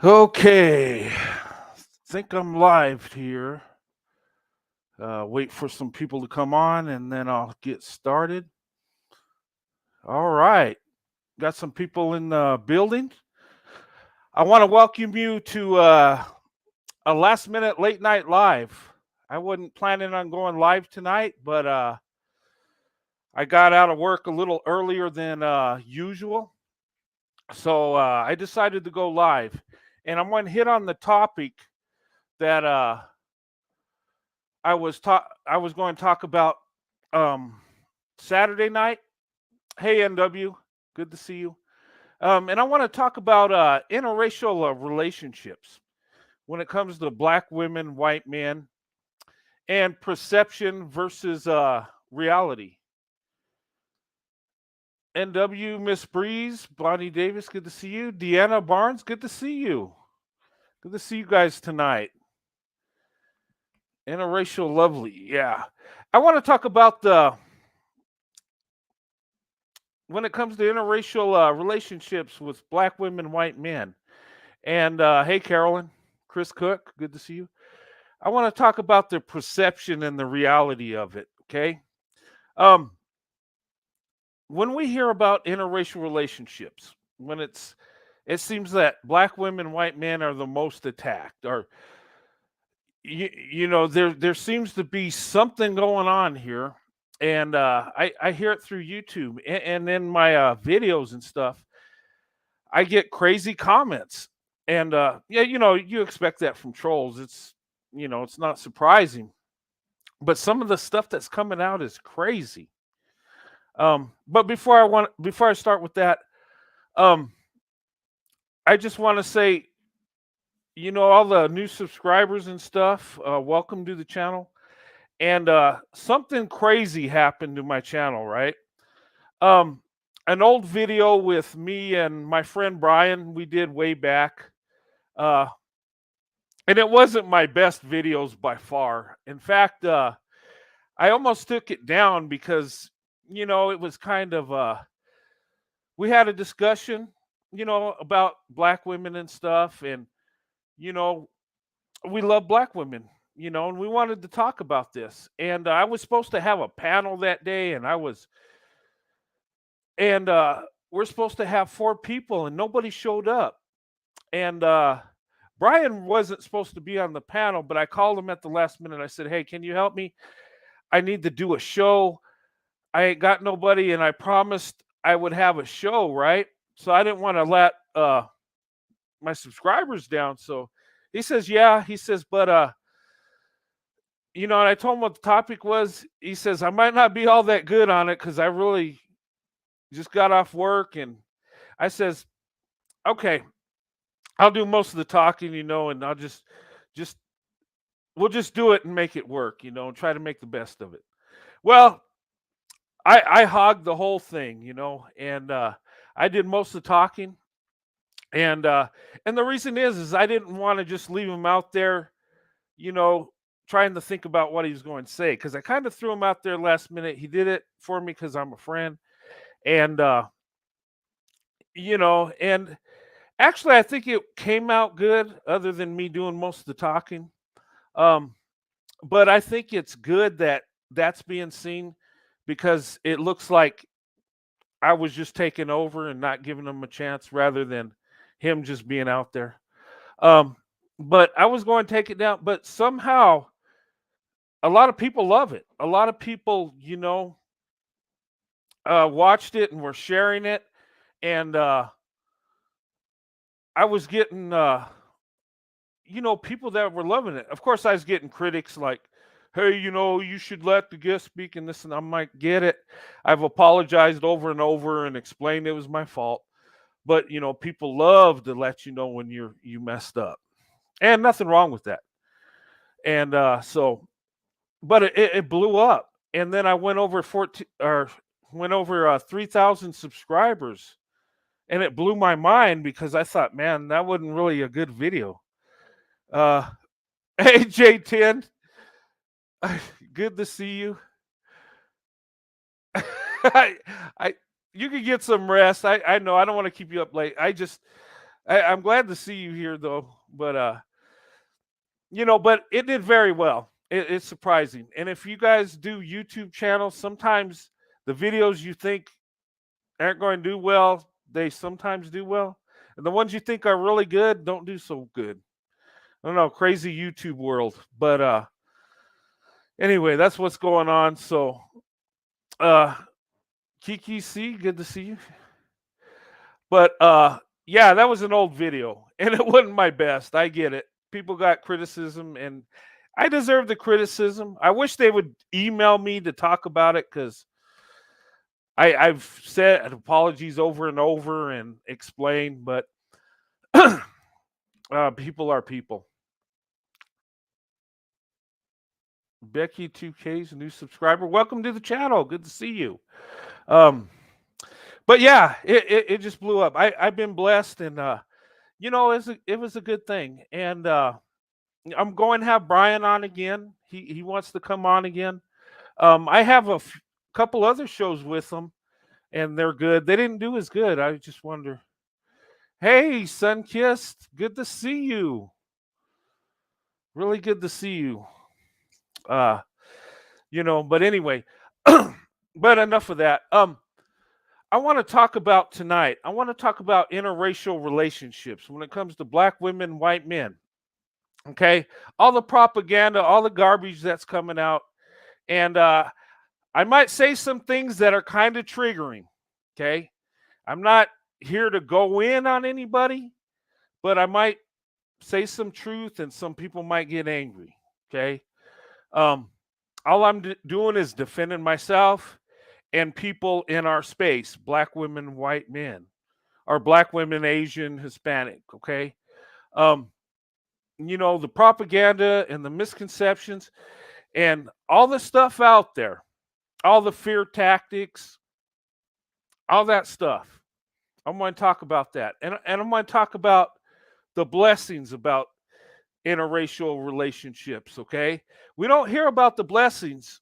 Okay, think I'm live here. Wait for some people to come on and then I'll get started. All right, got some people in the building. I want to welcome you to a last minute late night live. I wasn't planning on going live tonight, but I got out of work a little earlier than usual. So I decided to go live. And I'm going to hit on the topic that I was going to talk about um, Saturday night. Hey NW, good to see you. And I want to talk about interracial relationships when it comes to black women, white men, and perception versus reality. NW, Miss Breeze, Bonnie Davis, good to see you. Deanna Barnes, good to see you. Good to see you guys tonight. Interracial lovely, yeah. I want to talk about the when it comes to interracial relationships with black women, white men. And hey, Carolyn, Chris Cook, good to see you. I want to talk about the perception and the reality of it. Okay. Um, when we hear about interracial relationships, it seems that black women, white men are the most attacked, or there seems to be something going on here, and I hear it through YouTube and then my videos and stuff. I get crazy comments, and yeah, you expect that from trolls. It's not surprising, but some of the stuff that's coming out is crazy. But before I start with that, um, I just want to say, all the new subscribers and stuff, welcome to the channel. And something crazy happened to my channel, right? Um, an old video with me and my friend Brian we did way back. Uh, and it wasn't my best videos by far. In fact, I almost took it down because it was kind of we had a discussion, about black women and stuff, and you know we love black women, and we wanted to talk about this. And I was supposed to have a panel that day, and we're supposed to have four people, and nobody showed up. And Brian wasn't supposed to be on the panel, but I called him at the last minute. I said, "Hey, can you help me? I need to do a show. I ain't got nobody, and I promised I would have a show, right?" So I didn't want to let my subscribers down. So he says, "Yeah." He says, "But and I told him what the topic was. He says, "I might not be all that good on it because I really just got off work." And I says, "Okay, I'll do most of the talking, and I'll just we'll just do it and make it work, and try to make the best of it." Well, I hogged the whole thing, and I did most of the talking. And the reason is I didn't want to just leave him out there, you know, trying to think about what he was going to say, because I kind of threw him out there last minute. He did it for me because I'm a friend, and and actually I think it came out good, other than me doing most of the talking. Um, but I think it's good that that's being seen, because it looks like I was just taking over and not giving him a chance, rather than him just being out there. Um, but I was going to take it down, but somehow a lot of people love it. A lot of people, watched it and were sharing it, and I was getting, people that were loving it. Of course, I was getting critics like, "Hey, you should let the guest speak," and this, and I might get it. I've apologized over and over and explained it was my fault, but people love to let you know when you messed up, and nothing wrong with that. And but it blew up, and then I went over 14 or went over 3,000 subscribers, and it blew my mind because I thought, man, that wasn't really a good video. Uh, hey J10, good to see you. I, I, you could get some rest. I know I don't want to keep you up late. I just I'm glad to see you here though, but but it did very well. It's surprising. And if you guys do YouTube channels, sometimes the videos you think aren't going to do well, they sometimes do well. And the ones you think are really good don't do so good. I don't know, crazy YouTube world. But anyway, that's what's going on. So uh Kiki C, good to see you. But yeah, that was an old video and it wasn't my best. I get it. People got criticism and I deserve the criticism. I wish they would email me to talk about it because I've said apologies over and over and explained, but people are people. Becky 2K's a new subscriber. Welcome to the channel. Good to see you. Um, but yeah, it just blew up. I've been blessed, and it was a good thing. And I'm going to have Brian on again. He wants to come on again. I have a couple other shows with him, and they're good. They didn't do as good. I just wonder. Hey, Sunkissed, good to see you. Really good to see you. Uh, but anyway, but enough of that. I want to talk about tonight. I want to talk about interracial relationships when it comes to black women, white men. Okay, all the propaganda, all the garbage that's coming out, and I might say some things that are kind of triggering. Okay, I'm not here to go in on anybody, but I might say some truth, and some people might get angry. Okay, um, all I'm doing is defending myself and people in our space, black women, white men, or black women, Asian, Hispanic. Okay, um, the propaganda and the misconceptions and all the stuff out there, all the fear tactics, all that stuff. I'm going to talk about that, and I'm going to talk about the blessings about interracial relationships. Okay, we don't hear about the blessings.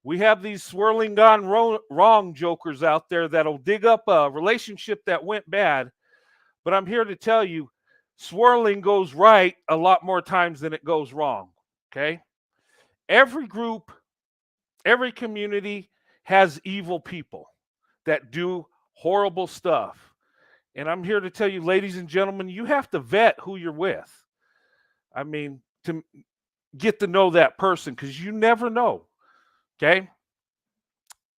We have these swirling gone wrong jokers out there that'll dig up a relationship that went bad. But I'm here to tell you, swirling goes right a lot more times than it goes wrong. Okay, every group, every community has evil people that do horrible stuff. And I'm here to tell you, ladies and gentlemen, you have to vet who you're with. I mean, to get to know that person because you never know. Okay.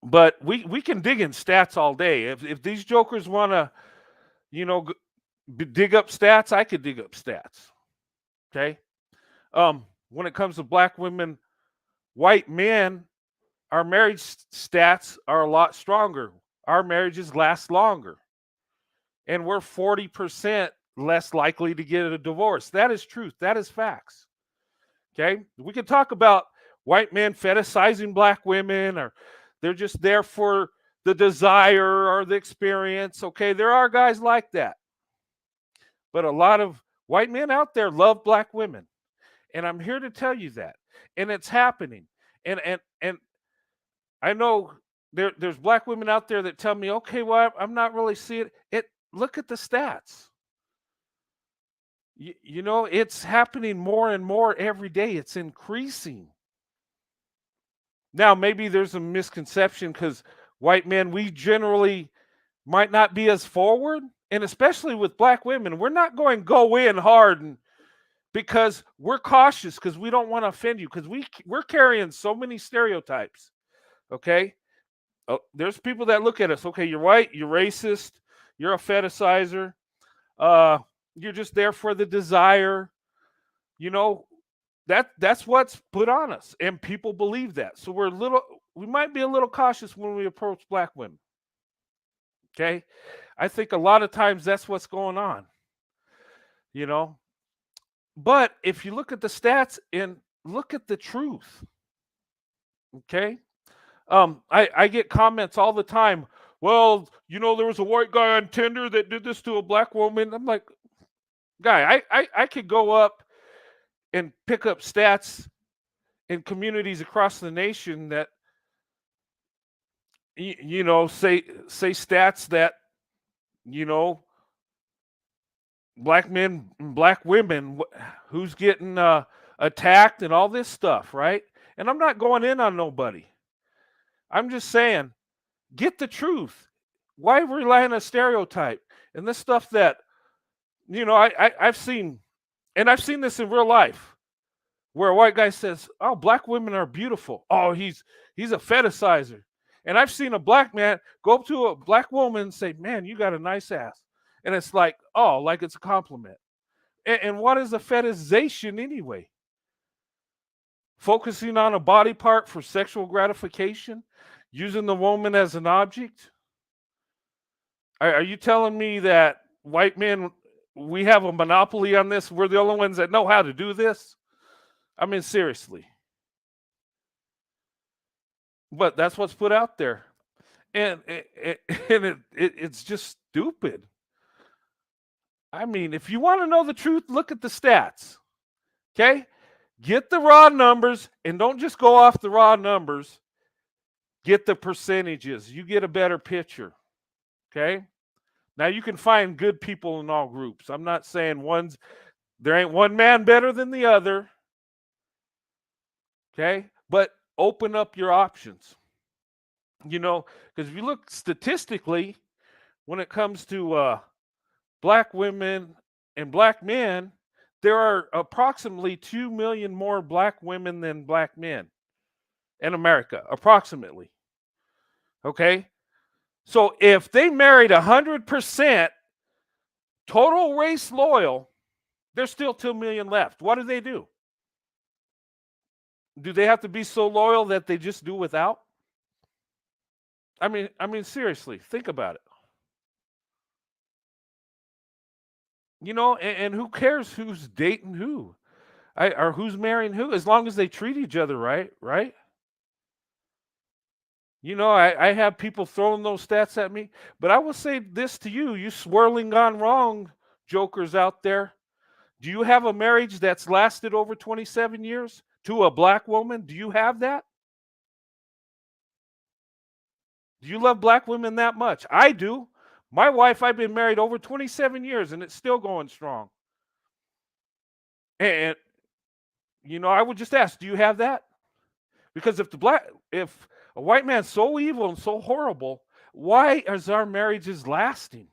But we can dig in stats all day. If these jokers want to, you know, dig up stats, I could dig up stats. Okay. When it comes to black women, white men, our marriage stats are a lot stronger. Our marriages last longer. And we're 40% less likely to get a divorce. That is truth. That is facts. Okay. We can talk about white men fetishizing black women, or they're just there for the desire or the experience. Okay. There are guys like that. But a lot of white men out there love black women. And I'm here to tell you that. And it's happening. And I know there's black women out there that tell me, okay, well, I'm not really seeing it. Look at the stats. It's happening more and more every day. It's increasing. Now, maybe there's a misconception because white men, we generally might not be as forward. And especially with black women, we're not going to go in hard because we're cautious because we don't want to offend you because we're carrying so many stereotypes. Okay. There's people that look at us. Okay, you're white, you're racist, you're a fetishizer, you're just there for the desire. You know, that's what's put on us, and people believe that. So we might be a little cautious when we approach black women. Okay, I think a lot of times that's what's going on. You know, but if you look at the stats and look at the truth, okay, I get comments all the time. Well, there was a white guy on Tinder that did this to a black woman. I'm like, guy, I could go up and pick up stats in communities across the nation that say stats that you know black men, black women, who's getting attacked and all this stuff, right? And I'm not going in on nobody. I'm just saying, get the truth. Why rely on a stereotype and this stuff that I've seen, and I've seen this in real life, where a white guy says, "Oh, black women are beautiful." Oh, he's a fetishizer. And I've seen a black man go up to a black woman and say, "Man, you got a nice ass," and it's like, oh, like it's a compliment. And what is a fetishization anyway? Focusing on a body part for sexual gratification, using the woman as an object. Are you telling me that white men, we have a monopoly on this? We're the only ones that know how to do this? I mean, seriously. But that's what's put out there. And it's just stupid. I mean, if you want to know the truth, look at the stats. Okay? Get the raw numbers and don't just go off the raw numbers. Get the percentages. You get a better picture. Okay? Now you can find good people in all groups. I'm not saying there ain't one man better than the other. Okay? But open up your options. Because if you look statistically, when it comes to black women and black men, there are approximately 2 million more black women than black men in America, approximately. Okay? So if they married 100% total race loyal, there's still 2 million left. What do? Do they have to be so loyal that they just do without? I mean, seriously, think about it. And who cares who's dating who? Or who's marrying who, as long as they treat each other right, right? I have people throwing those stats at me, but I will say this to you, you swirling gone wrong jokers out there. Do you have a marriage that's lasted over 27 years to a black woman? Do you have that? Do you love black women that much? I do. My wife, I've been married over 27 years and it's still going strong. And I would just ask, do you have that? Because if a white man's so evil and so horrible, why is our marriages lasting?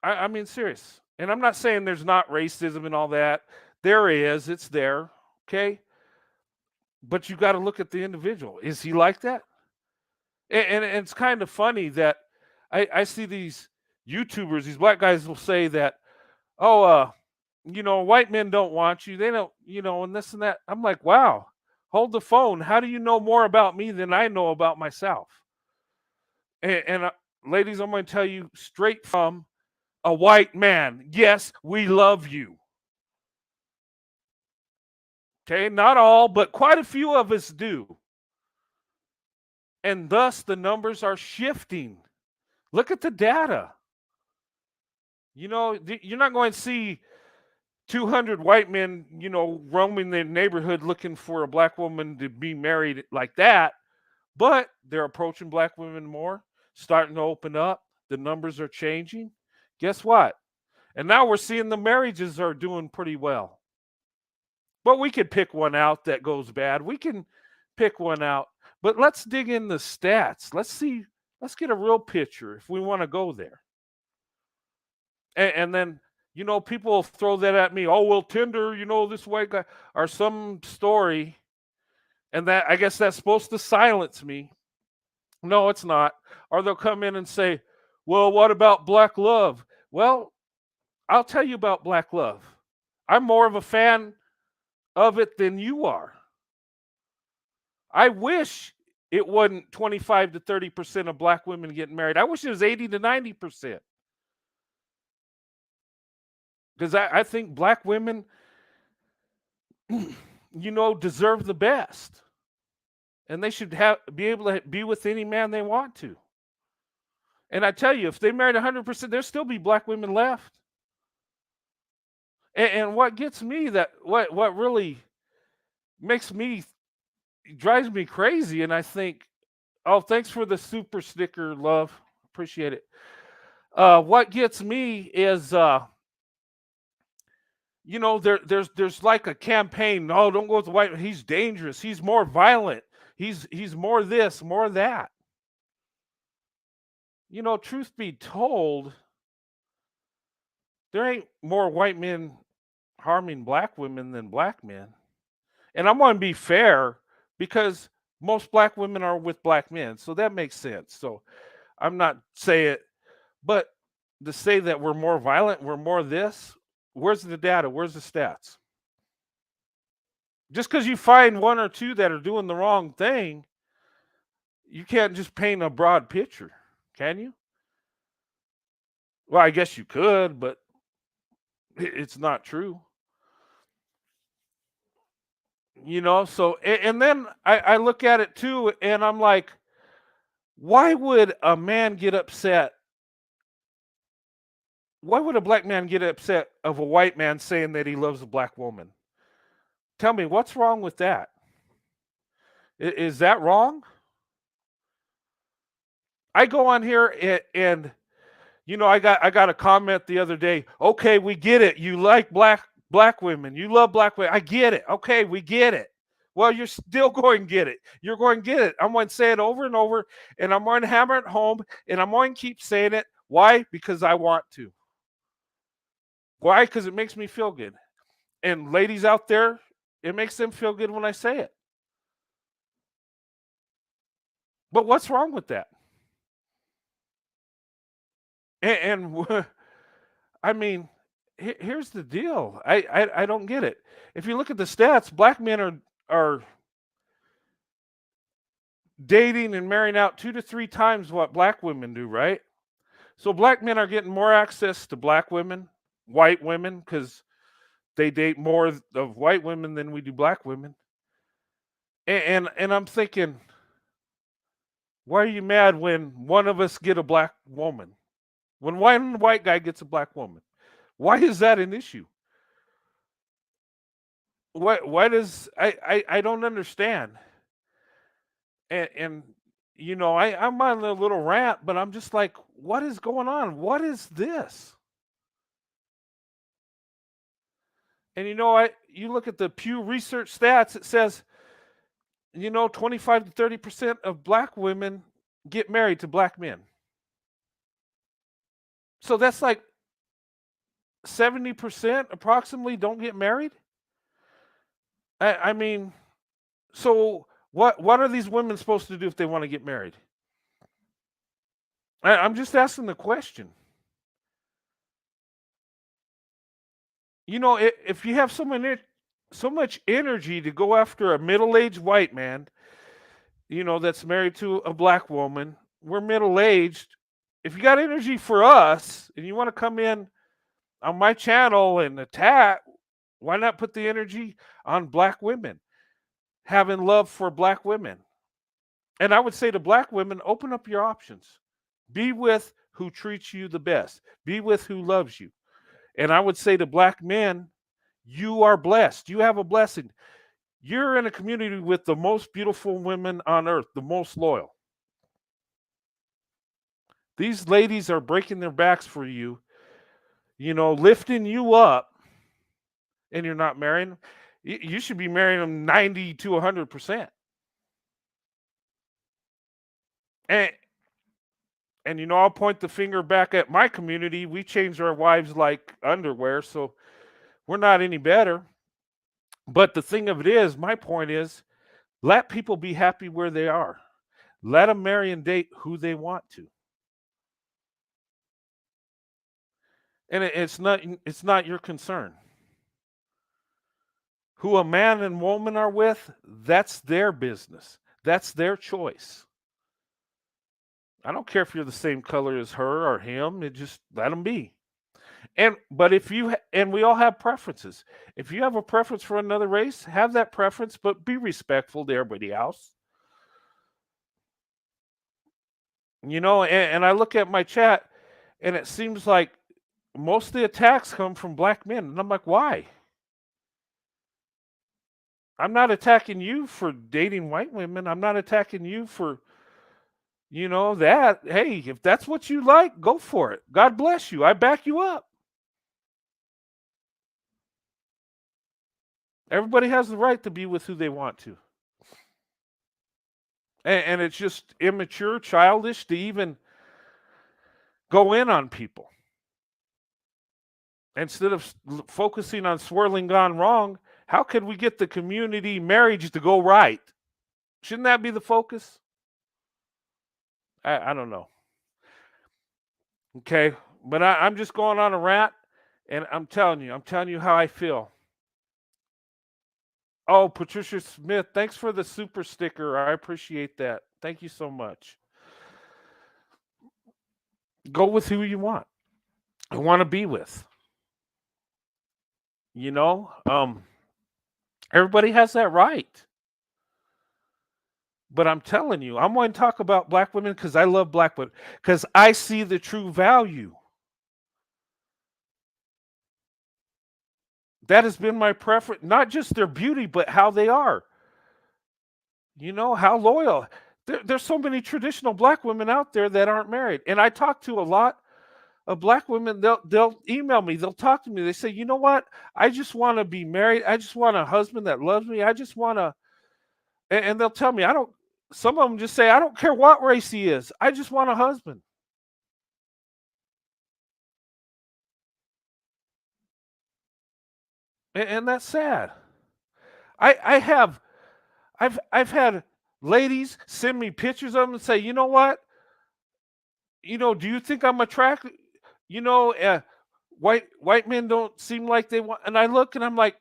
I mean, serious. And I'm not saying there's not racism and all that. There is. It's there. Okay. But you got to look at the individual. Is he like that? And it's kind of funny that I see these YouTubers, these black guys will say that, oh, white men don't want you. They don't, and this and that. I'm like, wow, hold the phone. How do you know more about me than I know about myself? And ladies, I'm going to tell you straight from a white man. Yes, we love you. Okay, not all, but quite a few of us do. And thus the numbers are shifting. Look at the data. You're not going to see 200 white men, roaming the neighborhood looking for a black woman to be married like that. But they're approaching black women more, starting to open up. The numbers are changing. Guess what? And now we're seeing the marriages are doing pretty well. But we could pick one out that goes bad. We can pick one out. But let's dig in the stats. Let's get a real picture if we want to go there. And then, people throw that at me. Oh, well, Tinder, this white guy, or some story. And that, I guess that's supposed to silence me. No, it's not. Or they'll come in and say, well, what about black love? Well, I'll tell you about black love. I'm more of a fan of it than you are. I wish it wasn't 25 to 30% of black women getting married. I wish it was 80 to 90%. Because I think black women, deserve the best. And they should be able to be with any man they want to. And I tell you, if they married 100%, there'll still be black women left. And what gets me, what really drives me crazy, and I think, oh, thanks for the super sticker, love. Appreciate it. What gets me is, there's like a campaign. No, don't go with the white. He's dangerous. He's more violent. He's more this, more that. Truth be told, there ain't more white men harming black women than black men. And I'm going to be fair because most black women are with black men, so that makes sense. So I'm not saying, but to say that we're more violent, we're more this, where's the data? Where's the stats? Just because you find one or two that are doing the wrong thing, you can't just paint a broad picture, can you? Well, I guess you could, but it's not true. So and then I look at it too, and I'm like, why would a man get upset? Why would a black man get upset of a white man saying that he loves a black woman? Tell me, what's wrong with that? Is that wrong? I go on here and I got a comment the other day. Okay, we get it. You like black women. You love black women. I get it. Okay, we get it. Well, you're still going to get it. You're going to get it. I'm going to say it over and over, and I'm going to hammer it home, and I'm going to keep saying it. Why? Because I want to. Why? Because it makes me feel good. And ladies out there, it makes them feel good when I say it. But what's wrong with that? And I mean, here's the deal. I don't get it. If you look at the stats, black men are dating and marrying out 2 to 3 times what black women do, right? So black men are getting more access to black women, white women, because they date more of white women than we do black women. And I'm thinking, why are you mad when one of us get a black woman? When one white guy gets a black woman, why is that an issue? Why does I don't understand. And I'm on a little rant, but I'm just like, what is going on? What is this? And you look at the Pew Research stats, it says, 25 to 30% of black women get married to black men. So that's like 70% approximately don't get married. I mean, so what are these women supposed to do if they want to get married? I'm just asking the question. If you have so much energy to go after a middle-aged white man, that's married to a black woman, we're middle-aged. If you got energy for us and you want to come in on my channel and attack, why not put the energy on black women, having love for black women? And I would say to black women, open up your options. Be with who treats you the best. Be with who loves you. And I would say to black men, you are blessed. You have a blessing. You're in a community with the most beautiful women on earth, the most loyal. These ladies are breaking their backs for you, lifting you up, and you're not marrying them. You should be marrying them 90 to 100%. And I'll point the finger back at my community. We changed our wives like underwear, so we're not any better. But the thing of it is, my point is, let people be happy where they are. Let them marry and date who they want to. And it's not your concern. Who a man and woman are with, that's their business. That's their choice. I don't care if you're the same color as her or him. It just let them be. But if you and we all have preferences. If you have a preference for another race, have that preference, but be respectful to everybody else. And I look at my chat, and it seems like most of the attacks come from black men, and I'm like, why? I'm not attacking you for dating white women. I'm not attacking you for That, hey, if that's what you like, go for it. God bless you. I back you up. Everybody has the right to be with who they want to. And it's just immature, childish to even go in on people. Instead of focusing on swirling gone wrong, how could we get the community marriage to go right? Shouldn't that be the focus? I don't know. Okay. But I'm just going on a rant, and I'm telling you how I feel. Oh, Patricia Smith, thanks for the super sticker. I appreciate that. Thank you so much. Go with who you want. I want to be with. You know, everybody has that right. But I'm telling you, I'm going to talk about black women because I love black women, because I see the true value. That has been my preference, not just their beauty, but how they are. How loyal. There's so many traditional black women out there that aren't married. And I talk to a lot of black women. They'll email me, they'll talk to me. They say, you know what? I just want to be married. I just want a husband that loves me. I just want to, and they'll tell me, I don't, some of them just say, I don't care what race he is. I just want a husband. And that's sad. I have I've had ladies send me pictures of them and say, you know what? Do you think I'm attractive? You know, uh, white men don't seem like they want. And I look and I'm like,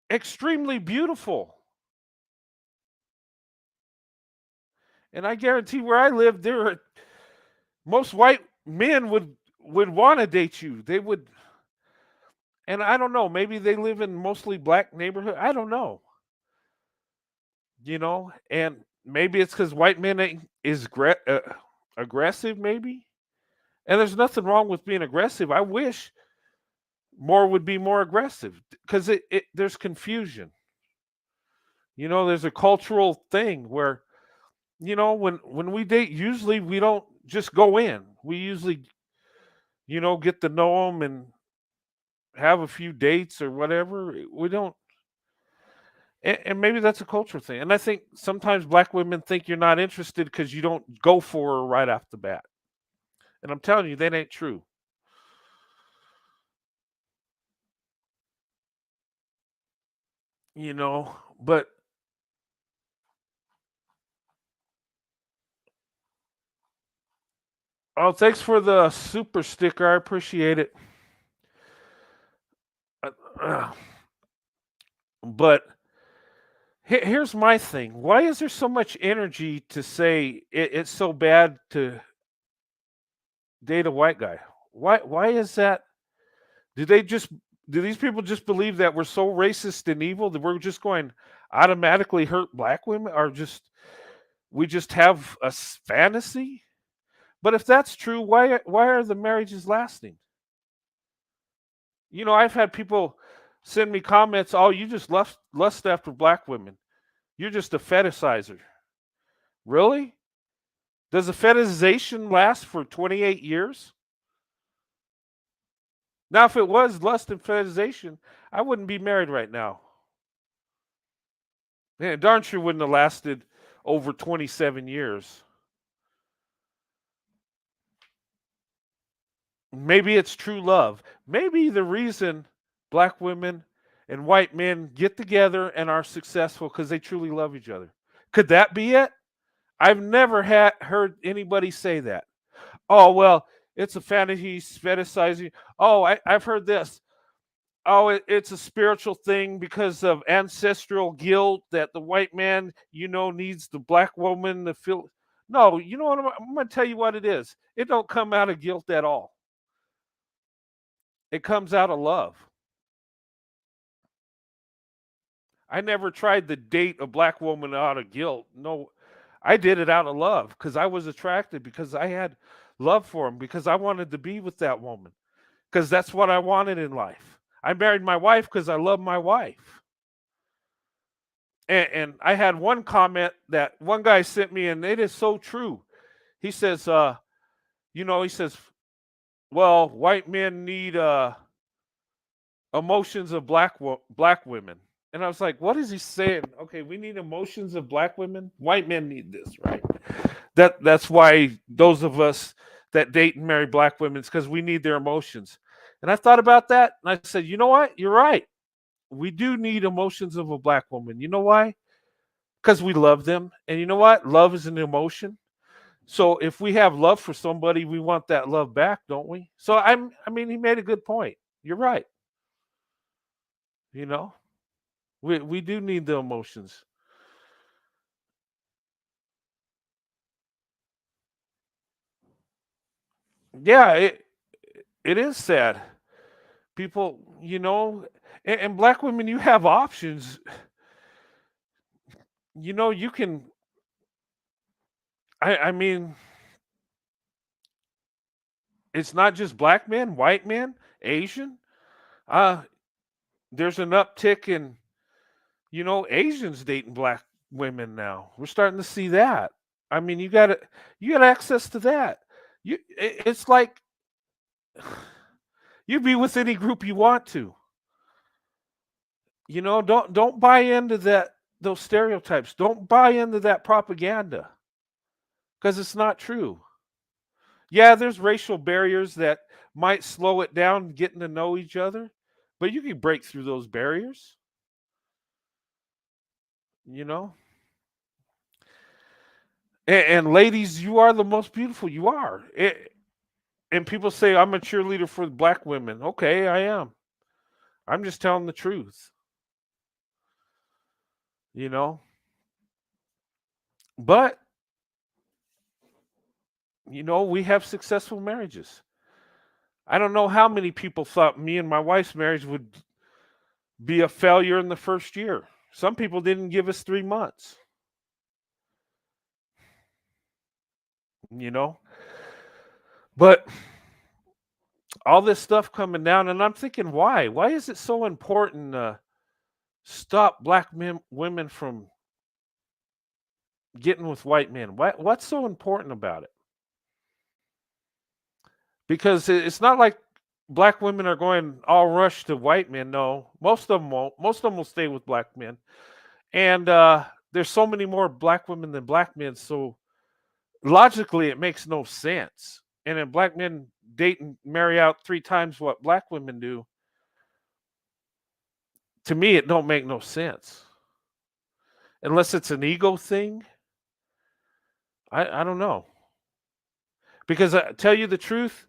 extremely beautiful. And I guarantee where I live, most white men would want to date you. They would, and I don't know. Maybe they live in mostly black neighborhood. I don't know. And maybe it's because white men is aggressive, maybe. And there's nothing wrong with being aggressive. I wish more would be more aggressive because there's confusion. There's a cultural thing where when we date, usually we don't just go in. We usually get to know them and have a few dates or whatever. We don't. And maybe that's a cultural thing. And I think sometimes black women think you're not interested because you don't go for her right off the bat. And I'm telling you, that ain't true. But oh, thanks for the super sticker. I appreciate it. Uh, but here's my thing. Why is there so much energy to say it's so bad to date a white guy? Why is that? Do they just do these people just believe that we're so racist and evil that we're just going automatically hurt black women, or just we just have a fantasy? But if that's true, why are the marriages lasting? I've had people send me comments, "Oh, you just lust after black women. You're just a fetishizer." Really? Does a fetishization last for 28 years? Now, if it was lust and fetishization, I wouldn't be married right now. Man, darn sure wouldn't have lasted over 27 years. Maybe it's true love. Maybe the reason black women and white men get together and are successful because they truly love each other. Could that be it? I've never heard anybody say that. Oh, well, it's a fantasy, fetishizing. Oh, I've heard this. Oh, it's a spiritual thing because of ancestral guilt that the white man, needs the black woman to feel. No, you know what? I'm going to tell you what it is. It don't come out of guilt at all. It comes out of love. I never tried to date a black woman out of guilt. No, I did it out of love because I was attracted, because I had love for him, because I wanted to be with that woman, because that's what I wanted in life. I married my wife because I love my wife. And I had one comment that one guy sent me, and it is so true. He says, he says, well, white men need emotions of black women. And I was like, what is he saying? Okay, we need emotions of black women. White men need this, right? That's why those of us that date and marry black women, it's because we need their emotions. And I thought about that and I said, you know what? You're right. We do need emotions of a black woman. You know why? Because we love them. And you know what? Love is an emotion. So if we have love for somebody, we want that love back, don't we? So I mean, he made a good point. You're right. You know, we do need the emotions. Yeah, it is sad. People, and black women, you have options. You can. I mean, it's not just black men, white men, Asian. Uh, there's an uptick in Asians dating black women now. We're starting to see that. I mean, you got access to that. It's like you be with any group you want to. Don't buy into those stereotypes. Don't buy into that propaganda because it's not true. Yeah, there's racial barriers that might slow it down getting to know each other, but you can break through those barriers, you know? And ladies, you are the most beautiful. You are. And people say, I'm a cheerleader for black women. Okay, I am. I'm just telling the truth, you know? But, we have successful marriages. I don't know how many people thought me and my wife's marriage would be a failure in the first year. Some people didn't give us 3 months, you know? But all this stuff coming down, and I'm thinking, why? Why is it so important to stop women from getting with white men? What's so important about it? Because it's not like black women are going all rush to white men. No, most of them won't. Most of them will stay with black men. And there's so many more black women than black men. So logically, it makes no sense. And then black men date and marry out 3 times what black women do. To me, it don't make no sense. Unless it's an ego thing. I don't know. Because I tell you the truth,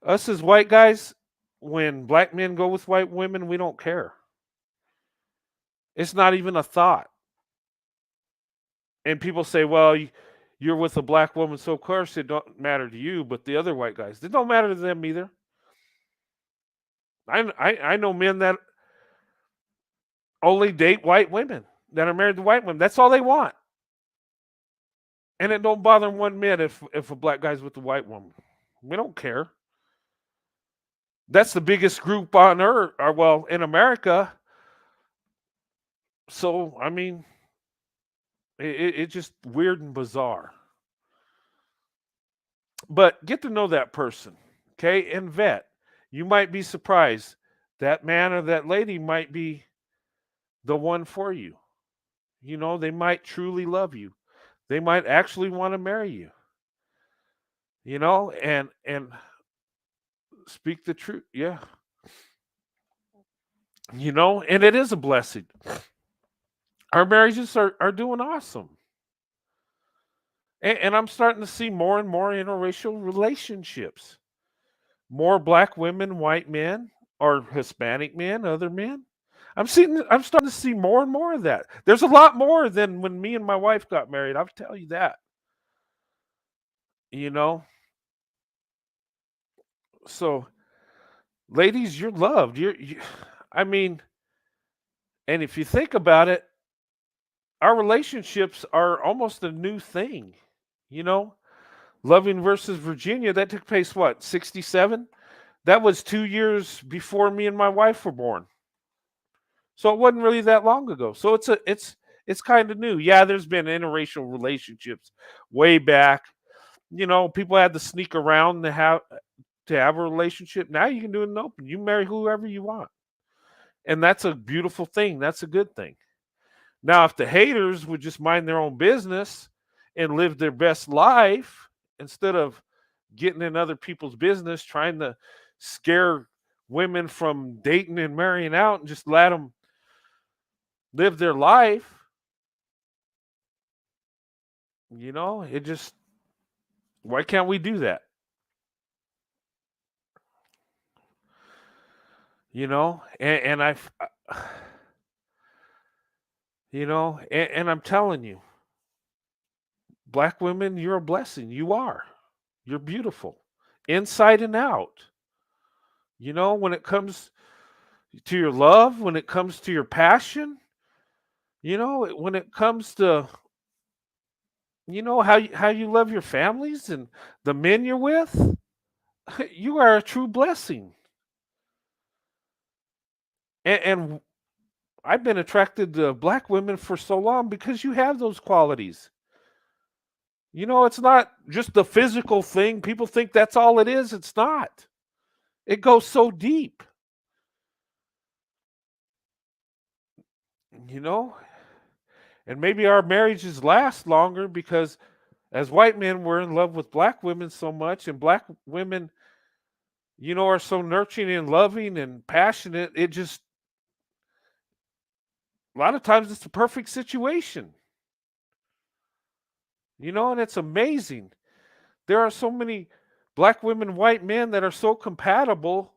us as white guys, when black men go with white women, we don't care. It's not even a thought. And people say, well, you're with a black woman, so of course it don't matter to you, but the other white guys, it don't matter to them either. I know men that only date white women, that are married to white women. That's all they want. And it don't bother them 1 minute if a black guy's with a white woman. We don't care. That's the biggest group on earth, or well, in America. So I mean, it's just weird and bizarre. But get to know that person, okay, and vet. You might be surprised that man or that lady might be the one for you. They might truly love you. They might actually want to marry you. And speak the truth. Yeah. And it is a blessing. Our marriages are doing awesome. And I'm starting to see more and more interracial relationships. More black women, white men, or Hispanic men, other men. I'm starting to see more and more of that. There's a lot more than when me and my wife got married. I'll tell you that. You know. So, ladies, you're loved. I mean, and if you think about it, our relationships are almost a new thing. You know, Loving versus Virginia, that took place what, 67? That was 2 years before me and my wife were born. So it wasn't really that long ago. So it's kind of new. Yeah, there's been interracial relationships way back, People had to sneak around to have a relationship. Now you can do it in open. You marry whoever you want. And that's a beautiful thing. That's a good thing. Now, if the haters would just mind their own business and live their best life instead of getting in other people's business, trying to scare women from dating and marrying out and just let them live their life, it just, why can't we do that? And and I'm telling you, black women, you're a blessing. You are. You're beautiful inside and out. When it comes to your love, when it comes to your passion, when it comes to how you love your families and the men you're with, you are a true blessing. And I've been attracted to black women for so long because you have those qualities. It's not just the physical thing. People think that's all it is. It's not. It goes so deep. You know, and maybe our marriages last longer because as white men we're in love with black women so much, and black women are so nurturing and loving and passionate. It just, a lot of times it's the perfect situation. And it's amazing. There are so many black women, white men that are so compatible,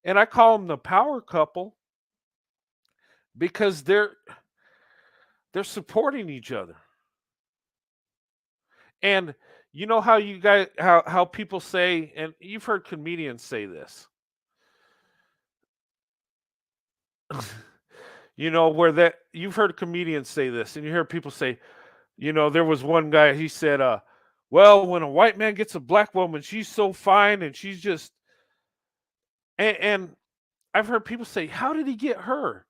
and I call them the power couple because they're supporting each other. And how you guys how people say, and you've heard comedians say this, where that you've heard comedians say this, and you hear people say, there was one guy, he said, well, when a white man gets a black woman, she's so fine and she's just, and I've heard people say, how did he get her?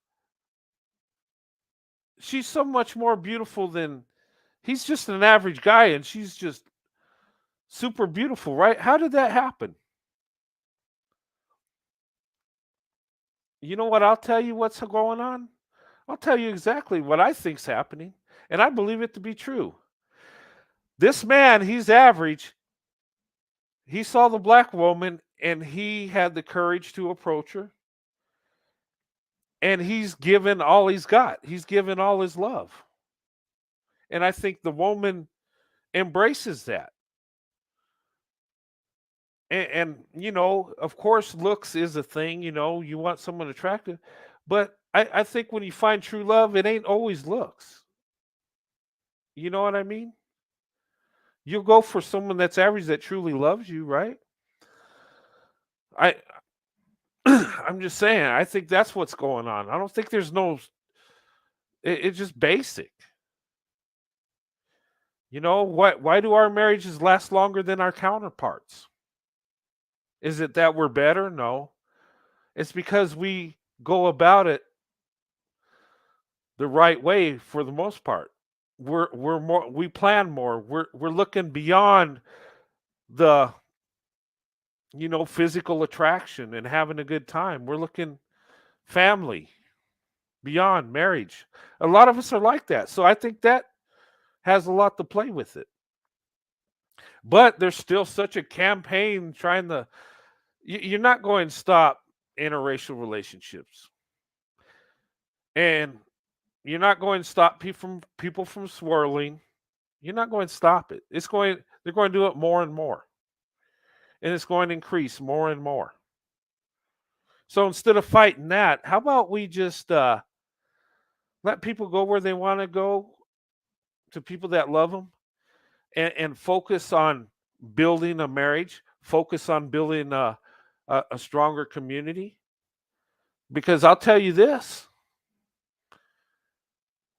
She's so much more beautiful than, he's just an average guy and she's just super beautiful, right? How did that happen? You know what? I'll tell you what's going on. I'll tell you exactly what I think's happening, and I believe it to be true. This man, he's average. He saw the black woman and he had the courage to approach her, and he's given all he's got. He's given all his love. And I think the woman embraces that. And of course, looks is a thing. You want someone attractive, but I think when you find true love, it ain't always looks. You know what I mean? You'll go for someone that's average that truly loves you, right? I I'm just saying. I think that's what's going on. I don't think there's no. It's just basic. Why do our marriages last longer than our counterparts? Is it that we're better? No. It's because we go about it the right way for the most part. We're more, we plan more. We're looking beyond the physical attraction and having a good time. We're looking family, beyond marriage. A lot of us are like that. So I think that has a lot to play with it. But there's still such a campaign trying to, you're not going to stop interracial relationships. And you're not going to stop people from swirling. You're not going to stop it. They're going to do it more and more. And it's going to increase more and more. So instead of fighting that, how about we just let people go where they want to go, to people that love them, and focus on building a marriage, focus on building a stronger community. Because I'll tell you this,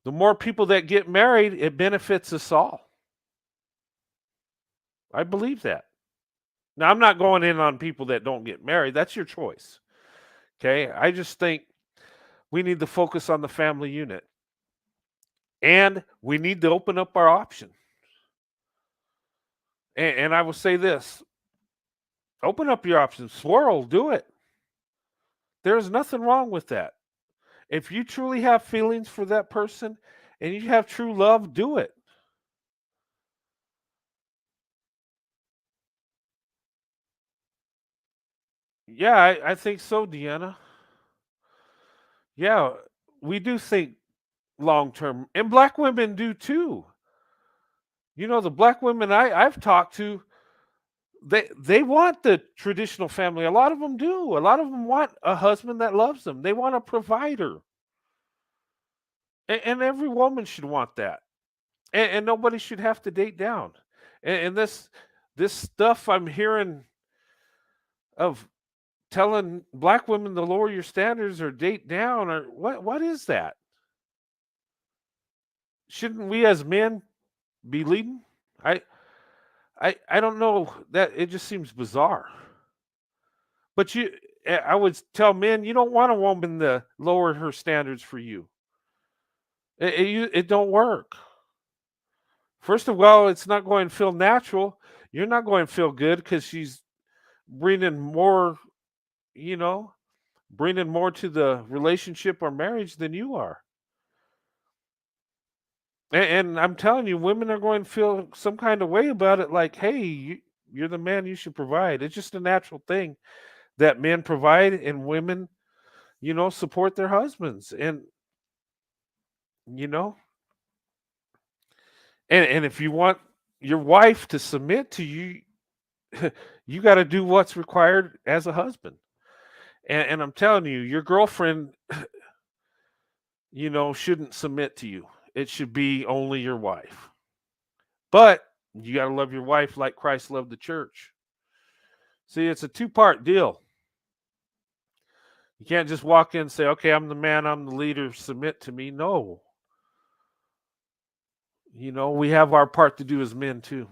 the more people that get married, it benefits us all. I believe that. Now, I'm not going in on people that don't get married. That's your choice. Okay. I just think we need to focus on the family unit. And we need to open up our options. And I will say this: open up your options, swirl, do it. There's nothing wrong with that. If you truly have feelings for that person and you have true love, do it. Yeah, I think so, Deanna. Yeah, we do think long term, and black women do too. The black women I've talked to, they want the traditional family. A lot of them do. A lot of them want a husband that loves them. They want a provider, and every woman should want that. And nobody should have to date down. And this stuff I'm hearing of telling black women to lower your standards or date down, or what is that? Shouldn't we as men be leading? I I don't know, that it just seems bizarre. But I would tell men, you don't want a woman to lower her standards for you. It don't work. First of all, it's not going to feel natural. You're not going to feel good because she's bringing more, you know, bringing more to the relationship or marriage than you are. And I'm telling you, women are going to feel some kind of way about it. Like, hey, you're the man, you should provide. It's just a natural thing that men provide and women, support their husbands. And you know, and if you want your wife to submit to you, you got to do what's required as a husband. And I'm telling you, your girlfriend, shouldn't submit to you. It should be only your wife. But you got to love your wife like Christ loved the church. See, it's a two-part deal. You can't just walk in and say, okay, I'm the man, I'm the leader, submit to me. No. We have our part to do as men too.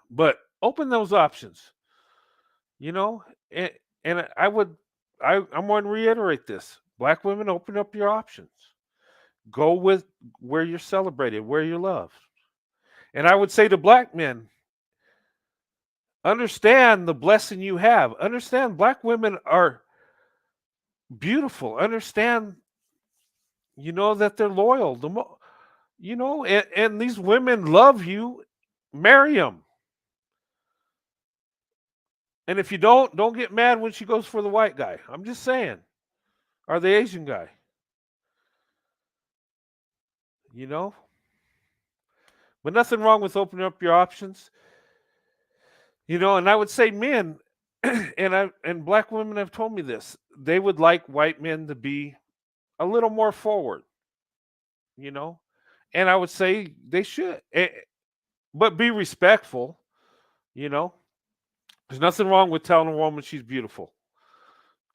But open those options, you know, and, and I'm going to reiterate this. Black women, open up your options. Go with where you're celebrated, where you're loved. And I would say to black men, understand the blessing you have. Understand black women are beautiful. Understand, that they're loyal. And these women love you. Marry them. And if you don't get mad when she goes for the white guy. I'm just saying, or the Asian guy. You know, but nothing wrong with opening up your options. And I would say men, and black women have told me this. They would like white men to be a little more forward. You know, and I would say they should, but be respectful. You know, there's nothing wrong with telling a woman she's beautiful.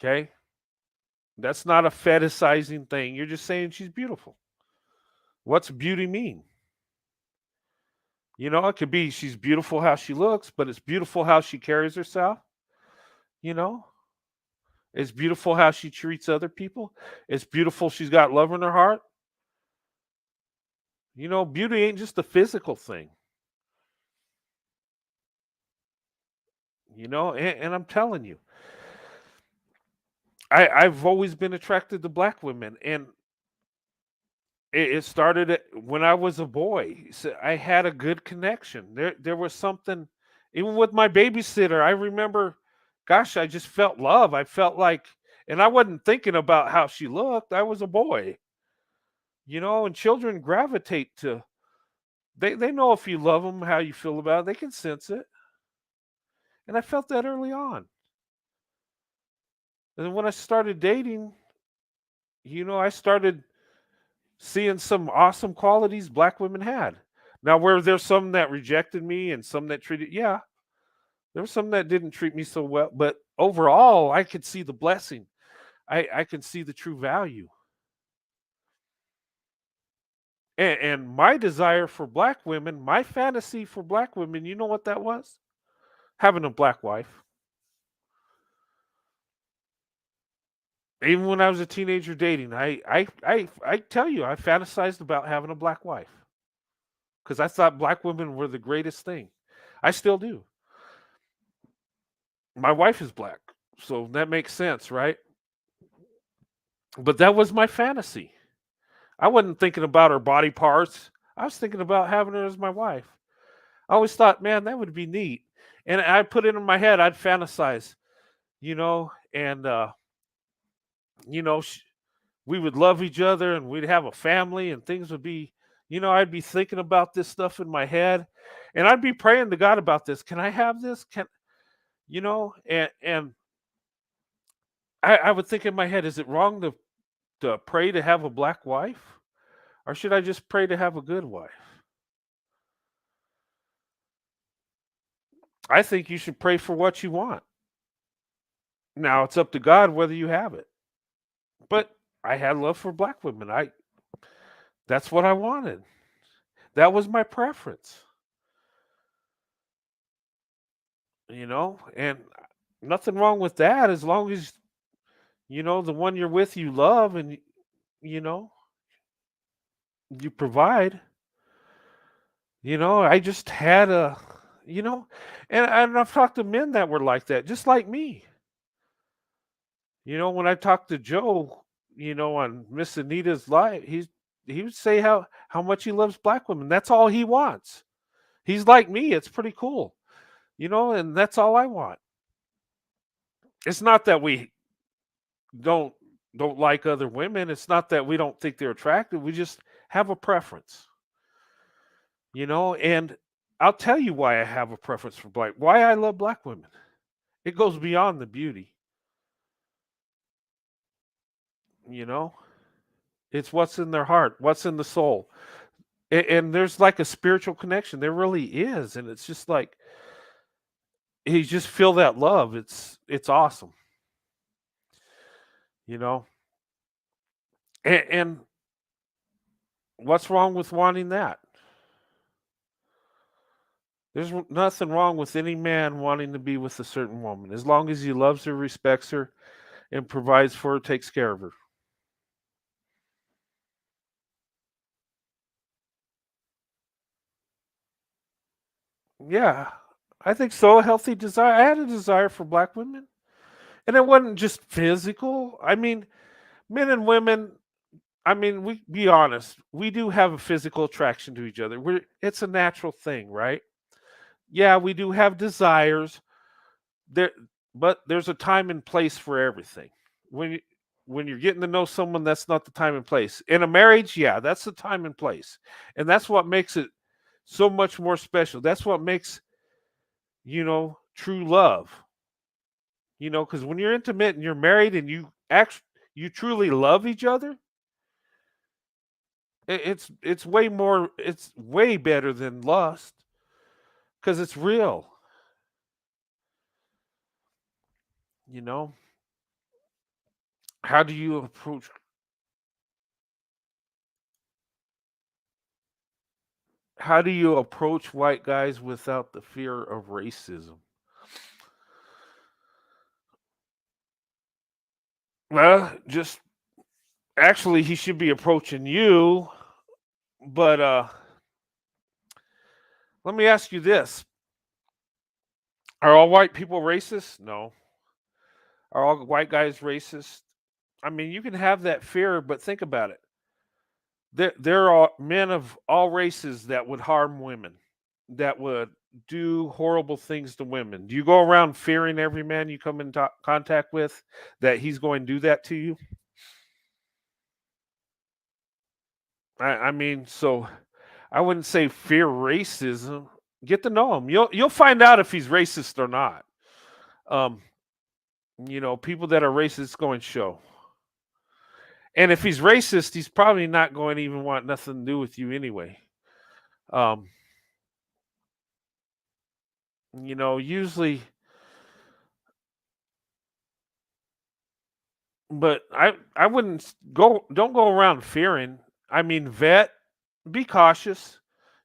Okay, that's not a fetishizing thing. You're just saying she's beautiful. What's beauty mean? It could be she's beautiful how she looks, but it's beautiful how she carries herself. You know, it's beautiful how she treats other people. It's beautiful she's got love in her heart. Beauty ain't just a physical thing. And I'm telling you, I've always been attracted to black women, and it started when I was a boy. So I had a good connection. There was something, even with my babysitter. I remember, gosh, I just felt love. I felt like, and I wasn't thinking about how she looked. I was a boy, and children gravitate to. They know if you love them, how you feel about it. They can sense it, and I felt that early on. And then when I started dating, I started seeing some awesome qualities black women had. Now, where there's some that rejected me and some that treated, yeah, there were some that didn't treat me so well, but overall, I could see the blessing. I can see the true value. And my desire for black women, my fantasy for black women, you know what that was? Having a black wife. Even when I was a teenager dating, I tell you, I fantasized about having a black wife. because I thought black women were the greatest thing. I still do. My wife is black, so that makes sense, right? But that was my fantasy. I wasn't thinking about her body parts. I was thinking about having her as my wife. I always thought, man, that would be neat. And I put it in my head, I'd fantasize, and you know, sh- we would love each other and we'd have a family and things would be, I'd be thinking about this stuff in my head and I'd be praying to God about this. Can I have this? And I would think in my head, is it wrong to pray to have a black wife? Or should I just pray to have a good wife? I think you should pray for what you want. Now it's up to God whether you have it. But I had love for black women. That's what I wanted. That was my preference, and nothing wrong with that as long as the one you're with you love and you know you provide. I just had you know and I've talked to men that were like that, just like me. When I talked to Joe, on Miss Anita's live, he would say how much he loves black women. That's all he wants. He's like me. It's pretty cool. And that's all I want. It's not that we don't don't like other women. It's not that we don't think they're attractive. We just have a preference. And I'll tell you why I have a preference for why I love black women. It goes beyond the beauty, you know? It's what's in their heart, what's in the soul. And there's like a spiritual connection. There really is. And it's just like you just feel that love. It's awesome, you know? And what's wrong with wanting that? There's nothing wrong with any man wanting to be with a certain woman as long as he loves her, respects her, and provides for her, takes care of her. Yeah, I think so. A healthy desire. I had a desire for black women, and it wasn't just physical. I mean, men and women. I mean, we be honest. We do have a physical attraction to each other. It's a natural thing, right? Yeah, we do have desires there, but there's a time and place for everything. When you, when you're getting to know someone, that's not the time and place. In a marriage, yeah, that's the time and place, and that's what makes it so much more special. That's what makes true love. Because when you're intimate and you're married and you truly love each other, it's way more. It's way better than lust because it's real. You know, how do you approach white guys without the fear of racism? Well, just actually, he should be approaching you. But let me ask you this: are all white people racist? No. Are all white guys racist? I mean, you can have that fear, but think about it. There are men of all races that would harm women, that would do horrible things to women. Do you go around fearing every man you come in contact with that he's going to do that to you? I mean, so I wouldn't say fear racism. Get to know him. You'll find out if he's racist or not. Um, people that are racist going to show. And if he's racist, he's probably not going to even want nothing to do with you anyway. Um, usually, but I wouldn't don't go around fearing. I mean, be cautious.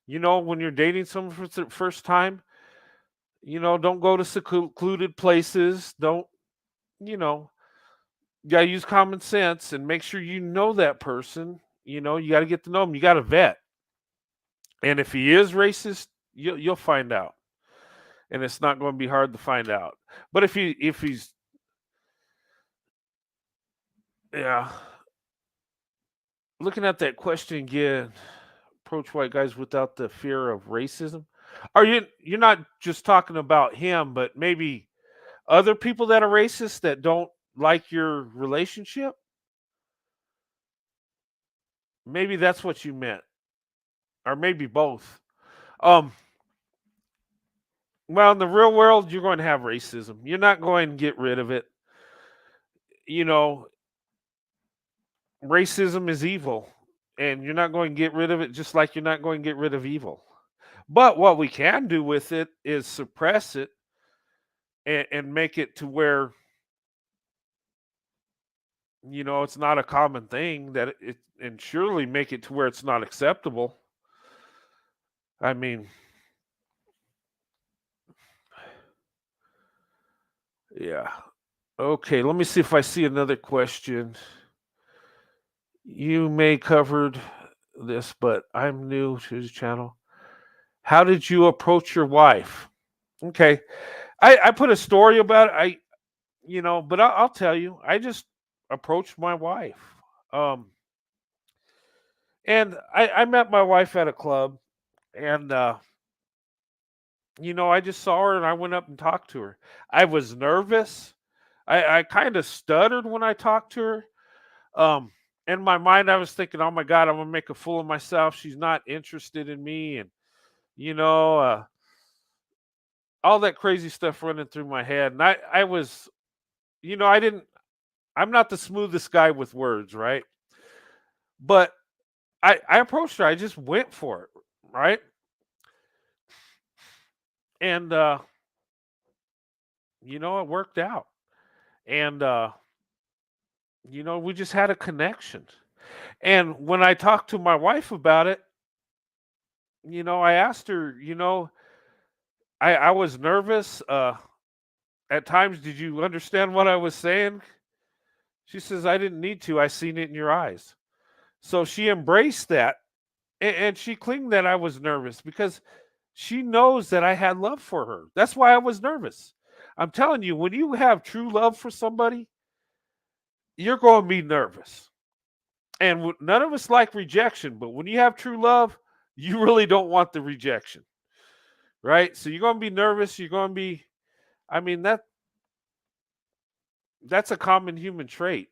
When you're dating someone for the first time, don't go to secluded places. Don't, you know, you gotta use common sense and make sure you know that person. You got to get to know them. You got to vet. And if he is racist, you'll find out, and it's not going to be hard to find out. But if he's yeah, looking at that question again, approach white guys without the fear of racism. Are you're not just talking about him, but maybe other people that are racist that don't like your relationship? Maybe that's what you meant, or maybe both. Um, well, in the real world, you're going to have racism. You're not going to get rid of it. You know, racism is evil, and you're not going to get rid of it just like you're not going to get rid of evil. But what we can do with it is suppress it and make it to where it's not a common thing that and surely make it to where it's not acceptable. I mean, yeah. Okay, let me see if I see another question. You may covered this, but I'm new to the channel. How did you approach your wife? Okay, I put a story about it. But I'll tell you, I just approached my wife. Um, and I met my wife at a club, and I just saw her and I went up and talked to her. I was nervous. I kind of stuttered when I talked to her. Um, in my mind, I was thinking, "Oh my God, I'm gonna make a fool of myself. She's not interested in me," and you know, uh, all that crazy stuff running through my head. And I was, I didn't. I'm not the smoothest guy with words, right? But I approached her. I just went for it, right? And it worked out. And we just had a connection. And when I talked to my wife about it, I asked her, I was nervous. At times, did you understand what I was saying? She says, I didn't need to. I seen it in your eyes. So she embraced that, and she claimed that I was nervous because she knows that I had love for her. That's why I was nervous. I'm telling you, when you have true love for somebody, you're going to be nervous. And none of us like rejection, but when you have true love, you really don't want the rejection, right? So you're going to be nervous. You're going to be, I mean, that's a common human trait,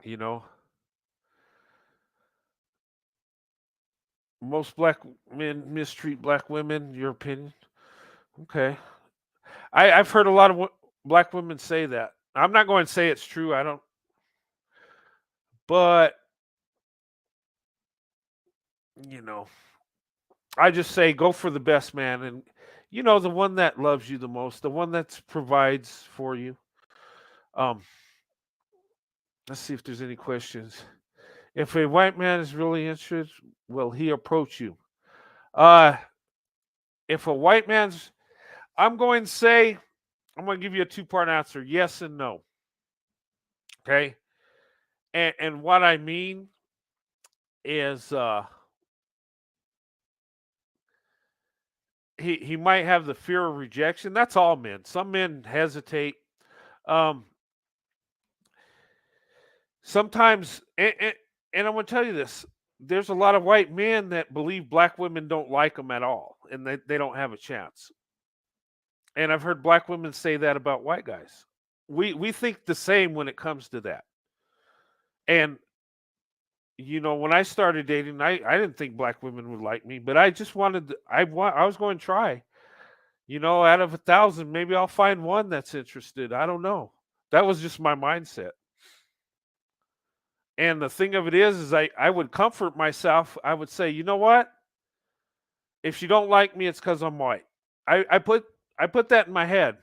you know. Most black men mistreat black women. Your opinion? Okay. I've heard a lot of black women say that. I'm not going to say it's true. I don't, but you know, I just say go for the best man, and the one that loves you the most, the one that provides for you. Um, let's see if there's any questions. If a white man is really interested, will he approach you? Uh, if a white man's, I'm going to say, I'm going to give you a two-part answer: yes and no. Okay, and what I mean is, he might have the fear of rejection. That's all men. Some men hesitate. Um, sometimes, and I'm going to tell you this: there's a lot of white men that believe black women don't like them at all, and they don't have a chance. And I've heard black women say that about white guys. We think the same when it comes to that. And when I started dating, I didn't think black women would like me, but I just wanted I was going to try. Out of 1,000, maybe I'll find one that's interested. I don't know. That was just my mindset. And the thing of it is I would comfort myself. I would say, you know what? If she don't like me, it's because I'm white. I put that in my head.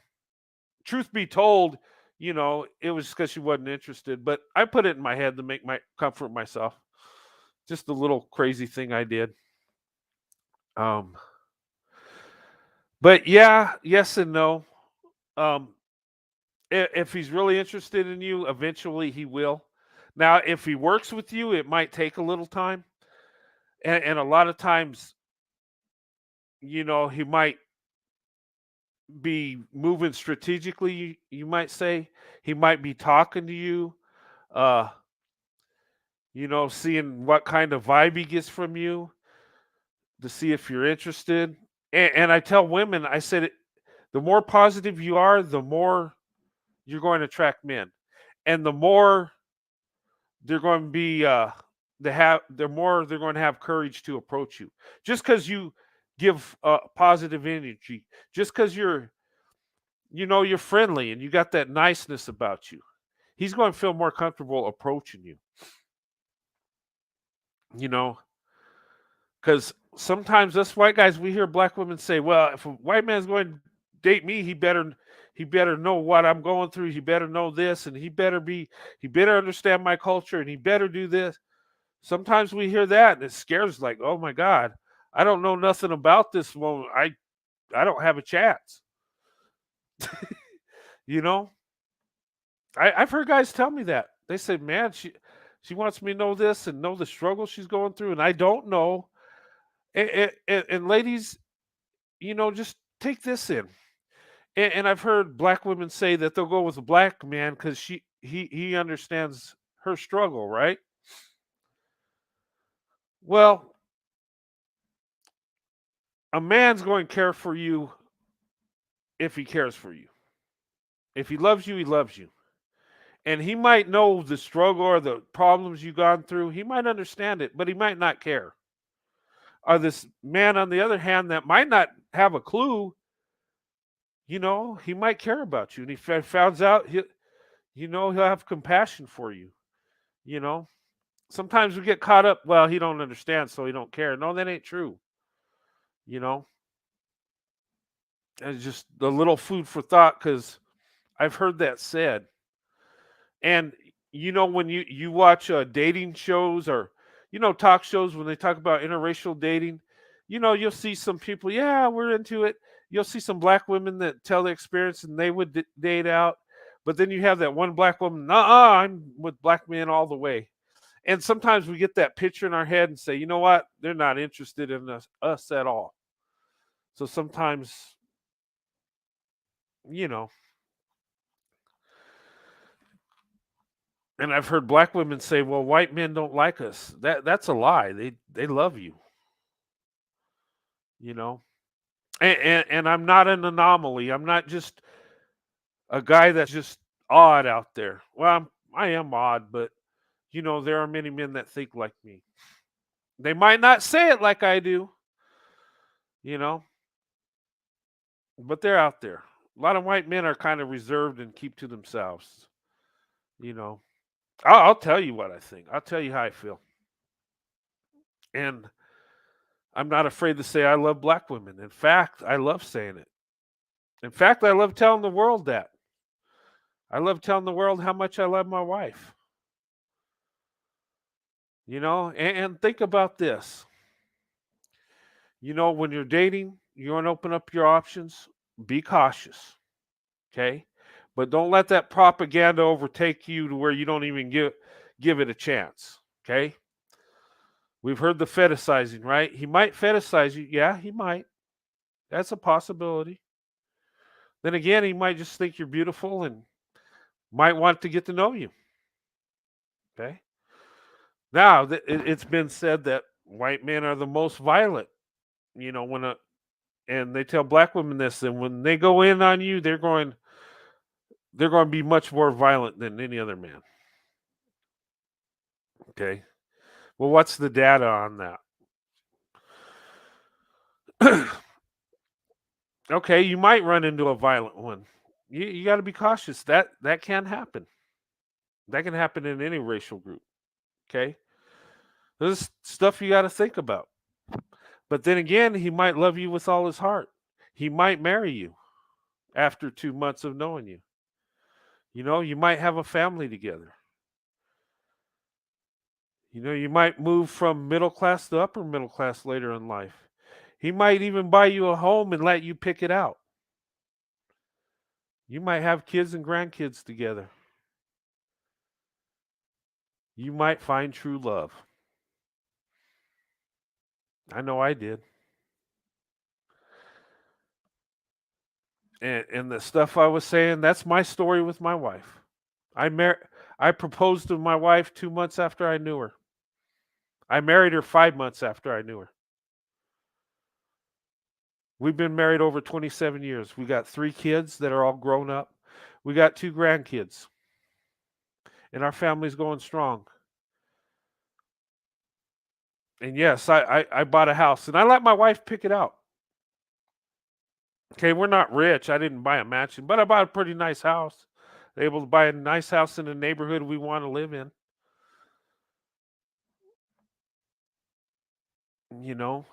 Truth be told, it was because she wasn't interested. But I put it in my head to make my comfort myself. Just a little crazy thing I did. Um, but yeah, yes and no. Um, if he's really interested in you, eventually he will. Now, if he works with you, it might take a little time. And a lot of times, he might be moving strategically, you might say. He might be talking to you, uh, seeing what kind of vibe he gets from you to see if you're interested. And I tell women, I said, the more positive you are, the more you're going to attract men, and the more they're going to be the more they're going to have courage to approach you. Just because you give positive energy, just because you're friendly and you got that niceness about you, he's going to feel more comfortable approaching you. You know, because sometimes us white guys, we hear black women say, "Well, if a white man's going to date me, he better know what I'm going through. He better know this, and he better understand my culture, and he better do this." Sometimes we hear that, and it scares, like, "Oh my God, I don't know nothing about this woman. I don't have a chance." You know, I've heard guys tell me that. They say, "Man, she wants me to know this and know the struggle she's going through, and I don't know." And ladies, just take this in. And I've heard black women say that they'll go with a black man because he understands her struggle, right? Well, a man's going to care for you if he cares for you. If he loves you, he loves you. And he might know the struggle or the problems you've gone through. He might understand it, but he might not care. Or this man, on the other hand, that might not have a clue, he might care about you. And he finds out, he'll have compassion for you, you know. Sometimes we get caught up, well, he don't understand, so he don't care. No, that ain't true, you know. It's just a little food for thought because I've heard that said. And when you watch dating shows or talk shows, when they talk about interracial dating, you'll see some people, yeah, we're into it. You'll see some black women that tell their experience and they would date out, but then you have that one black woman, I'm with black men all the way. And sometimes we get that picture in our head and say, you know what, they're not interested in us at all. So sometimes, you know and I've heard black women say, well, white men don't like us. That's a lie. They love you, you know and I'm not an anomaly. I'm not just a guy that's just odd out there. Well, I am odd, but there are many men that think like me. They might not say it like I do, you know but they're out there. A lot of white men are kind of reserved and keep to themselves, you know I'll tell you what I think. I'll tell you how I feel. And I'm not afraid to say I love black women. In fact, I love saying it. In fact, I love telling the world that. I love telling the world how much I love my wife. And think about this. When you're dating, you want to open up your options, be cautious, okay? But don't let that propaganda overtake you to where you don't even give it a chance, okay? We've heard the fetishizing, right? He might fetishize you. Yeah, he might. That's a possibility. Then again, he might just think you're beautiful and might want to get to know you, okay? Now, it's been said that white men are the most violent, when and they tell black women this, and when they go in on you, they're going to be much more violent than any other man. Okay. Well, what's the data on that? Okay, you might run into a violent one. You got to be cautious. That can happen. That can happen in any racial group. Okay. This is stuff you got to think about. But then again, he might love you with all his heart. He might marry you after 2 months of knowing you. You might have a family together. You might move from middle class to upper middle class later in life. He might even buy you a home and let you pick it out. You might have kids and grandkids together. You might find true love. I know I did. And the stuff I was saying, that's my story with my wife. I mar- I proposed to my wife 2 months after I knew her. I married her 5 months after I knew her. We've been married over 27 years. We got 3 kids that are all grown up. We got 2 grandkids, and our family's going strong. And yes, I bought a house, and I let my wife pick it out. Okay, we're not rich. I didn't buy a mansion, but I bought a pretty nice house. Able to buy a nice house in the neighborhood we want to live in. You know,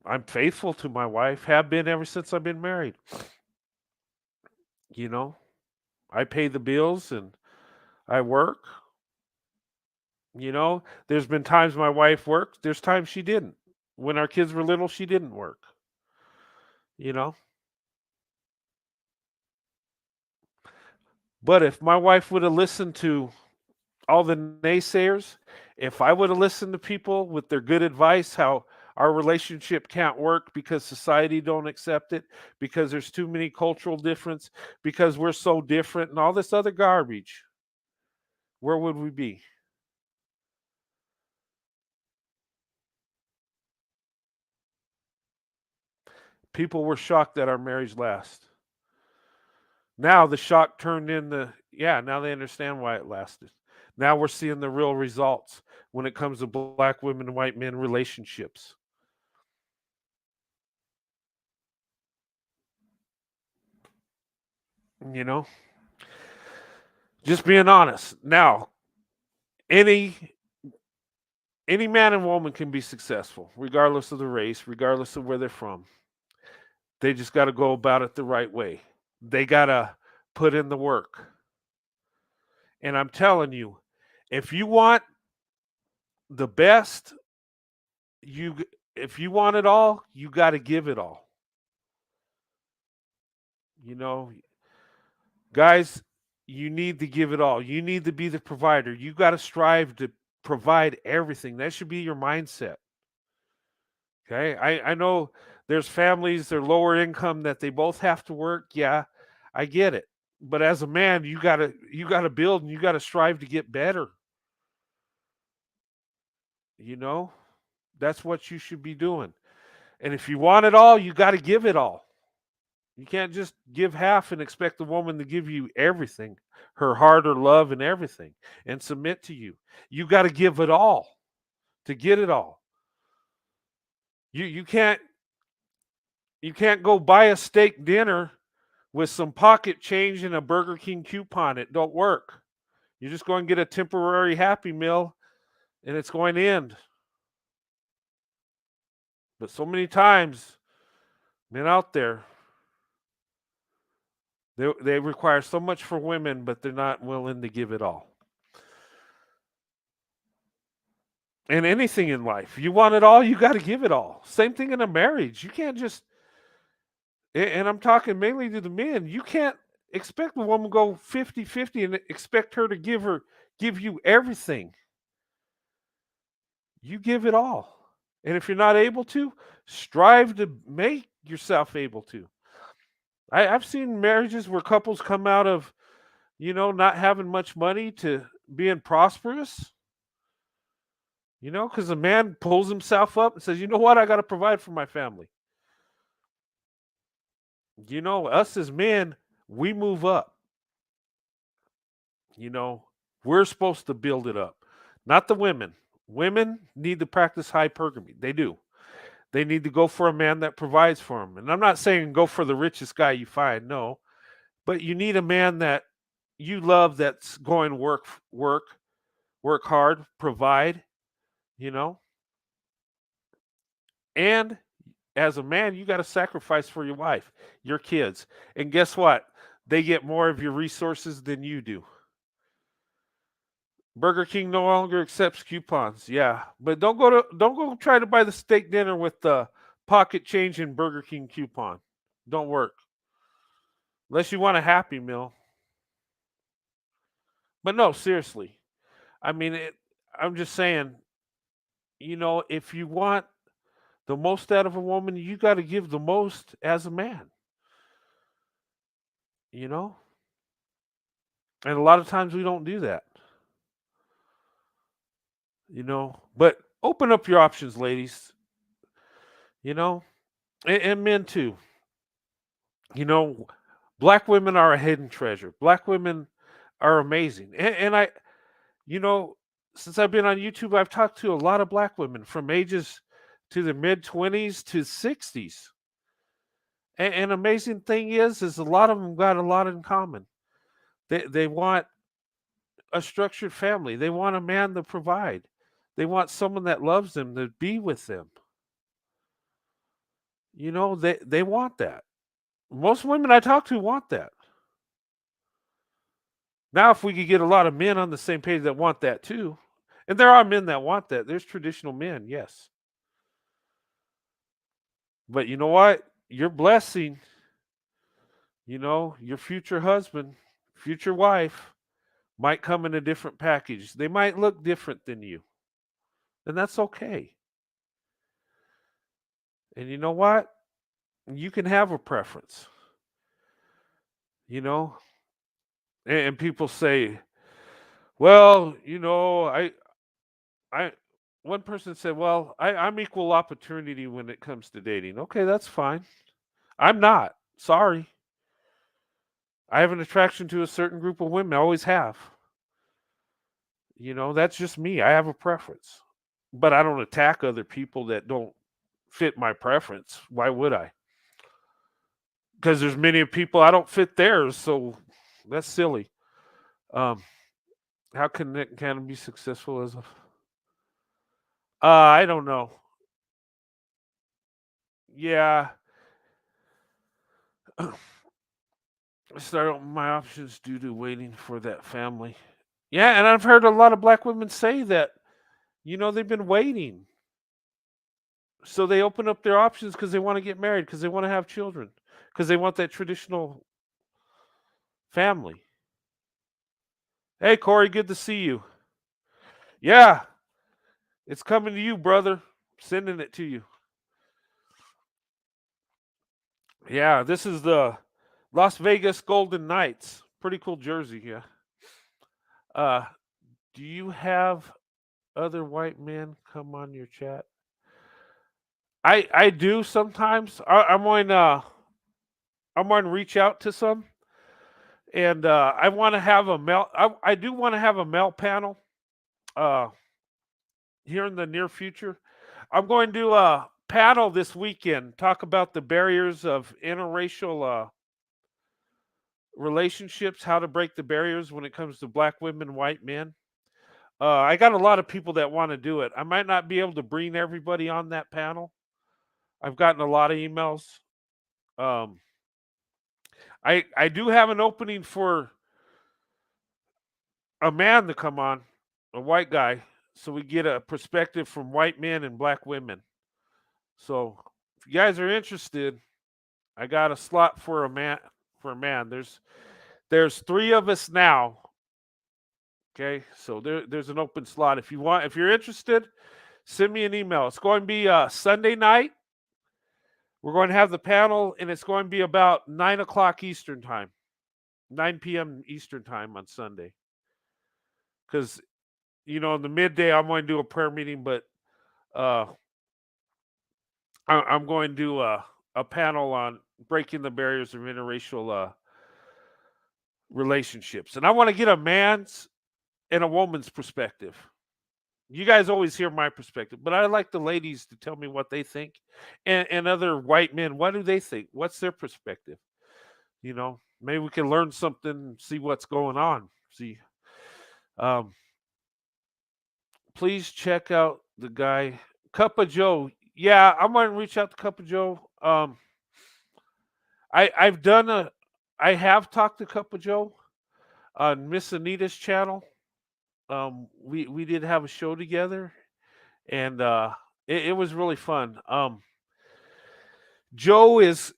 I'm faithful to my wife, have been ever since I've been married. You know, I pay the bills and I work. There's been times my wife worked, there's times she didn't. When our kids were little, she didn't work, you know. But if my wife would have listened to all the naysayers, if I would have listened to people with their good advice, how our relationship can't work because society don't accept it, because there's too many cultural difference, because we're so different and all this other garbage, where would we be? People were shocked that our marriage lasts. Now the shock turned into, yeah, now they understand why it lasted. Now we're seeing the real results when it comes to black women and white men relationships. You know, just being honest. Now, any any man and woman can be successful, regardless of the race, regardless of where they're from. They just got to go about it the right way. They got to put in the work. And I'm telling you, if you want the best, you if you want it all, you got to give it all. You know, guys, you need to give it all. You need to be the provider. You got to strive to provide everything. That should be your mindset. Okay. I know there's families, they're lower income that they both have to work. Yeah, I get it. But as a man, you gotta build and you gotta strive to get better. You know, that's what you should be doing. And if you want it all, you gotta give it all. You can't just give half and expect the woman to give you everything, her heart, her love, and everything, and submit to you. You got to give it all to get it all. You can't go buy a steak dinner with some pocket change and a Burger King coupon. It don't work. You're just going to get a temporary Happy Meal, and it's going to end. But so many times, men out there, they require so much for women, but they're not willing to give it all. And anything in life, you want it all, you got to give it all. Same thing in a marriage. You can't just, and I'm talking mainly to the men, you can't expect a woman to go 50-50 and expect her to give you everything. You give it all. And if you're not able to, strive to make yourself able to. I've seen marriages where couples come out of, not having much money to being prosperous, because a man pulls himself up and says, you know what, I got to provide for my family. Us as men, we move up. You know, we're supposed to build it up, not the women. Women need to practice hypergamy. They do. They need to go for a man that provides for them. And I'm not saying go for the richest guy you find, no, but you need a man that you love that's going to work hard, provide, you know. And as a man, you got to sacrifice for your wife, your kids. And guess what? They get more of your resources than you do. Burger King no longer accepts coupons. Yeah, but don't go try to buy the steak dinner with the pocket change and Burger King coupon. Don't work unless you want a Happy Meal. But no, seriously. I mean, I'm just saying. If you want the most out of a woman, you got to give the most as a man, you know? And a lot of times we don't do that, you know? But open up your options, ladies, you know? And men too. You know, black women are a hidden treasure. Black women are amazing. And I, you know, since I've been on YouTube, I've talked to a lot of black women from ages to the mid 20s to 60s. And amazing thing is a lot of them got a lot in common. They want a structured family. They want a man to provide. They want someone that loves them to be with them. You know, they want that. Most women I talk to want that. Now, if we could get a lot of men on the same page that want that too, and there are men that want that. There's traditional men, yes. But you know what? Your blessing, you know, your future husband, future wife might come in a different package. They might look different than you, and that's okay. And you know what? You can have a preference, you know? And people say, well, you know, I, one person said, well, I'm equal opportunity when it comes to dating. Okay, that's fine. I'm not. Sorry. I have an attraction to a certain group of women. I always have. You know, that's just me. I have a preference. But I don't attack other people that don't fit my preference. Why would I? Because there's many people I don't fit theirs, so that's silly. Um, how can it be successful as a? I don't know. Yeah, I started my options due to waiting for that family. Yeah, and I've heard a lot of black women say that. You know, they've been waiting, so they open up their options because they want to get married, because they want to have children, because they want that traditional family. Hey, Corey, good to see you. Yeah, it's coming to you, brother. Sending it to you. Yeah, this is the Las Vegas Golden Knights. Pretty cool jersey here. Uh, do you have other white men come on your chat? I do sometimes. I'm going to reach out to some, and I want to have a male. I do want to have a male panel uh, here in the near future. I'm going to panel this weekend, talk about the barriers of interracial relationships, how to break the barriers when it comes to black women, white men. I got a lot of people that want to do it. I might not be able to bring everybody on that panel. I've gotten a lot of emails. Um, I do have an opening for a man to come on, a white guy, so we get a perspective from white men and black women. So if you guys are interested, I got a slot for a man. For a man, there's three of us now. Okay, so there's an open slot. If you're interested, send me an email. It's going to be Sunday night. We're going to have the panel, and it's going to be about 9 o'clock Eastern time, 9 p.m. Eastern time on Sunday. Because you know, in the midday, I'm going to do a prayer meeting, but uh, I'm going to do a panel on breaking the barriers of interracial relationships, and I want to get a man's and a woman's perspective. You guys always hear my perspective, but I like the ladies to tell me what they think, and other white men, what do they think? What's their perspective? You know, maybe we can learn something, see what's going on. See, um, please check out the guy Cup of Joe. Yeah, I'm going to reach out to Cup of Joe. I've done a, I have talked to Cup of Joe on Miss Anita's channel. We did have a show together, and it was really fun. Joe is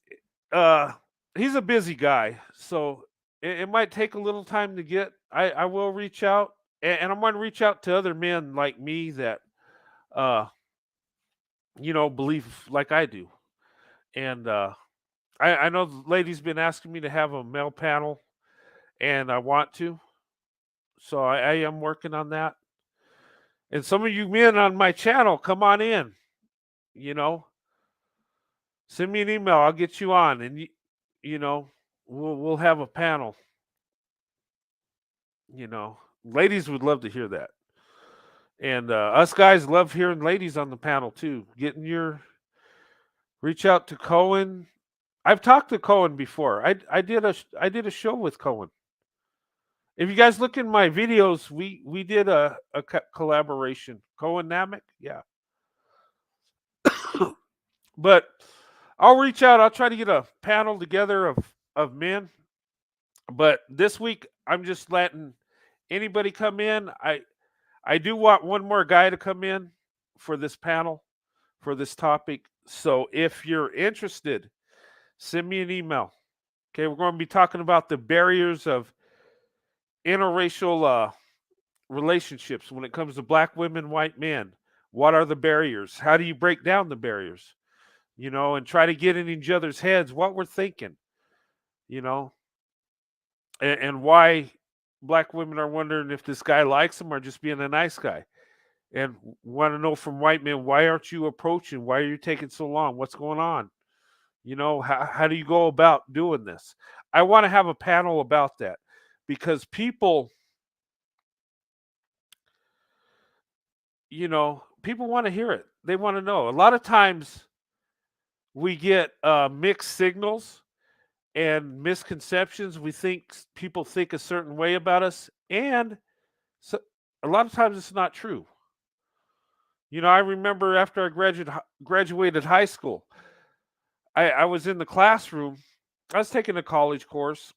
uh he's a busy guy, so it might take a little time to get. I will reach out, and I'm going to reach out to other men like me that uh believe like I do. And I know the lady's been asking me to have a male panel, and I want to. So I am working on that. And some of you men on my channel, come on in. You know, send me an email. I'll get you on, and you know, we'll have a panel. Ladies would love to hear that, and us guys love hearing ladies on the panel too. Reach out to Cohen. I've talked to Cohen before. I did a show with Cohen. If you guys look in my videos, we did a collaboration. Cohen Namek, yeah. But I'll reach out. I'll try to get a panel together of men. But this week I'm just letting anybody come in. I do want one more guy to come in for this panel for this topic. So if you're interested, send me an email. Okay, we're going to be talking about the barriers of interracial relationships when it comes to black women, white men. What are the barriers? How do you break down the barriers? And try to get in each other's heads what we're thinking, you know, and why black women are wondering if this guy likes them or just being a nice guy. And want to know from white men, why aren't you approaching? Why are you taking so long? What's going on? How do you go about doing this? I want to have a panel about that because people want to hear it. They want to know. A lot of times we get mixed signals and misconceptions. People think a certain way about us, and so a lot of times it's not true. I remember after I graduated high school, I was in the classroom. I was taking a college course,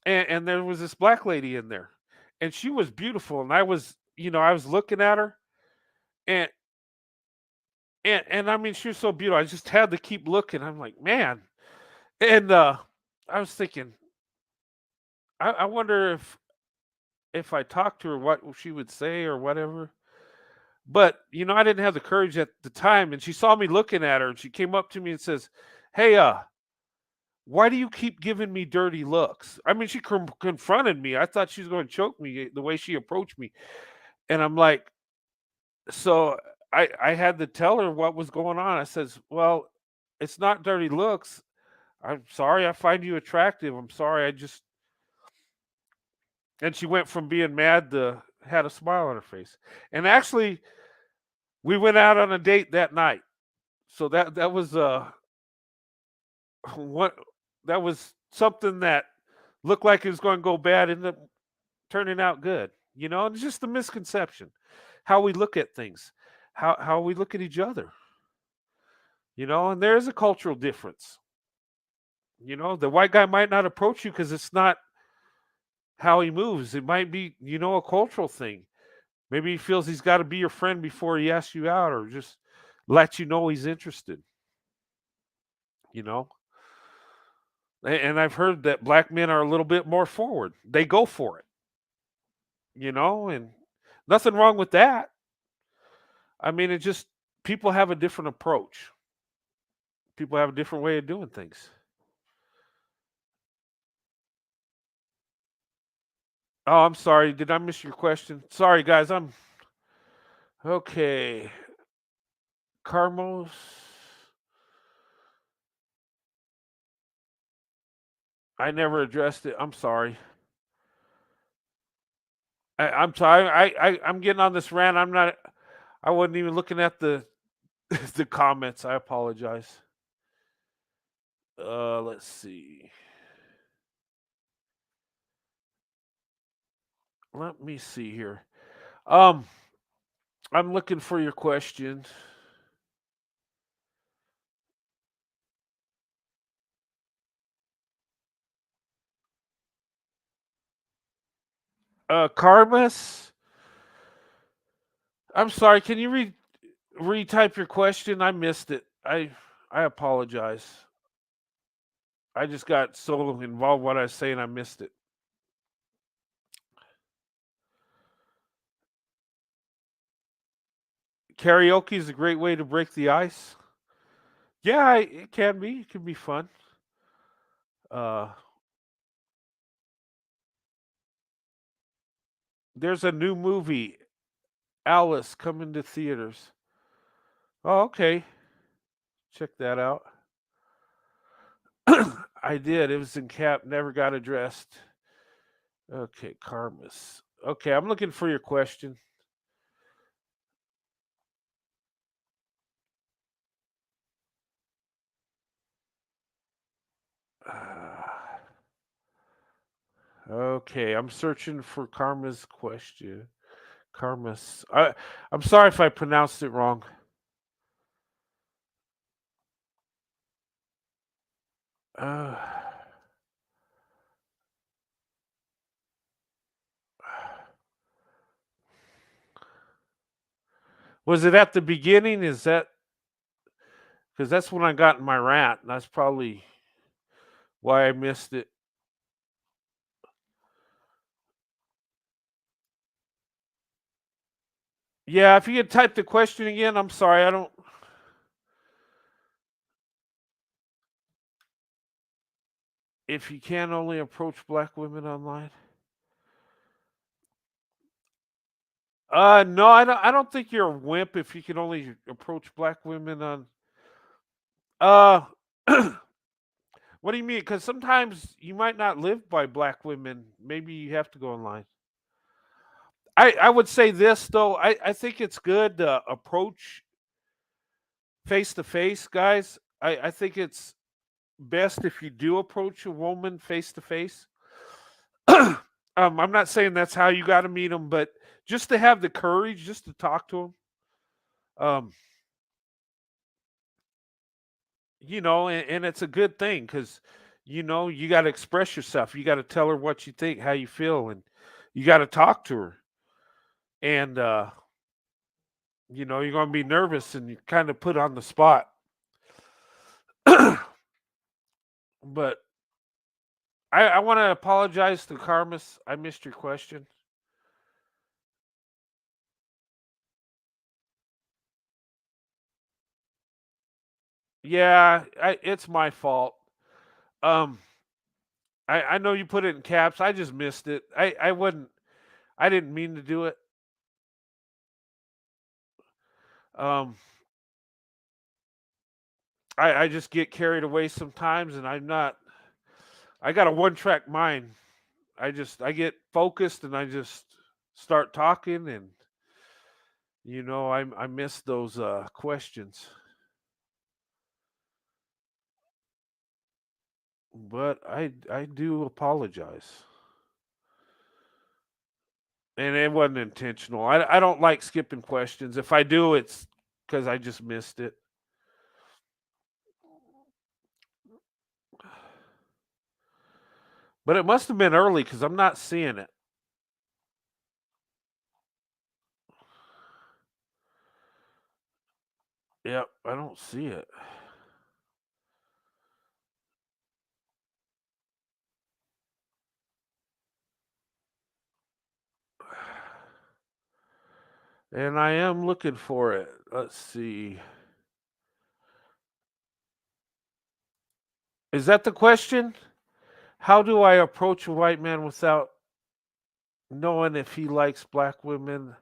and there was this black lady in there, and she was beautiful, and I was looking at her, and and I mean, she was so beautiful. I just had to keep looking. I'm like, man, and I was thinking, I wonder if I talked to her, what she would say or whatever. But I didn't have the courage at the time, and she saw me looking at her, and she came up to me and says, "Hey, why do you keep giving me dirty looks?" I mean, she confronted me. I thought she was going to choke me the way she approached me, and I'm like, so I had to tell her what was going on. I says, "Well, it's not dirty looks. I'm sorry. I find you attractive. I'm sorry. I just." And she went from being mad to had a smile on her face. And actually, we went out on a date that night. So that was what that was something that looked like it was going to go bad, ended up turning out good. And it's just a misconception how we look at things, how we look at each other. And there is a cultural difference. The white guy might not approach you because it's not how he moves. It might be, a cultural thing. Maybe he feels he's got to be your friend before he asks you out or just let you know he's interested, you know? And I've heard that black men are a little bit more forward. They go for it, and nothing wrong with that. I mean, it just people have a different approach. People have a different way of doing things. Oh, I'm sorry. Did I miss your question? Sorry, guys. I'm okay. Carmos, I never addressed it. I'm sorry. I'm sorry. I'm getting on this rant. I'm not. I wasn't even looking at the the comments. I apologize. Let's see. Let me see here. Um, I'm looking for your question. Carmus, I'm sorry. Can you retype your question? I missed it. I apologize. I just got so involved what I was saying I missed it. Karaoke is a great way to break the ice. Yeah, it can be. It can be fun. Uh, there's a new movie, Alice, coming to theaters. Oh, okay. Check that out. I did. It was in cap. Never got addressed. Okay, Karmas. Okay, I'm looking for your question. Okay, I'm searching for Karma's question. Karma's. I'm sorry if I pronounced it wrong. Uh, was it at the beginning? Is that because that's when I got in my rant? And that's probably why I missed it. Yeah, if you could type the question again, I'm sorry. I don't. If you can only approach black women online. No, I don't. I don't think you're a wimp if you can only approach black women on. Uh, what do you mean? Because sometimes you might not live by black women. Maybe you have to go online. I would say this though. I think it's good to approach face to face, guys. I think it's best if you do approach a woman face to face. I'm not saying that's how you got to meet them, but just to have the courage, just to talk to them. Um, and it's a good thing because you got to express yourself. You got to tell her what you think, how you feel, and you got to talk to her. And you're gonna be nervous and you kind of put on the spot. But I want to apologize to Carmus. I missed your question. Yeah, it's my fault. Um, I know you put it in caps. I just missed it. I wouldn't. I didn't mean to do it. Um, I just get carried away sometimes, and I'm not. I got a one track mind. I get focused, and I just start talking, and I miss those questions. But I do apologize. And it wasn't intentional. I don't like skipping questions. If I do, it's because I just missed it. But it must have been early because I'm not seeing it. Yep, I don't see it. And I am looking for it. Let's see. Is that the question? How do I approach a white man without knowing if he likes black women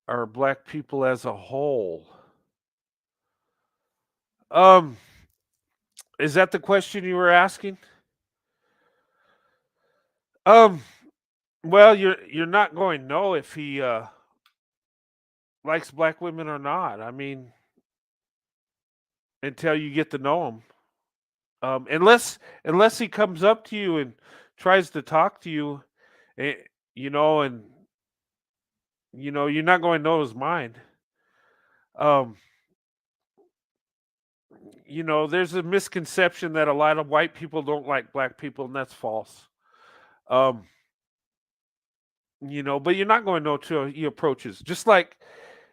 or black people as a whole? Um, is that the question you were asking? Um, well, you're not going to know if he likes black women or not. I mean, until you get to know him. Unless he comes up to you and tries to talk to you, eh, and you're not going to know his mind. Um, there's a misconception that a lot of white people don't like black people, and that's false. Um, but you're not going to know till he approaches. Just like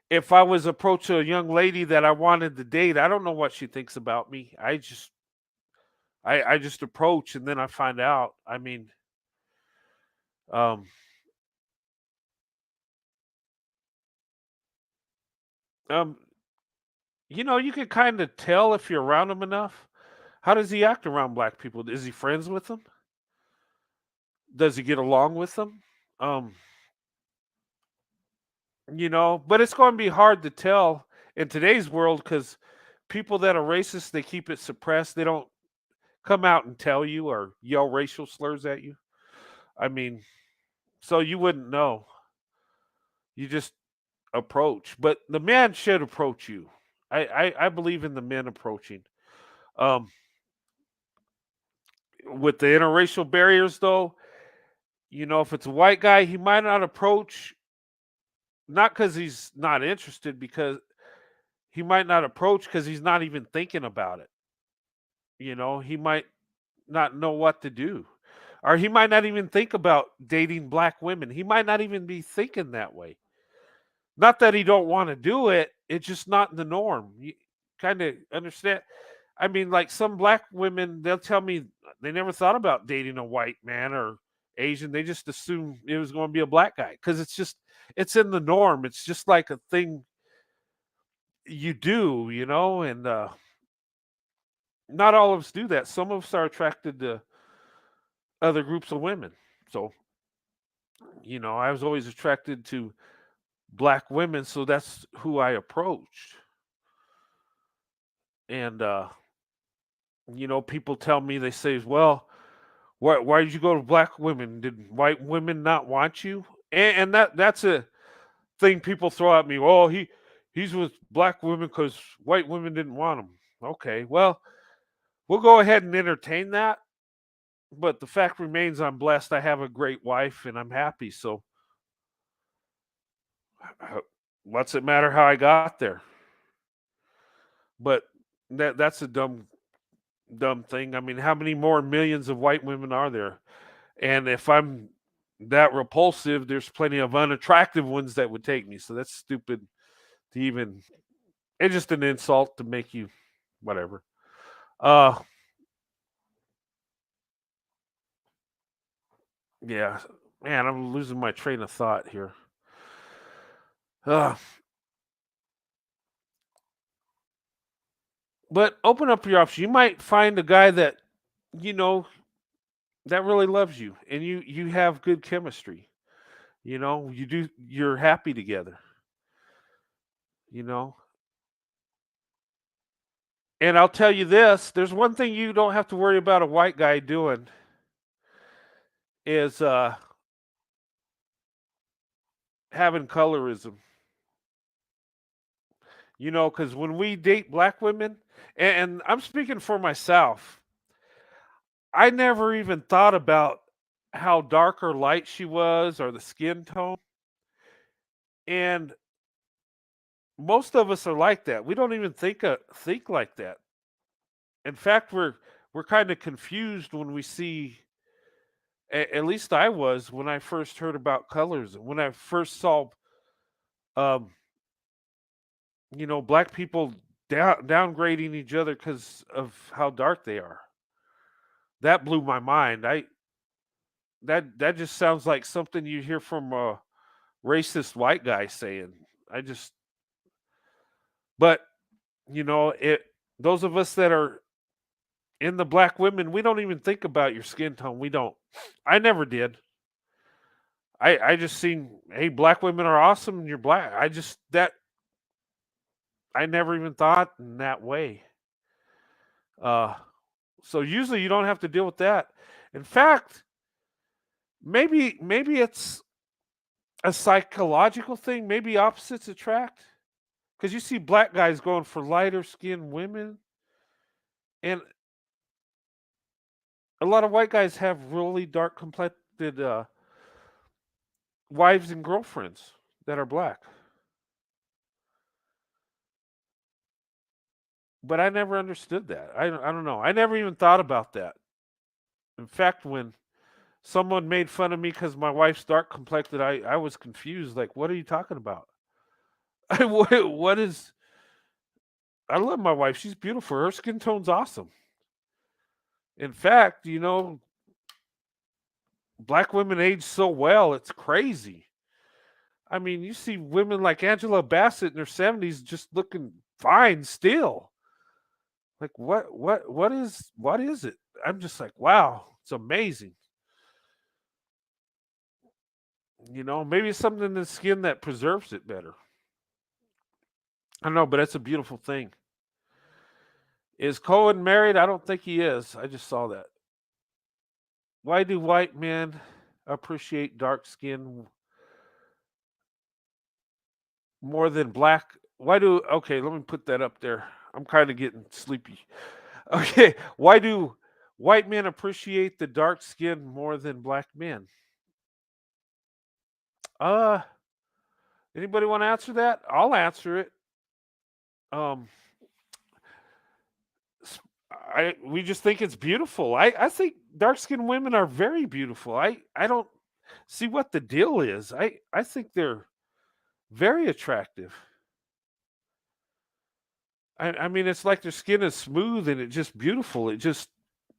if I was approaching a young lady that I wanted to date, I don't know what she thinks about me. I just approach and then I find out. I mean, um, um, You can kind of tell if you're around him enough. How does he act around black people? Is he friends with them? Does he get along with them? Um, but it's going to be hard to tell in today's world because people that are racist, they keep it suppressed. They don't come out and tell you or yell racial slurs at you. I mean, so you wouldn't know. You just approach, but the man should approach you. I believe in the men approaching. Um, with the interracial barriers, though, if it's a white guy, he might not approach, not because he's not interested, because he might not approach because he's not even thinking about it. He might not know what to do. Or he might not even think about dating black women. He might not even be thinking that way. Not that he don't want to do it, it's just not the norm. You kind of understand. I mean, like some black women, they'll tell me they never thought about dating a white man or Asian. They just assumed it was going to be a black guy because it's in the norm. It's just like a thing you do, and not all of us do that. Some of us are attracted to other groups of women. So, I was always attracted to black women, so that's who I approached. And people tell me, they say, "Well, why did you go to black women? Did white women not want you?" And that's a thing people throw at me. "Oh, he's with black women because white women didn't want him." Okay, well, we'll go ahead and entertain that. But the fact remains, I'm blessed. I have a great wife, and I'm happy. So, what's it matter how I got there? But that's a dumb thing. I mean, how many more millions of white women are there? And if I'm that repulsive, there's plenty of unattractive ones that would take me. So that's stupid to even. It's just an insult to make you whatever. Uh, yeah, man, I'm losing my train of thought here. Uh, but open up your options. You might find a guy that you know that really loves you, and you have good chemistry. You're happy together. You know, and I'll tell you this: there's one thing you don't have to worry about a white guy doing is having colorism. Because when we date black women, and I'm speaking for myself, I never even thought about how dark or light she was or the skin tone. And most of us are like that. We don't even think like that. In fact, we're kind of confused when we see. At least I was when I first heard about colors. When I first saw, um, black people downgrading each other because of how dark they are. That blew my mind. That just sounds like something you hear from a racist white guy saying. I just but it those of us that are in the black women, we don't even think about your skin tone. We don't. I never did. I just seen, hey, black women are awesome and you're black. I never even thought in that way. Uh so usually you don't have to deal with that. In fact, maybe it's a psychological thing. Maybe opposites attract. Because you see black guys going for lighter skinned women, and a lot of white guys have really dark complected wives and girlfriends that are black. But I never understood that. I don't know. I never even thought about that. In fact, when someone made fun of me because my wife's dark complected, I was confused. Like, what are you talking about? What is. I love my wife. She's beautiful. Her skin tone's awesome. In fact, black women age so well, it's crazy. I mean, you see women like Angela Bassett in her 70s just looking fine still. Like what is it? I'm just like, wow, it's amazing. Maybe it's something in the skin that preserves it better. I don't know, but it's a beautiful thing. Is Cohen married? I don't think he is. I just saw that. Why do white men appreciate dark skin more than black? Okay, let me put that up there. I'm kind of getting sleepy. Okay, why do white men appreciate the dark skin more than black men? Uh, Anybody want to answer that? I'll answer it. Um, we just think it's beautiful. I think dark skinned women are very beautiful. I don't see what the deal is. I think they're very attractive. I mean, it's like their skin is smooth and it's just beautiful. It just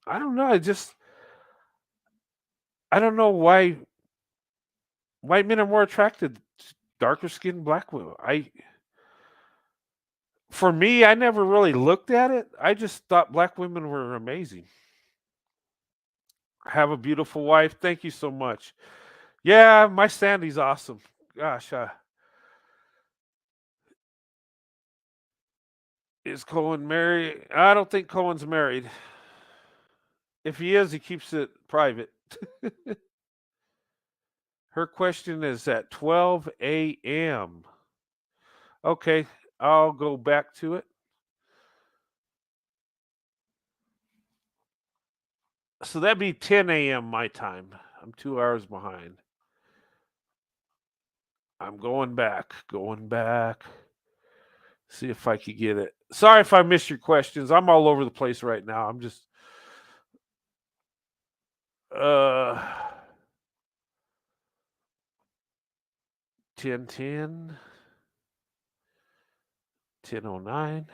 I don't know. I don't know why white men are more attracted to darker skinned black women. For me, I never really looked at it. I just thought black women were amazing. Have a beautiful wife. Thank you so much. Yeah, my Sandy's awesome. Gosh, is Cohen married? I don't think Cohen's married. If he is, he keeps it private. Her question is at 12 a.m. Okay, I'll go back to it. So that'd be 10 a.m. my time. I'm 2 hours behind. I'm going back. See if I could get it. Sorry if I missed your questions. I'm all over the place right now. I'm just uh 10:10, 10:09.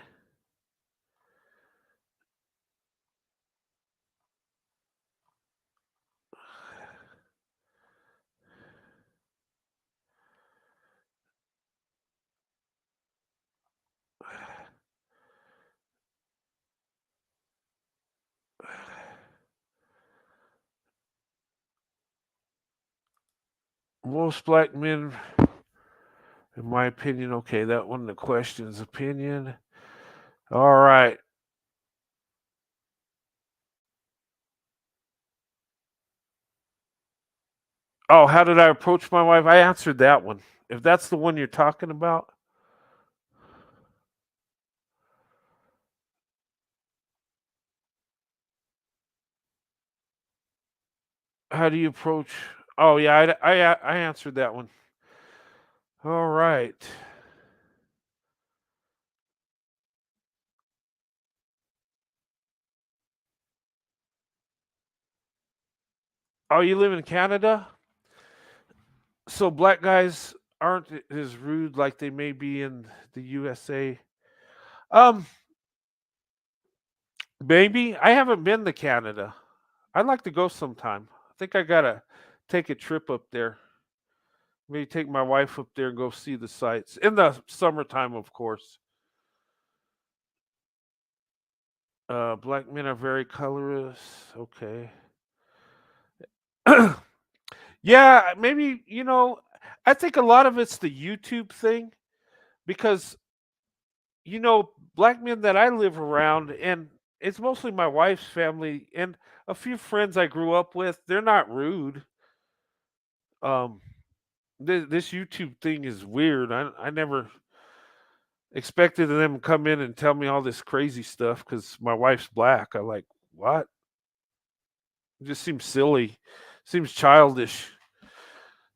Most black men, in my opinion, okay, that one, the question's opinion. All right. Oh, how did I approach my wife? I answered that one. If that's the one you're talking about, how do you approach? Oh, yeah, I answered that one. All right. Oh, you live in Canada? So black guys aren't as rude like they may be in the USA. Um, Maybe I haven't been to Canada. I'd like to go sometime. I think I gotta take a trip up there. Maybe take my wife up there and go see the sights in the summertime, of course. Black men are very colorless. Okay. Yeah, maybe I think a lot of it's the YouTube thing because black men that I live around, and it's mostly my wife's family and a few friends I grew up with. They're not rude. Um, this YouTube thing is weird. I never expected them to come in and tell me all this crazy stuff because my wife's black. I like what? It just seems silly, seems childish.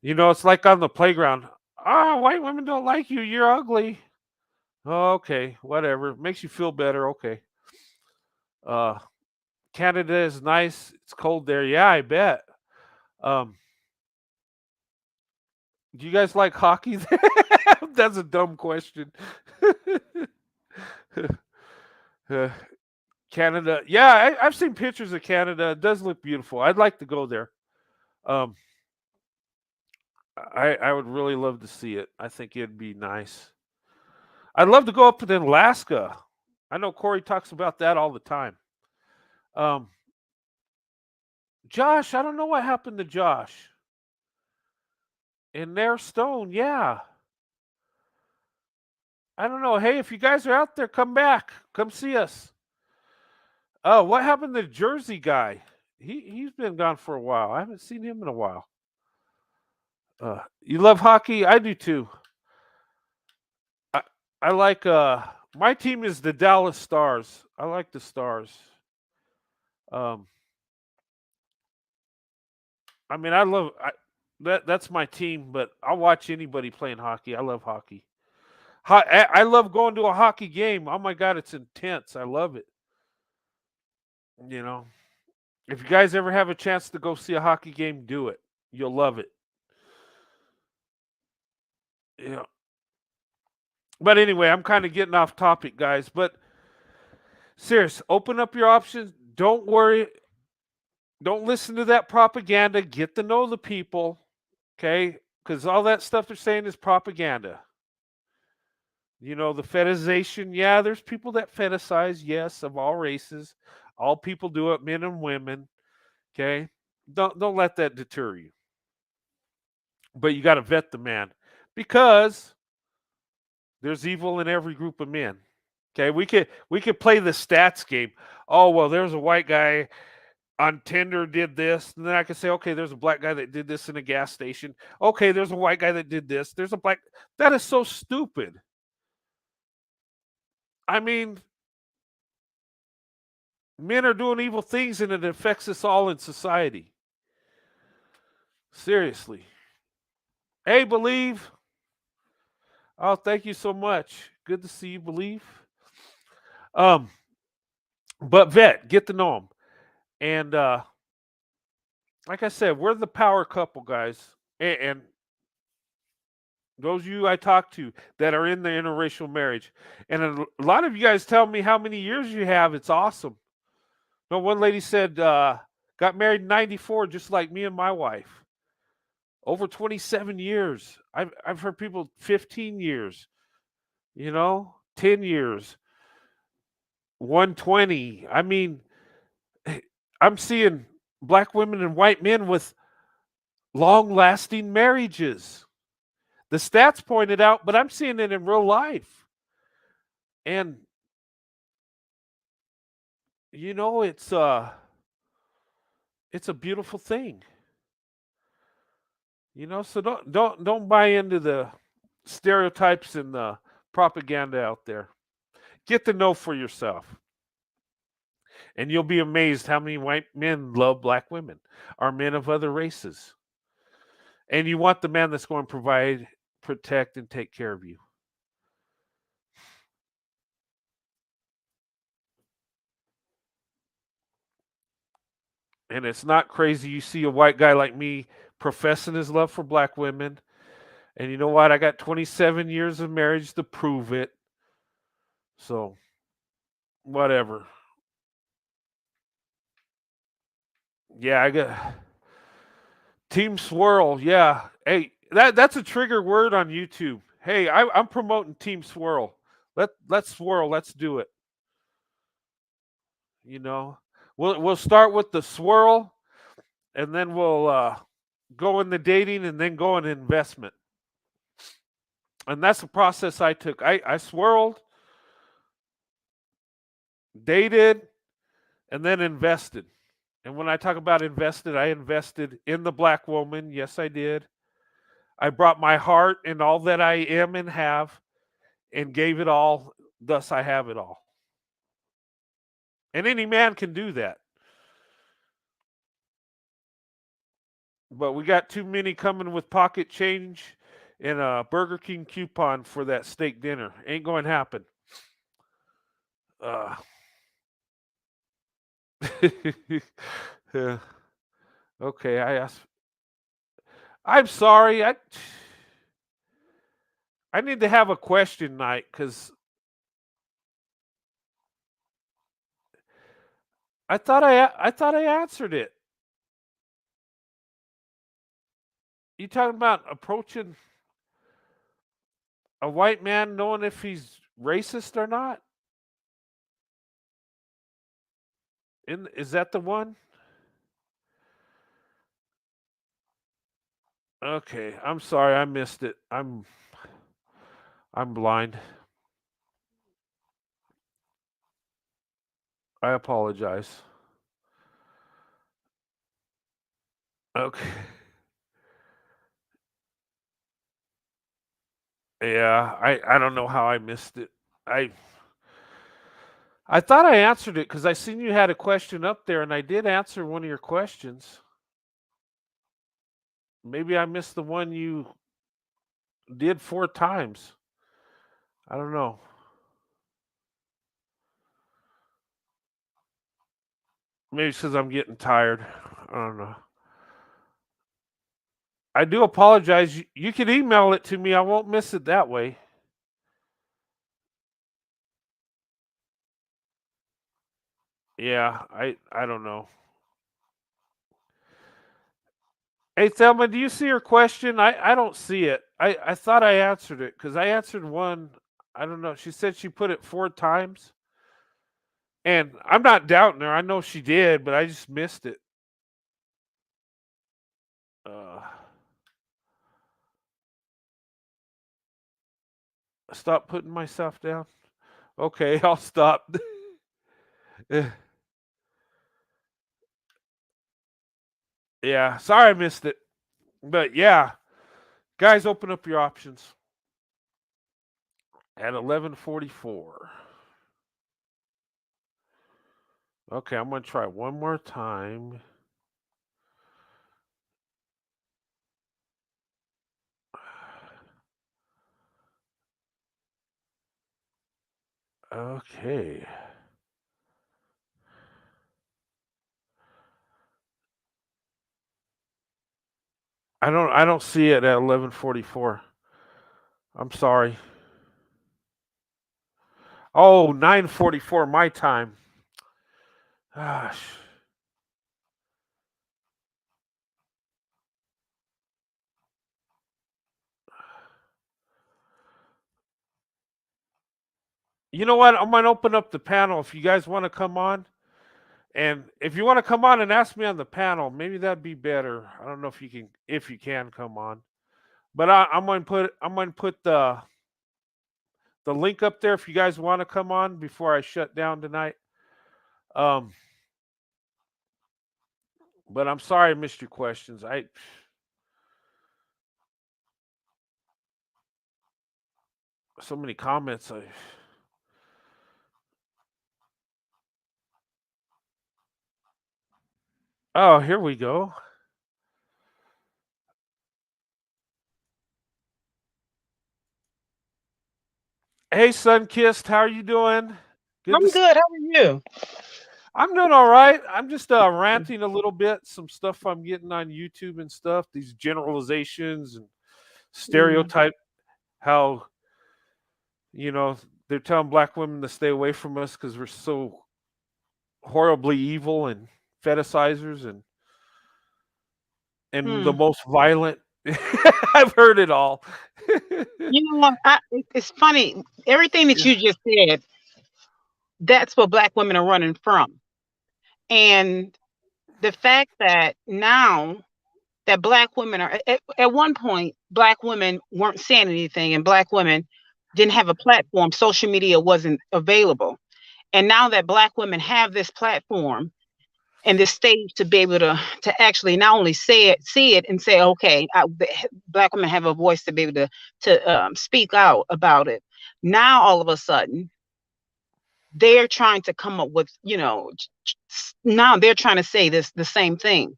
It's like on the playground. Ah, white women don't like you. You're ugly. Oh, okay, whatever. Makes you feel better. Okay. Uh, Canada is nice. It's cold there. Yeah, I bet. Um, do you guys like hockey? That's a dumb question. Uh, Canada. Yeah, I've seen pictures of Canada. It does look beautiful. I'd like to go there. Um, I would really love to see it. I think it'd be nice. I'd love to go up to Alaska. I know Corey talks about that all the time. Um, Josh, I don't know what happened to Josh. In their stone, yeah. I don't know. Hey, if you guys are out there, come back. Come see us. Oh, what happened to the Jersey guy? He's been gone for a while. I haven't seen him in a while. You love hockey? I do too. I I like my team is the Dallas Stars. I like the Stars. Um I mean that's my team, but I'll watch anybody playing hockey. I love hockey. I love going to a hockey game. Oh my god, it's intense. I love it. You know. If you guys ever have a chance to go see a hockey game, do it. You'll love it. Yeah. But anyway, I'm kind of getting off topic, guys. But serious, open up your options. Don't worry. Don't listen to that propaganda. Get to know the people, okay? Because all that stuff they're saying is propaganda. You know, the fetishization. Yeah, there's people that fetishize. Yes, of all races, all people do it, men and women. Okay, don't let that deter you. But you got to vet the man because there's evil in every group of men. Okay, we could play the stats game. Oh well, there's a white guy on Tinder did this, and then I could say, okay, there's a black guy that did this in a gas station. Okay, there's a white guy that did this. There's a black. That is so stupid. I mean, men are doing evil things, and it affects us all in society. Seriously. Hey, believe. Oh, thank you so much. Good to see you, believe. Um, but vet, get to know them, and like I said, we're the power couple, guys, and those of you I talk to that are in the interracial marriage, and a lot of you guys tell me how many years you have. It's awesome. No, one lady said got married in '94, just like me and my wife. Over 27 years. I've heard people 15 years. 10 years, 120. I mean, I'm seeing black women and white men with long-lasting marriages. The stats pointed out, but I'm seeing it in real life. And it's a beautiful thing. So don't buy into the stereotypes and the propaganda out there. Get to know for yourself. And you'll be amazed how many white men love black women or men of other races. And you want the man that's going to provide, protect, and take care of you. And it's not crazy. You see a white guy like me professing his love for black women. And you know what? I got 27 years of marriage to prove it. So, whatever. Yeah, I got Team Swirl. Yeah. Hey, that's a trigger word on YouTube. Hey, I'm promoting Team Swirl. Let's swirl. Let's do it. You know, we'll start with the swirl, and then we'll go in the dating, and then go in investment. And that's the process I took. I swirled, dated, and then invested. And when I talk about invested, I invested in the black woman. Yes, I did. I brought my heart and all that I am and have and gave it all. Thus, I have it all. And any man can do that. But we got too many coming with pocket change and a Burger King coupon for that steak dinner. Ain't going to happen. Uh, yeah. Okay, I asked. I'm sorry. I need to have a question night because I thought I answered it. You talking about approaching a white man, knowing if he's racist or not? Is that the one? Okay, I'm sorry, I missed it. I'm blind. I apologize. Okay. Yeah, I don't know how I missed it. I I thought I answered it because I seen you had a question up there, and I did answer one of your questions. Maybe I missed the one you did 4 times. I don't know. Maybe it's because I'm getting tired. I don't know. I do apologize. You can email it to me. I won't miss it that way. Yeah, I don't know. Hey Thelma, do you see her question? I don't see it. I thought I answered it because I answered one. I don't know. She said she put it 4 times, and I'm not doubting her. I know she did, but I just missed it. Uh, stop putting myself down. Okay, I'll stop. Yeah, sorry I missed it, but yeah, guys, open up your options at 11:44. Okay, I'm gonna try one more time. Okay. I don't see it at 11:44. I'm sorry. Oh, 9:44 my time. Gosh. You know what? I'm gonna open up the panel if you guys want to come on. And if you want to come on and ask me on the panel, maybe that'd be better. I don't know if you can come on. But I'm gonna put the link up there if you guys want to come on before I shut down tonight. Um, but I'm sorry I missed your questions. I so many comments. Oh, here we go. Hey, Sunkissed, how are you doing? Good to I'm see. good. How are you? I'm doing all right. I'm just ranting a little bit. Some stuff I'm getting on YouTube and stuff. These generalizations and Mm. stereotype. How you know they're telling black women to stay away from us because we're so horribly evil and fetishizers and the Hmm. most violent. I've heard it all. You know what? It's funny. Everything that Yeah. you just said, that's what Black women are running from. And the fact that now that Black women are, at one point, Black women weren't saying anything and Black women didn't have a platform. Social media wasn't available. And now that Black women have this platform and this stage to be able to actually not only say it, see it, and say, okay, Black women have a voice to be able to speak out about it. Now all of a sudden, they're trying to come up with, now they're trying to say this the same thing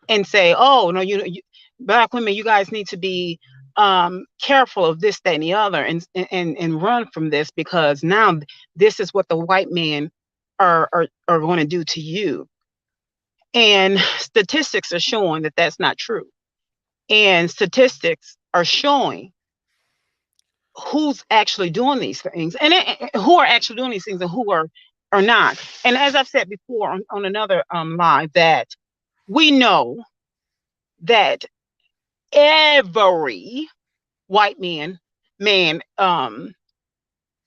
and say, oh no, Black women, you guys need to be careful of this, that, and the other, and run from this because now this is what the white men are going to do to you. And statistics are showing that that's not true. And statistics are showing who's actually doing these things and who are actually doing these things and who are not. And as I've said before on another live, that we know that every white man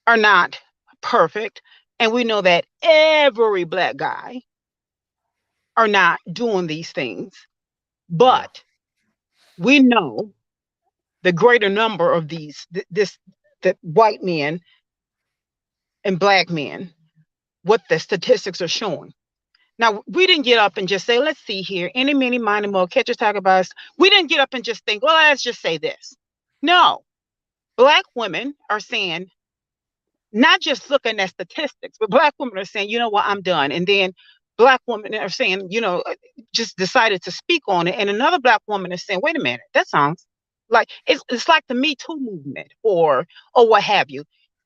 are not perfect. And we know that every black guy are not doing these things. Yeah. But we know the greater number of the white men and black men, what the statistics are showing. Now, we didn't get up and just say, let's see here, any, many, miny, mo, catch us, talk about us. We didn't get up and just think, well, let's just say this. No, black women are saying, not just looking at statistics, but black women are saying, you know what, I'm done. And then black women are saying, just decided to speak on it. And another black woman is saying, wait a minute, that sounds like it's like the Me Too movement or what have you.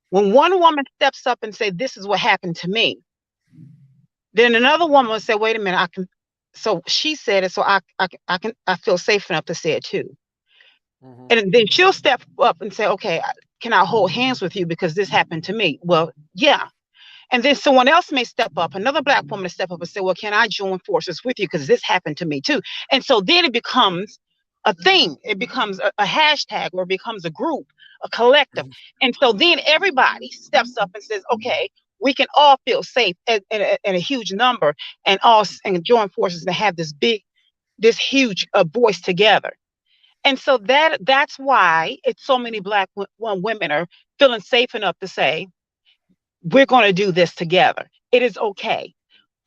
When one woman steps up and say, this is what happened to me, then another woman will say, wait a minute, I can. So she said it, so I feel safe enough to say it too. Hmm. And then she'll step up and say, okay, can I hold hands with you because this happened to me? Well, yeah. And then someone else may step up, another black woman to step up and say, well, can I join forces with you because this happened to me too? And so then it becomes a thing. It becomes a hashtag or it becomes a group, a collective. And so then everybody steps up and says, okay, we can all feel safe in a huge number and join forces and have this huge voice together. And so that's why it's so many black women are feeling safe enough to say, we're going to do this together. It is okay.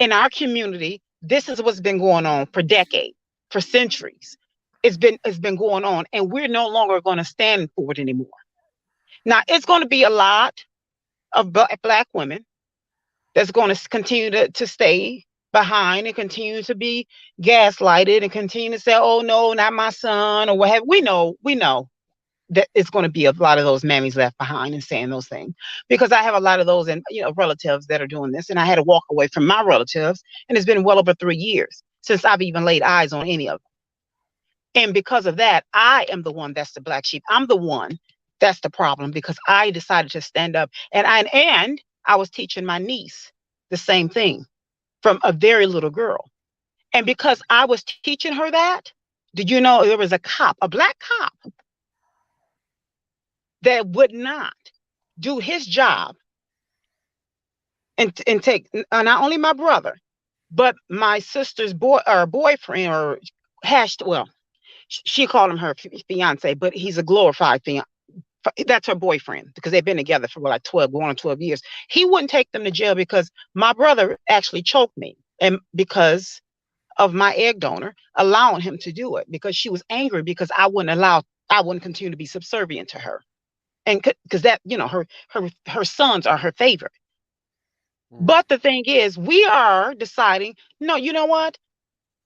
In our community, this is what's been going on for decades, for centuries. It's been going on, and we're no longer going to stand for it anymore. Now, it's going to be a lot of black women that's going to continue to stay behind and continue to be gaslighted and continue to say, "Oh no, not my son," or what have we know that it's going to be a lot of those mammies left behind and saying those things because I have a lot of those and relatives that are doing this, and I had to walk away from my relatives, and it's been well over 3 years since I've even laid eyes on any of them. And because of that, I am the one that's the black sheep. I'm the one that's the problem because I decided to stand up, and I was teaching my niece the same thing from a very little girl, and because I was teaching her that, did you know there was a black cop that would not do his job and take not only my brother, but my sister's boyfriend or hashed. Well, she called him her fiance, but he's a glorified fiance. That's her boyfriend because they've been together for like 12 years. He wouldn't take them to jail because my brother actually choked me, and because of my egg donor allowing him to do it because she was angry because I wouldn't continue to be subservient to her, and because that her sons are her favorite. Hmm. But the thing is, we are deciding, no, you know what?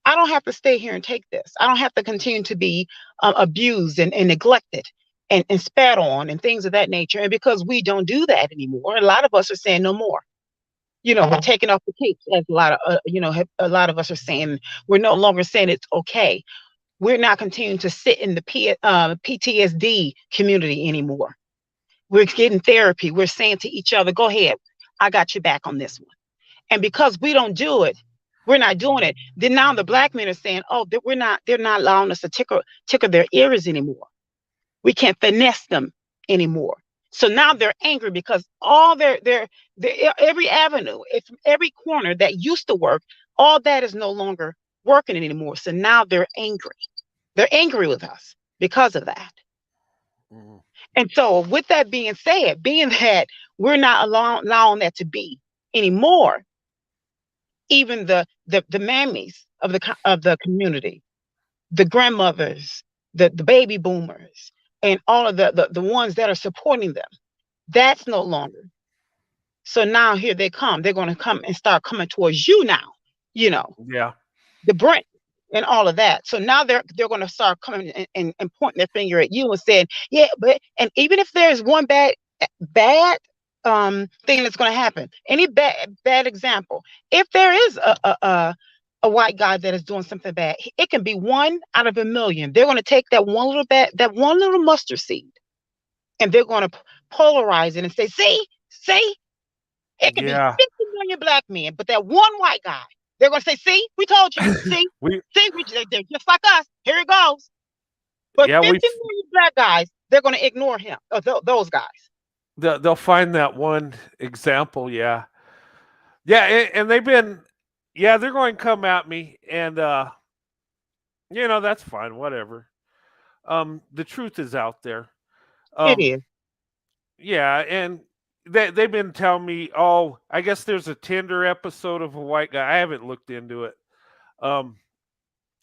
I don't have to stay here and take this. I don't have to continue to be abused and neglected and spat on and things of that nature. And because we don't do that anymore, a lot of us are saying no more. We're taking off the capes, as a lot of us are saying. We're no longer saying it's okay. We're not continuing to sit in the PTSD community anymore. We're getting therapy. We're saying to each other, go ahead. I got your back on this one. And because we don't do it, we're not doing it. Then now the black men are saying, oh, that they're not allowing us to tickle their ears anymore. We can't finesse them anymore. So now they're angry because all their every avenue, it's every corner that used to work, all that is no longer working anymore. So now they're angry. They're angry with us because of that. Hmm. And so, with that being said, being that we're not allowing that to be anymore, even the mammies of the community, the grandmothers, the baby boomers, and all of the ones that are supporting them, that's no longer. So now here they come. They're going to come and start coming towards you now. You know Yeah. the Brent and all of that. So now they're going to start coming and pointing their finger at you and saying, yeah, but and even if there's one bad thing that's going to happen, any bad example, if there is a white guy that is doing something bad, it can be one out of a million. They're going to take that one little mustard seed, and they're going to polarize it and say, see, it could be Yeah. 50 million black men, but that one white guy, they're going to say, see, we told you. we See, they're just like us. Here it goes. But yeah we 50 million black guys, they're going to ignore him, those guys. they'll find that one example. Yeah, yeah, and they've been, yeah, they're going to come at me, and that's fine, whatever. The truth is out there. It Um, is. yeah, and they've been telling me, oh, I guess there's a Tinder episode of a white guy. I haven't looked into it. Um,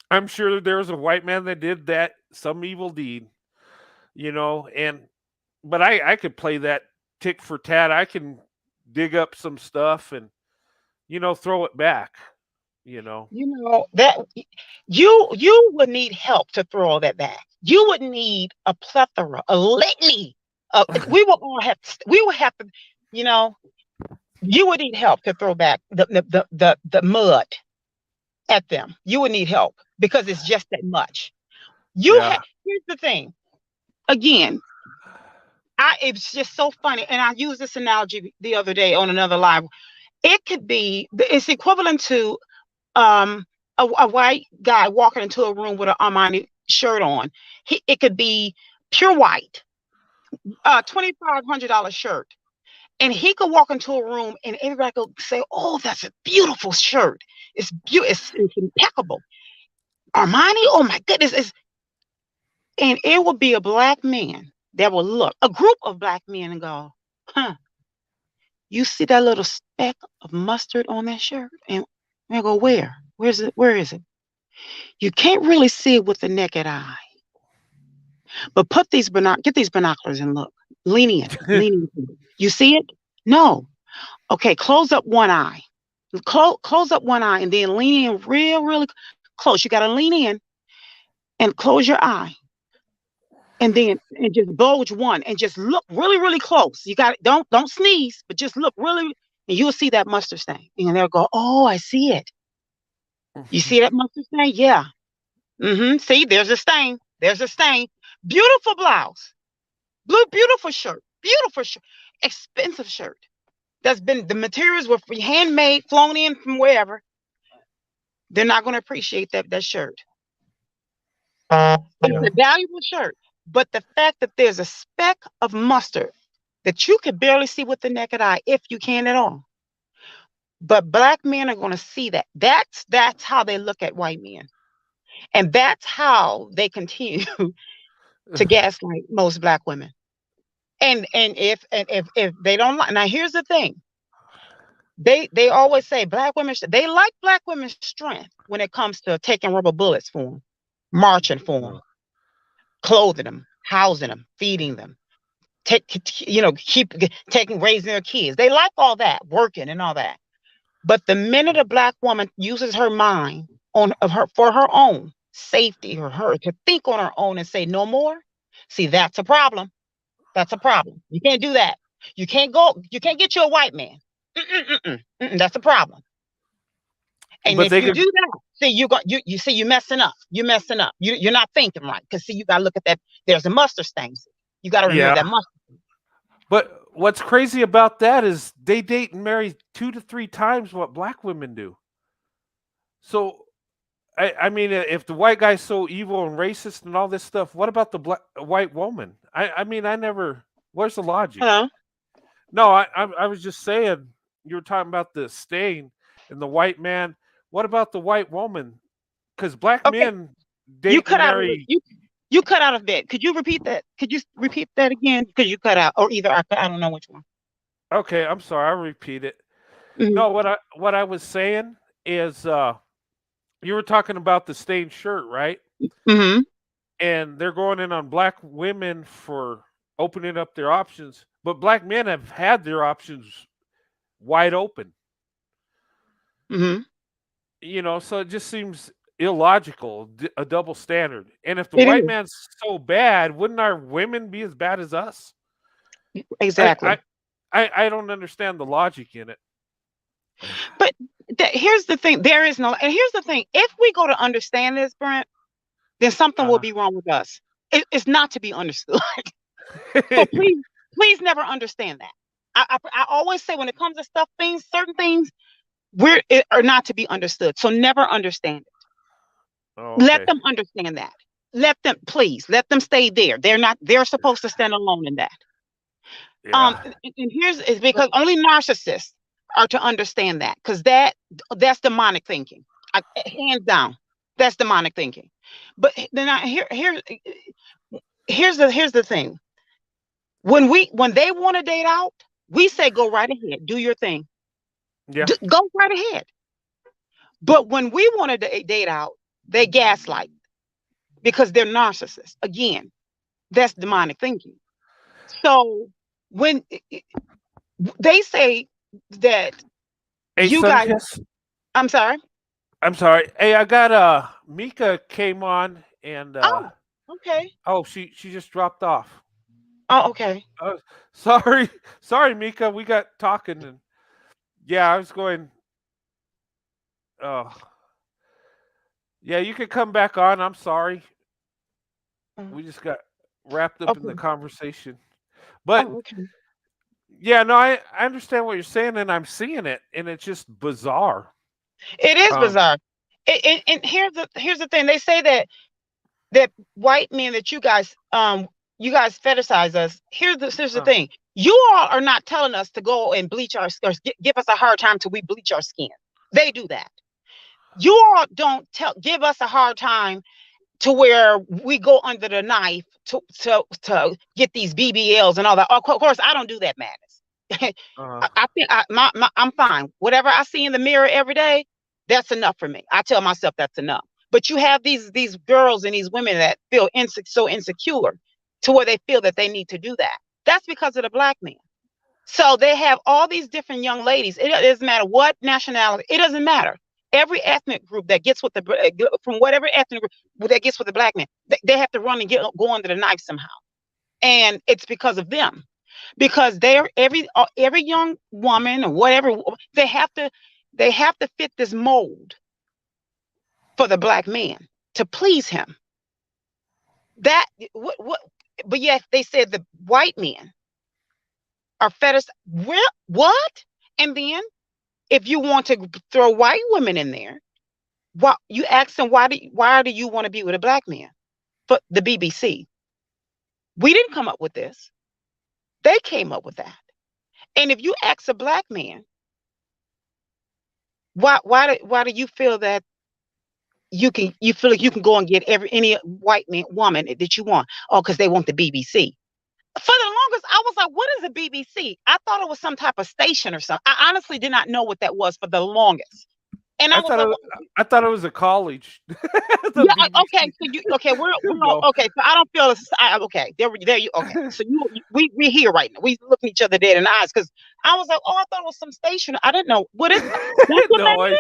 I'm sure there was a white man that did that some evil deed, and but I could play that tick for tat. I can dig up some stuff and throw it back. You know. That you would need help to throw all that back. You would need a plethora, a litany. We will have to, you know, you would need help to throw back the mud at them. You would need help because it's just that much. Yeah. Here's the thing. Again, it's just so funny, and I used this analogy the other day on another live. It's equivalent to um a white guy walking into a room with an Armani shirt on. It could be pure white, $2,500 shirt, and he could walk into a room and everybody could say, "Oh, that's a beautiful shirt. It's beautiful. It's impeccable. Armani. Oh my goodness!" And it would be a black man that will look, a group of black men, and go, "Huh? You see that little speck of mustard on that shirt?" And I go, "Where? Where's it? Where is it?" You can't really see it with the naked eye, but get these binoculars and look. Lean in. You see it? No. Okay, close up one eye. Close up one eye and then lean in really close. You got to lean in and close your eye, and just bulge one and just look really close. You got don't sneeze, but just look really, and you'll see that mustard stain. And they'll go, "Oh, I see it. You see that mustard stain? Yeah. See, there's a stain. There's a stain. Beautiful blouse. Beautiful shirt. Beautiful shirt. Expensive shirt. The materials were handmade, flown in from wherever. They're not going to appreciate that shirt. It's a valuable shirt. But the fact that there's a speck of mustard that you can barely see with the naked eye, if you can at all. But black men are going to see that. That's how they look at white men. And that's how they continue to gaslight most black women. And if they don't like, now here's the thing. They always say black women, they like black women's strength when it comes to taking rubber bullets for them, marching for them, clothing them, housing them, feeding them, keep raising their kids. They like all that, working and all that. But the minute a black woman uses her mind for her own safety, or her to think on her own and say no more, see, that's a problem. That's a problem. You can't do that. You can't get you a white man. That's a problem. And But if they you could. do that, see, you see, you're messing up. You're messing up. You're not thinking right, because see, you got to look at that. There's a mustard stain. You got to remove Yeah. that mustard. But what's crazy about that is they date and marry 2 to 3 times what black women do. So I mean, if the white guy's so evil and racist and all this stuff, what about the white woman? I mean, I never. Where's the logic? Hello? No, I was just saying, you were talking about the stain and the white man. What about the white woman? Because black Okay, men you date and cut out of marry. you cut out of bed. Could you repeat that? Could you repeat that again? Because you cut out, or either I don't know which one. Okay, I'm sorry. I'll repeat it. Mm-hmm. No, what I was saying is, you were talking about the stained shirt, right? Mm-hmm. And they're going in on black women for opening up their options, but black men have had their options wide open. Mm-hmm. So it just seems illogical, a double standard. And if the It white is. man's so bad, wouldn't our women be as bad as us? I I Exactly. I don't understand the logic in it. But here's the thing. There is no, and here's the thing. If we go to understand this, Brent, then something will Uh, be wrong with us. It's not to be understood. So please never understand that. I always say, when it comes to certain things, are not to be understood. So never understand it. Let okay. them understand that. Let them stay there. They're supposed to stand alone in that. Yeah. And here's is because only narcissists are to understand that, because that's demonic thinking. Hands down, that's demonic thinking. But then here's the thing. When they want to date out, we say go right ahead, do your thing, Yeah. go right ahead. But when we want to date out, they gaslight because they're narcissists. Again, that's demonic thinking. So when they say that Hey, you guys, Sunkiss. I'm sorry. I'm sorry. Hey, I got Mika came on and Oh, okay. oh, she just dropped off. Oh, okay. Uh, sorry. Sorry, Mika. We got talking and yeah, I was going oh. Yeah, you can come back on. I'm sorry. Uh, We just got wrapped up in the Okay. conversation. But Oh, okay. yeah, no, I understand what you're saying and I'm seeing it and it's just bizarre. It is Um bizarre. And here's the thing. They say that white men that you guys fetishize us. Here's the uh, thing. You all are not telling us to go and bleach our or give us a hard time till we bleach our skin. They do that. You all don't give us a hard time to where we go under the knife to get these BBLs and all that. Of course, I don't do that madness. uh, I think I'm fine. Whatever I see in the mirror every day, that's enough for me. I tell myself that's enough. But you have these girls and these women that feel so insecure to where they feel that they need to do that. That's because of the black man. So they have all these different young ladies. It doesn't matter what nationality. It doesn't matter. Every ethnic group that gets with from whatever ethnic group that gets with the black man, they have to run and go under the knife somehow. And it's because of them, because they're every young woman or whatever, they have to fit this mold for the black man to please him. That what But yet they said the white men are fetish. What? And then if you want to throw white women in there, what you ask them, why do you want to be with a black man? For the BBC. We didn't come up with this. They came up with that. And if you ask a black man, why do you feel that you feel like you can go and get any white man woman that you want? Oh, because they want the BBC. For the longest, I was like, what is a BBC? I thought it was some type of station or something. I honestly did not know what that was for the longest. And I I was thought like, it, well, I thought it was a college. The yeah, okay. BBC. So okay, we're all, No. okay. So I don't feel okay. There you okay. So we're here right now. We looking each other dead in the eyes because I was like, oh, I thought it was some station. I didn't know what is that. That's what that No, is.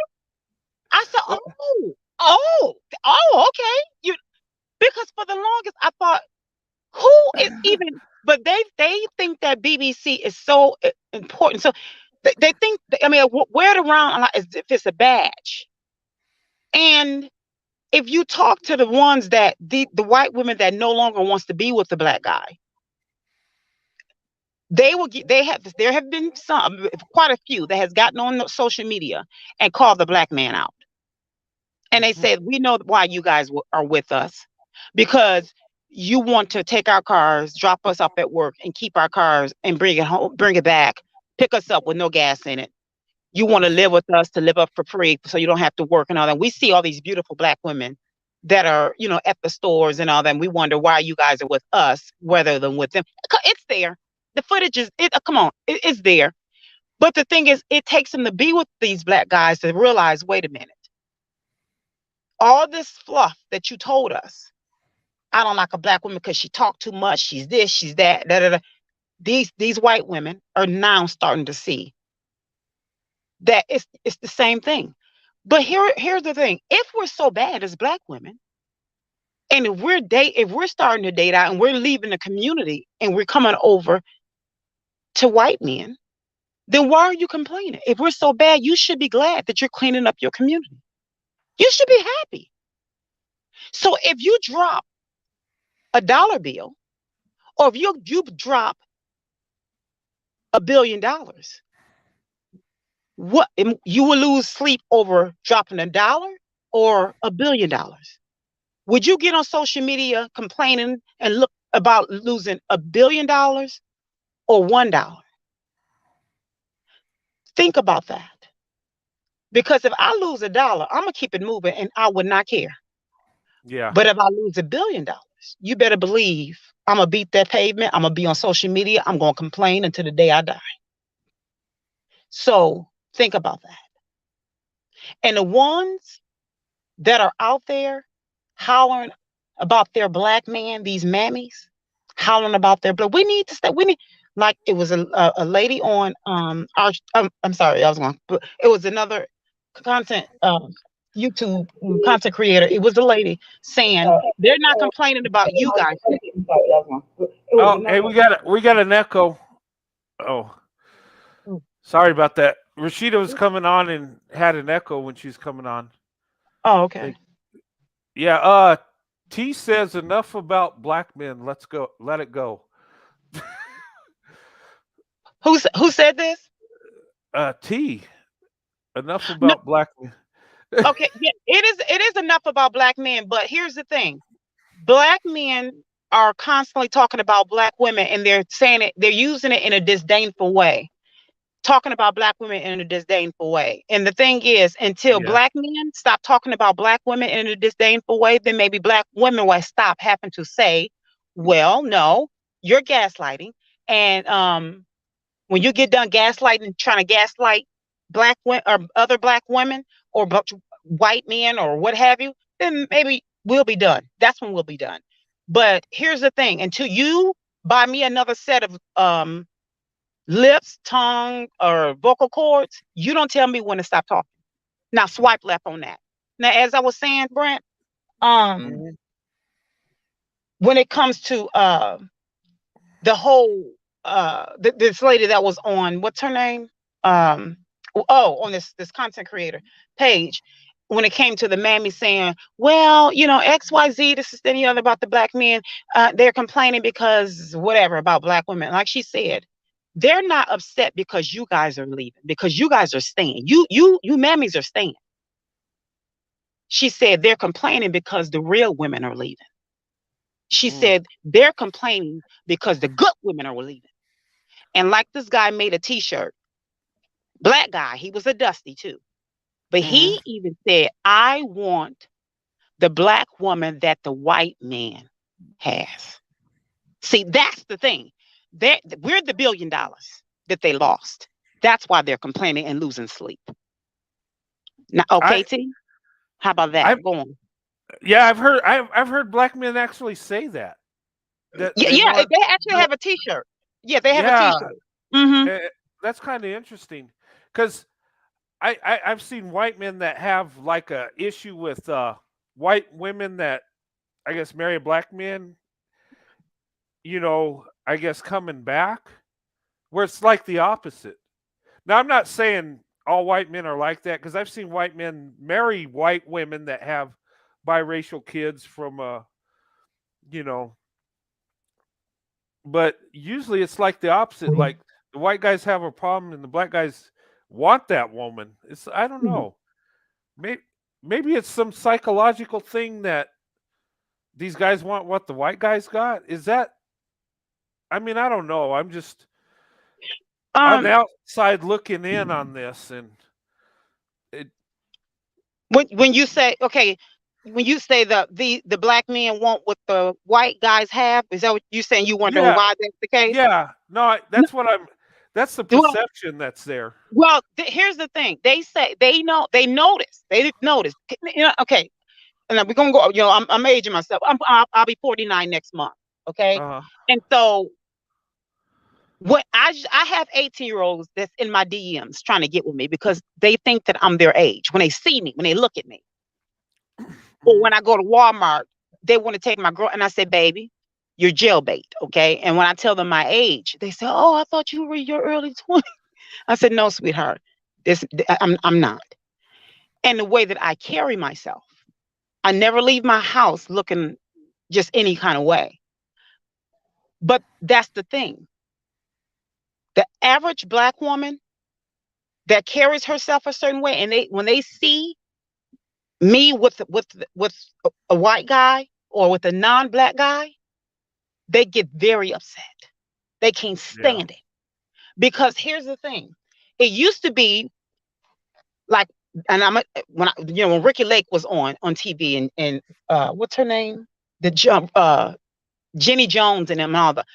I said, oh, oh, okay. Because for the longest I thought, who is even? But they think that BBC is so important. So they think. I mean, wear it around like as if it's a badge. And if you talk to the ones that the white women that no longer wants to be with the black guy, they will get. There have been some, quite a few that has gotten on social media and called the black man out. And they Mhm. said, we know why you guys are with us, because you want to take our cars, drop us off at work, and keep our cars and bring it home, bring it back, pick us up with no gas in it. You want to live with us to live up for free so you don't have to work and all that. We see all these beautiful black women that are, at the stores and all that. And we wonder why you guys are with us rather than with them. It's there. The footage come on, it's there. But the thing is, it takes them to be with these black guys to realize, wait a minute, all this fluff that you told us, I don't like a black woman because she talked too much. She's this, she's that, da, da, da. These white women are now starting to see that it's the same thing. But here's the thing: if we're so bad as black women, and if we're starting to date out and we're leaving the community and we're coming over to white men, then why are you complaining? If we're so bad, you should be glad that you're cleaning up your community. You should be happy. So if you drop a dollar bill, or if you drop $1 billion, what you will lose sleep over dropping a dollar or $1 billion? Would you get on social media complaining and look about losing $1 billion or $1. Think about that. Because if I lose $1, I'm gonna keep it moving and I would not care. Yeah. But if I lose $1 billion, you better believe I'm gonna beat that pavement. I'm gonna be on social media. I'm gonna complain until the day I die. So think about that. And the ones that are out there hollering about their black man, these mammies, hollering about their blood. We need to stay. We need, like it was a lady on our I'm sorry, I was going, but it was another content YouTube content creator. It was a lady saying they're not complaining about you guys. I'm sorry, I was going, but it was Oh, hey, another. we got an echo. Oh, sorry about that. Rashida was coming on and had an echo when she was coming on. Oh, okay. They, yeah. T says enough about black men. Let's go. Let it go. Who said this? T. Enough No, about black men. okay, yeah, it is enough about black men, but here's the thing. Black men are constantly talking about black women and they're saying it, they're using it in a disdainful way, talking about black women in a disdainful way. And the thing is, until Yeah. black men stop talking about black women in a disdainful way, then maybe black women will stop having to say, well, no, you're gaslighting. And when you get done gaslighting, trying to gaslight black women or other black women or white men or what have you, then maybe we'll be done. That's when we'll be done. But here's the thing: until you buy me another set of lips, tongue, or vocal cords, you don't tell me when to stop talking. Now swipe left on that. Now, as I was saying, Brent, um, Mhm. when it comes to the whole this lady that was on, what's her name, um on this content creator page, when it came to the mammy saying, well, XYZ, this is any other about the black men, they're complaining because whatever about black women. Like she said, they're not upset because you guys are leaving, because you guys are staying. You mammies are staying. She said they're complaining because the real women are leaving. She Mm. said they're complaining because the good women are leaving. And like this guy made a t-shirt, black guy, he was a dusty too. But Mhm. he even said, I want the black woman that the white man has. See, that's the thing. We're the $1 billion that they lost. That's why they're complaining and losing sleep. Now, okay, I T, how about that? I Go on. yeah, I've heard black men actually say that Yeah, they yeah, want. they actually have a t-shirt. Yeah, they have a Yeah, t-shirt. Mm-hmm. that's kind of interesting because I've seen white men that have like a issue with white women that I guess marry black men. I guess coming back where it's like the opposite. Now I'm not saying all white men are like that because I've seen white men marry white women that have biracial kids from you know, but usually it's like the opposite. Like the white guys have a problem and the black guys want that woman. It's I don't know. Maybe maybe it's some psychological thing that these guys want what the white guys got. Is that I mean, I don't know. I'm just on the Um, outside looking in on this and it when you say, okay, when you say the black men want what the white guys have, is that what you saying? You wonder yeah, why that's the case? yeah. No, that's what I'm that's the Well, perception that's there. here's the thing. They say they know, they notice. They notice. Okay. And then we're gonna go. I'm aging myself. I'll be 49 next month. Okay. Uh-huh. And so what I have 18-year-olds that's in my DMs trying to get with me because they think that I'm their age when they see me, when they look at me, or Mhm. when I go to Walmart, they want to take my girl, and I say, baby, you're jailbait. Okay. And when I tell them my age, they say, oh, I thought you were in your early 20s. I said, no, sweetheart, I'm not. And the way that I carry myself, I never leave my house looking just any kind of way. But that's the thing. The average black woman that carries herself a certain way, and when they see me with a white guy or with a non-black guy, they get very upset. They can't Yeah. stand it. Because here's the thing. It used to be like, and when Ricky Lake was on TV, and what's her name? The jump Jenny Jones and them and all the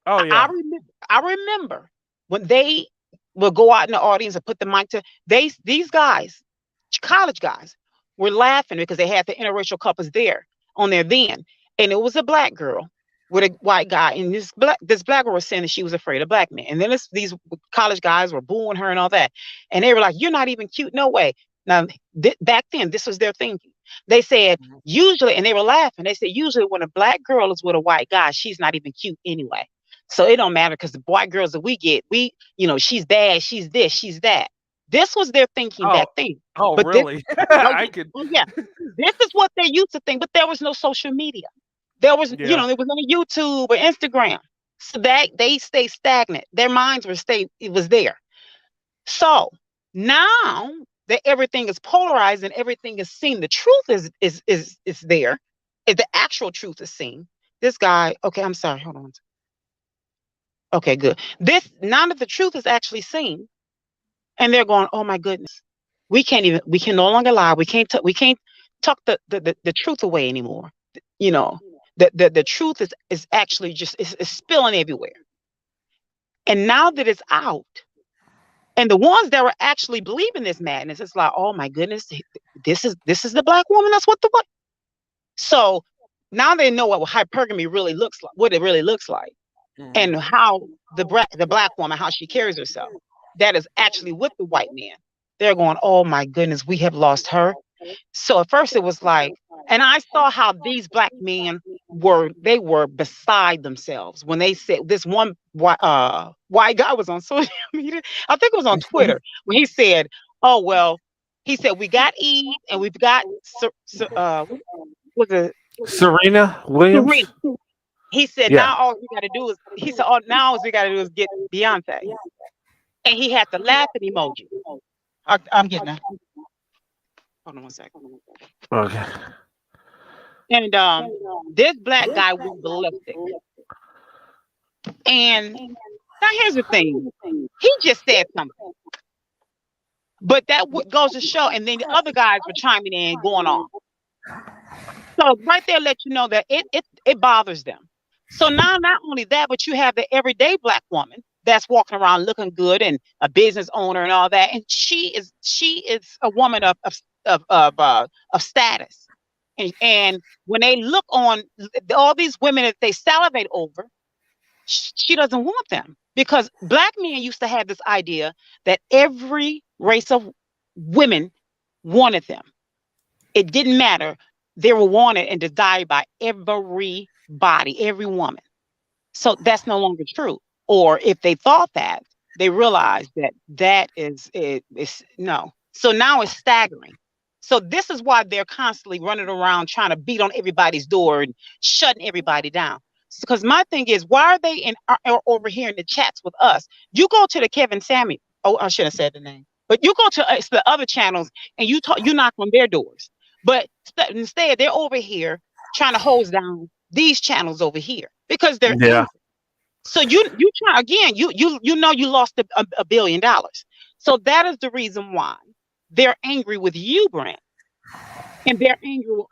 Oh I yeah. remember I remember when they would go out in the audience and put the mic to these guys, college guys, were laughing because they had the interracial couples there on there then. And it was a black girl with a white guy. And this black girl was saying that she was afraid of black men. And then these college guys were booing her and all that. And they were like, "You're not even cute, no way." Now, back then, this was their thinking. They said, Mhm. usually, and they were laughing. They said, usually when a black girl is with a white guy, she's not even cute anyway. So it don't matter because the white girls that we get, she's bad, she's this, she's that. This was their thinking Oh, back then. oh, But this, really? oh I yeah, could. oh yeah, this is what they used to think. But there was no social media. There was, Yeah. there was no YouTube or Instagram. So that they stay stagnant. Their minds were stay. It was there. So now that everything is polarized and everything is seen, the truth is there. The actual truth is seen. This guy. Okay, I'm sorry. Hold on. Okay, good. This Now that the truth is actually seen, and they're going, "Oh my goodness, we can no longer lie. We can't tuck the truth away anymore." You know, the truth is actually just is spilling everywhere. And now that it's out, and the ones that were actually believing this madness, it's like, "Oh my goodness, this is the black woman. That's what." So now they know what hypergamy really looks like, what it really looks like, Mhm. and how the black woman, how she carries herself, that is actually with the white man. They're going, "Oh my goodness, we have lost her." So at first it was like, and I saw how these black men were beside themselves when they said this one white guy was on social media. I think it was on Twitter when he said, "Oh well," he said, "We got Eve and we've got what was it Serena Serena." Williams. He said, Yeah. "Now all we got to do is," he said, "all now all we got to do is get Beyonce," and he had the laughing emoji. I'm getting that. Hold on one second. Okay. And this black guy went ballistic. And now here's the thing. He just said something. But that goes to show, and then the other guys were chiming in and going on. So right there let you know that it bothers them. So now not only that, but you have the everyday black woman that's walking around looking good and a business owner and all that. And she is a woman of status. And when they look on all these women that they salivate over, she doesn't want them because black men used to have this idea that every race of women wanted them. It didn't matter. They were wanted and desired by everybody, every woman. So that's no longer true. Or if they thought that, they realized that is no. So now it's staggering. So this is why they're constantly running around trying to beat on everybody's door and shutting everybody down. Because my thing is, why are they over here in the chats with us? You go to the Kevin Samuel. Oh, I should have said the name. But you go to the other channels and you knock on their doors. But instead, they're over here trying to hose down these channels over here because they're Yeah. angry. So you try again. You lost $1 billion. So that is the reason why they're angry with you, Brent, and they're angry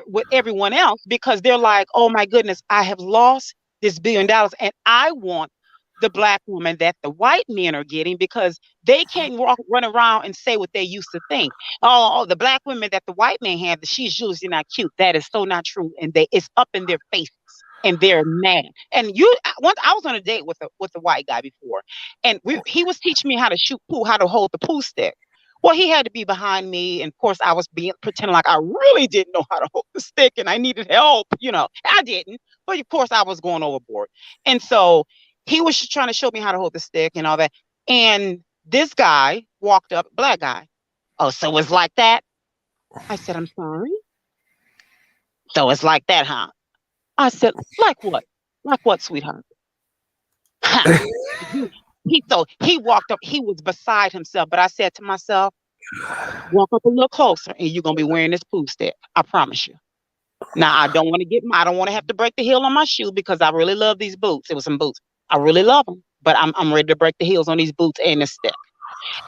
with everyone else because they're like, "Oh my goodness, I have lost this $1 billion, and I want the black woman that the white men are getting because they can't run around and say what they used to think. Oh, the black women that the white man have, that she's usually not cute. That is so not true, and it's up in their faces." And they're mad. And once I was on a date with a white guy before, and he was teaching me how to shoot pool, how to hold the pool stick. Well, he had to be behind me, and of course, I was pretending like I really didn't know how to hold the stick, and I needed help. I didn't, but of course, I was going overboard. And so he was just trying to show me how to hold the stick and all that. And this guy walked up, black guy. "Oh, so it's like that?" I said, "I'm sorry." "So it's like that, huh?" I said, "Like what? Like what, sweetheart?" Ha. He walked up, he was beside himself. But I said to myself, "Walk up a little closer and you're gonna be wearing this pool stick. I promise you." Now I don't want to have to break the heel on my shoe because I really love these boots. It was some boots. I really love them, but I'm ready to break the heels on these boots and this step.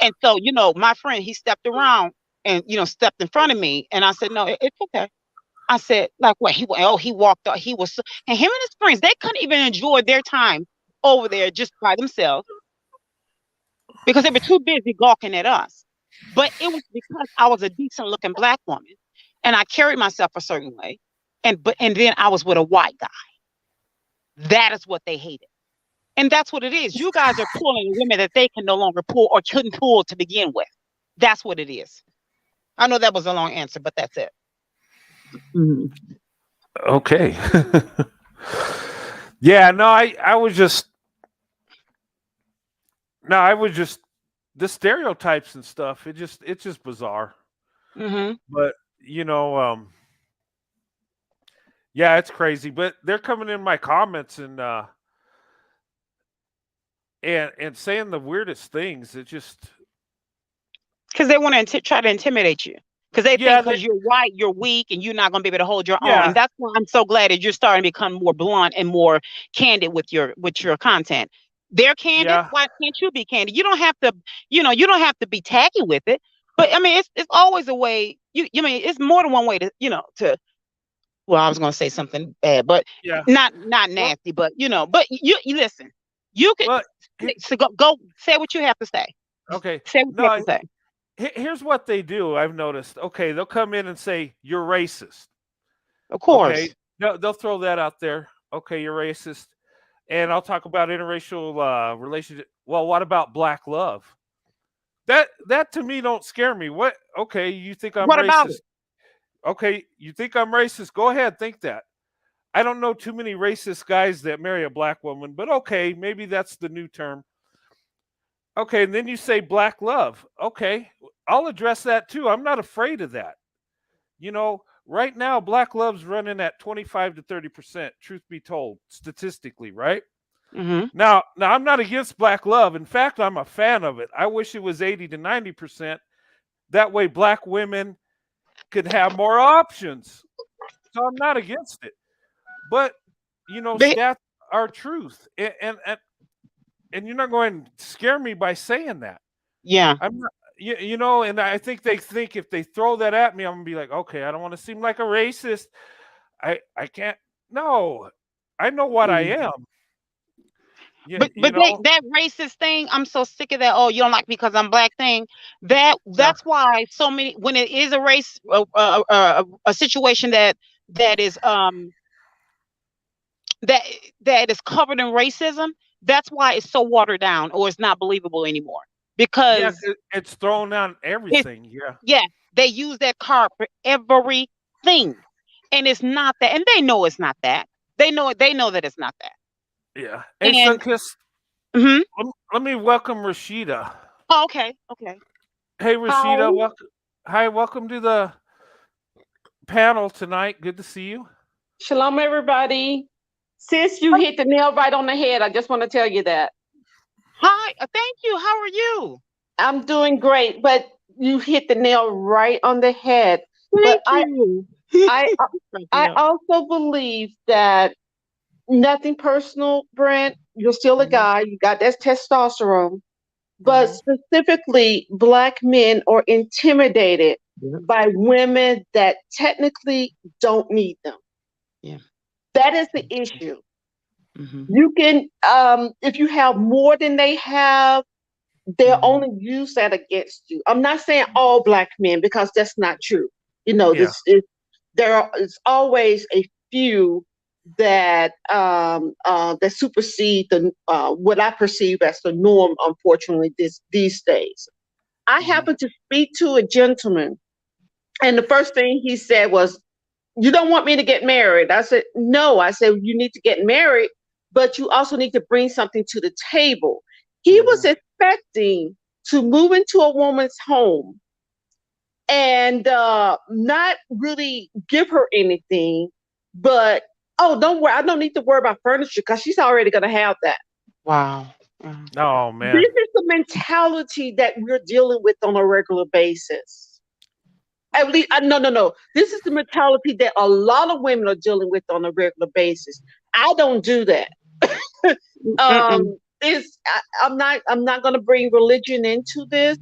And so, my friend, he stepped around and stepped in front of me, and I said, no, it's okay. I said, like what? He walked up. And him and his friends, they couldn't even enjoy their time over there just by themselves because they were too busy gawking at us. But it was because I was a decent looking black woman and I carried myself a certain way. And then I was with a white guy. That is what they hated. And that's what it is. You guys are pulling women that they can no longer pull or couldn't pull to begin with. That's what it is. I know that was a long answer, but that's it. Mm-hmm. Okay. Yeah, no, I was just the stereotypes and stuff. It's just bizarre. Mm-hmm. But yeah, it's crazy. But they're coming in my comments and saying the weirdest things. It just because they want to try to intimidate you. Because they think because you're white, you're weak, and you're not going to be able to hold your own. And that's why I'm so glad that you're starting to become more blunt and more candid with your content. They're candid. Yeah. Why can't you be candid? You don't have to, you don't have to be tacky with it. But I mean, it's always a way. I mean, it's more than one way to, to. Well, I was going to say something bad, but not nasty. But but you listen. You can so go say what you have to say. Okay. Say what you have to say. Here's what they do. I've noticed. Okay, they'll come in and say you're racist. Of course. Okay, they'll throw that out there. Okay, you're racist, and I'll talk about interracial relationship. Well, what about black love? That to me don't scare me. What? Okay, you think I'm what racist? About it? Okay, you think I'm racist? Go ahead, think that. I don't know too many racist guys that marry a black woman, but okay, maybe that's the new term. Okay, and then you say black love. Okay, I'll address that too. I'm not afraid of that. Right now, black love's running at 25 to 30%, truth be told, statistically, right? Mm-hmm. Now, I'm not against black love. In fact, I'm a fan of it. I wish it was 80 to 90%. That way, black women could have more options. So I'm not against it. But, stats are truth. And you're not going to scare me by saying that. Yeah. I'm not, and I think they think if they throw that at me, I'm going to be like, okay, I don't want to seem like a racist. I can't. No, I know what I am. But that racist thing, I'm so sick of that. Oh, you don't like me because I'm black thing. That's why so many, when it is a race, a situation that is that is covered in racism. That's why it's so watered down, or it's not believable anymore. Because it's thrown on everything. Yeah, they use that card for everything, and it's not that. And they know it's not that. They know it. They know that it's not that. Yeah. Hey, Sunkiss. Mm-hmm. Let me welcome Rashida. Oh, okay. Hey, Rashida. Hi. Welcome to the panel tonight. Good to see you. Shalom, everybody. Sis, you hit the nail right on the head. I just want to tell you that. Hi. Thank you. How are you? I'm doing great, but you hit the nail right on the head. Thank you. I also believe that nothing personal, Brent. You're still a guy. You got that testosterone. But specifically, Black men are intimidated by women that technically don't need them. Yeah. That is the issue. Mm-hmm. You can, if you have more than they have, they'll only use that against you. I'm not saying all Black men, because that's not true. There's always a few that that supersede the what I perceive as the norm, unfortunately, these days. I happened to speak to a gentleman, and the first thing he said was, "You don't want me to get married?" I said, "No." I said, "You need to get married, but you also need to bring something to the table." He was expecting to move into a woman's home and not really give her anything, but, "Oh, don't worry, I don't need to worry about furniture because she's already going to have that." Wow. Oh, man. This is the mentality that we're dealing with on a regular basis. At least, no. This is the mentality that a lot of women are dealing with on a regular basis. I don't do that. I'm not going to bring religion into this,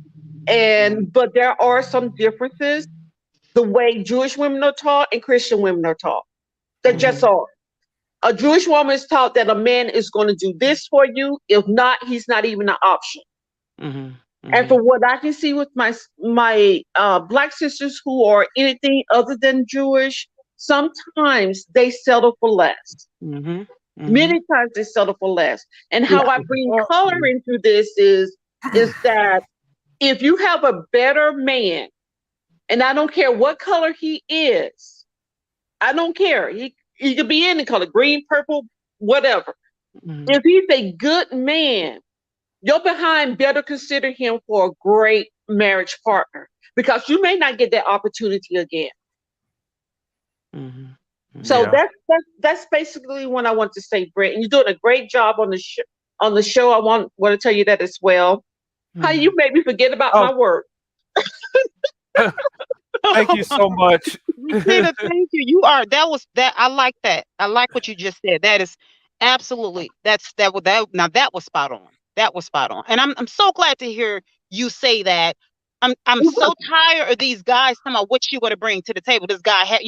but there are some differences the way Jewish women are taught and Christian women are taught. They just are. A Jewish woman is taught that a man is going to do this for you. If not, he's not even an option. And from what I can see with my Black sisters who are anything other than Jewish, sometimes they settle for less. Many times they settle for less. And how I bring color into this is that if you have a better man, and I don't care what color he is, I don't care. He could be any color, green, purple, whatever. If he's a good man, your behind better consider him for a great marriage partner, because you may not get that opportunity again. So that's basically what I want to say, Brent. And you're doing a great job on the show. I want to tell you that as well. How you made me forget about my work. Thank you so much. Tina, thank you. You are that. I like that. I like what you just said. That is absolutely that was spot on. That was spot on. And I'm so glad to hear you say that. I'm so tired of these guys talking about what you going to bring to the table. This guy had,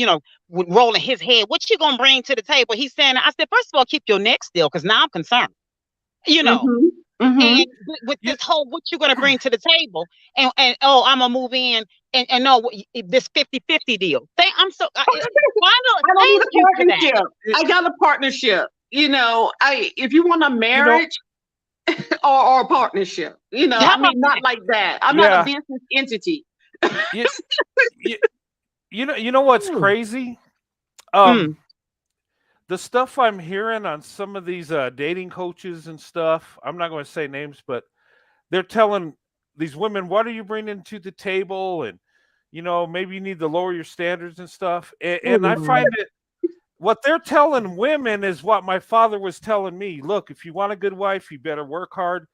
rolling his head. What you going to bring to the table? He's saying, I said, first of all, keep your neck still, because now I'm concerned. And with this whole, what you going to bring to the table? And I'm going to move in and no, this 50-50 deal. I'm so, I don't need a partnership. I got a partnership. If you want a marriage, or a partnership, not like that. I'm not a business entity. You know what's crazy? The stuff I'm hearing on some of these dating coaches and stuff, I'm not going to say names, but they're telling these women, what are you bringing to the table? And, maybe you need to lower your standards and stuff. And I find it, what they're telling women is what my father was telling me. Look, if you want a good wife, you better work hard.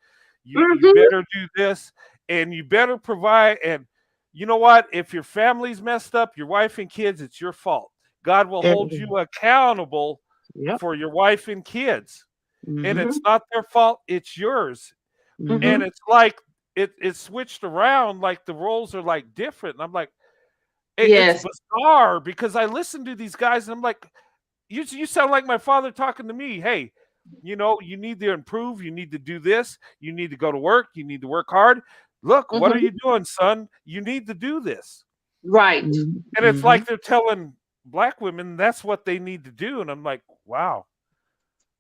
You better do this, and you better provide. And you know what? If your family's messed up, your wife and kids, it's your fault. God will hold you accountable for your wife and kids. And it's not their fault. It's yours. And it's like it switched around, like the roles are like different. And I'm like, it's bizarre, because I listen to these guys and I'm like, you sound like my father talking to me. Hey, you need to improve. You need to do this. You need to go to work. You need to work hard. Look, what are you doing, son? You need to do this. Right. And it's like they're telling Black women that's what they need to do. And I'm like, wow.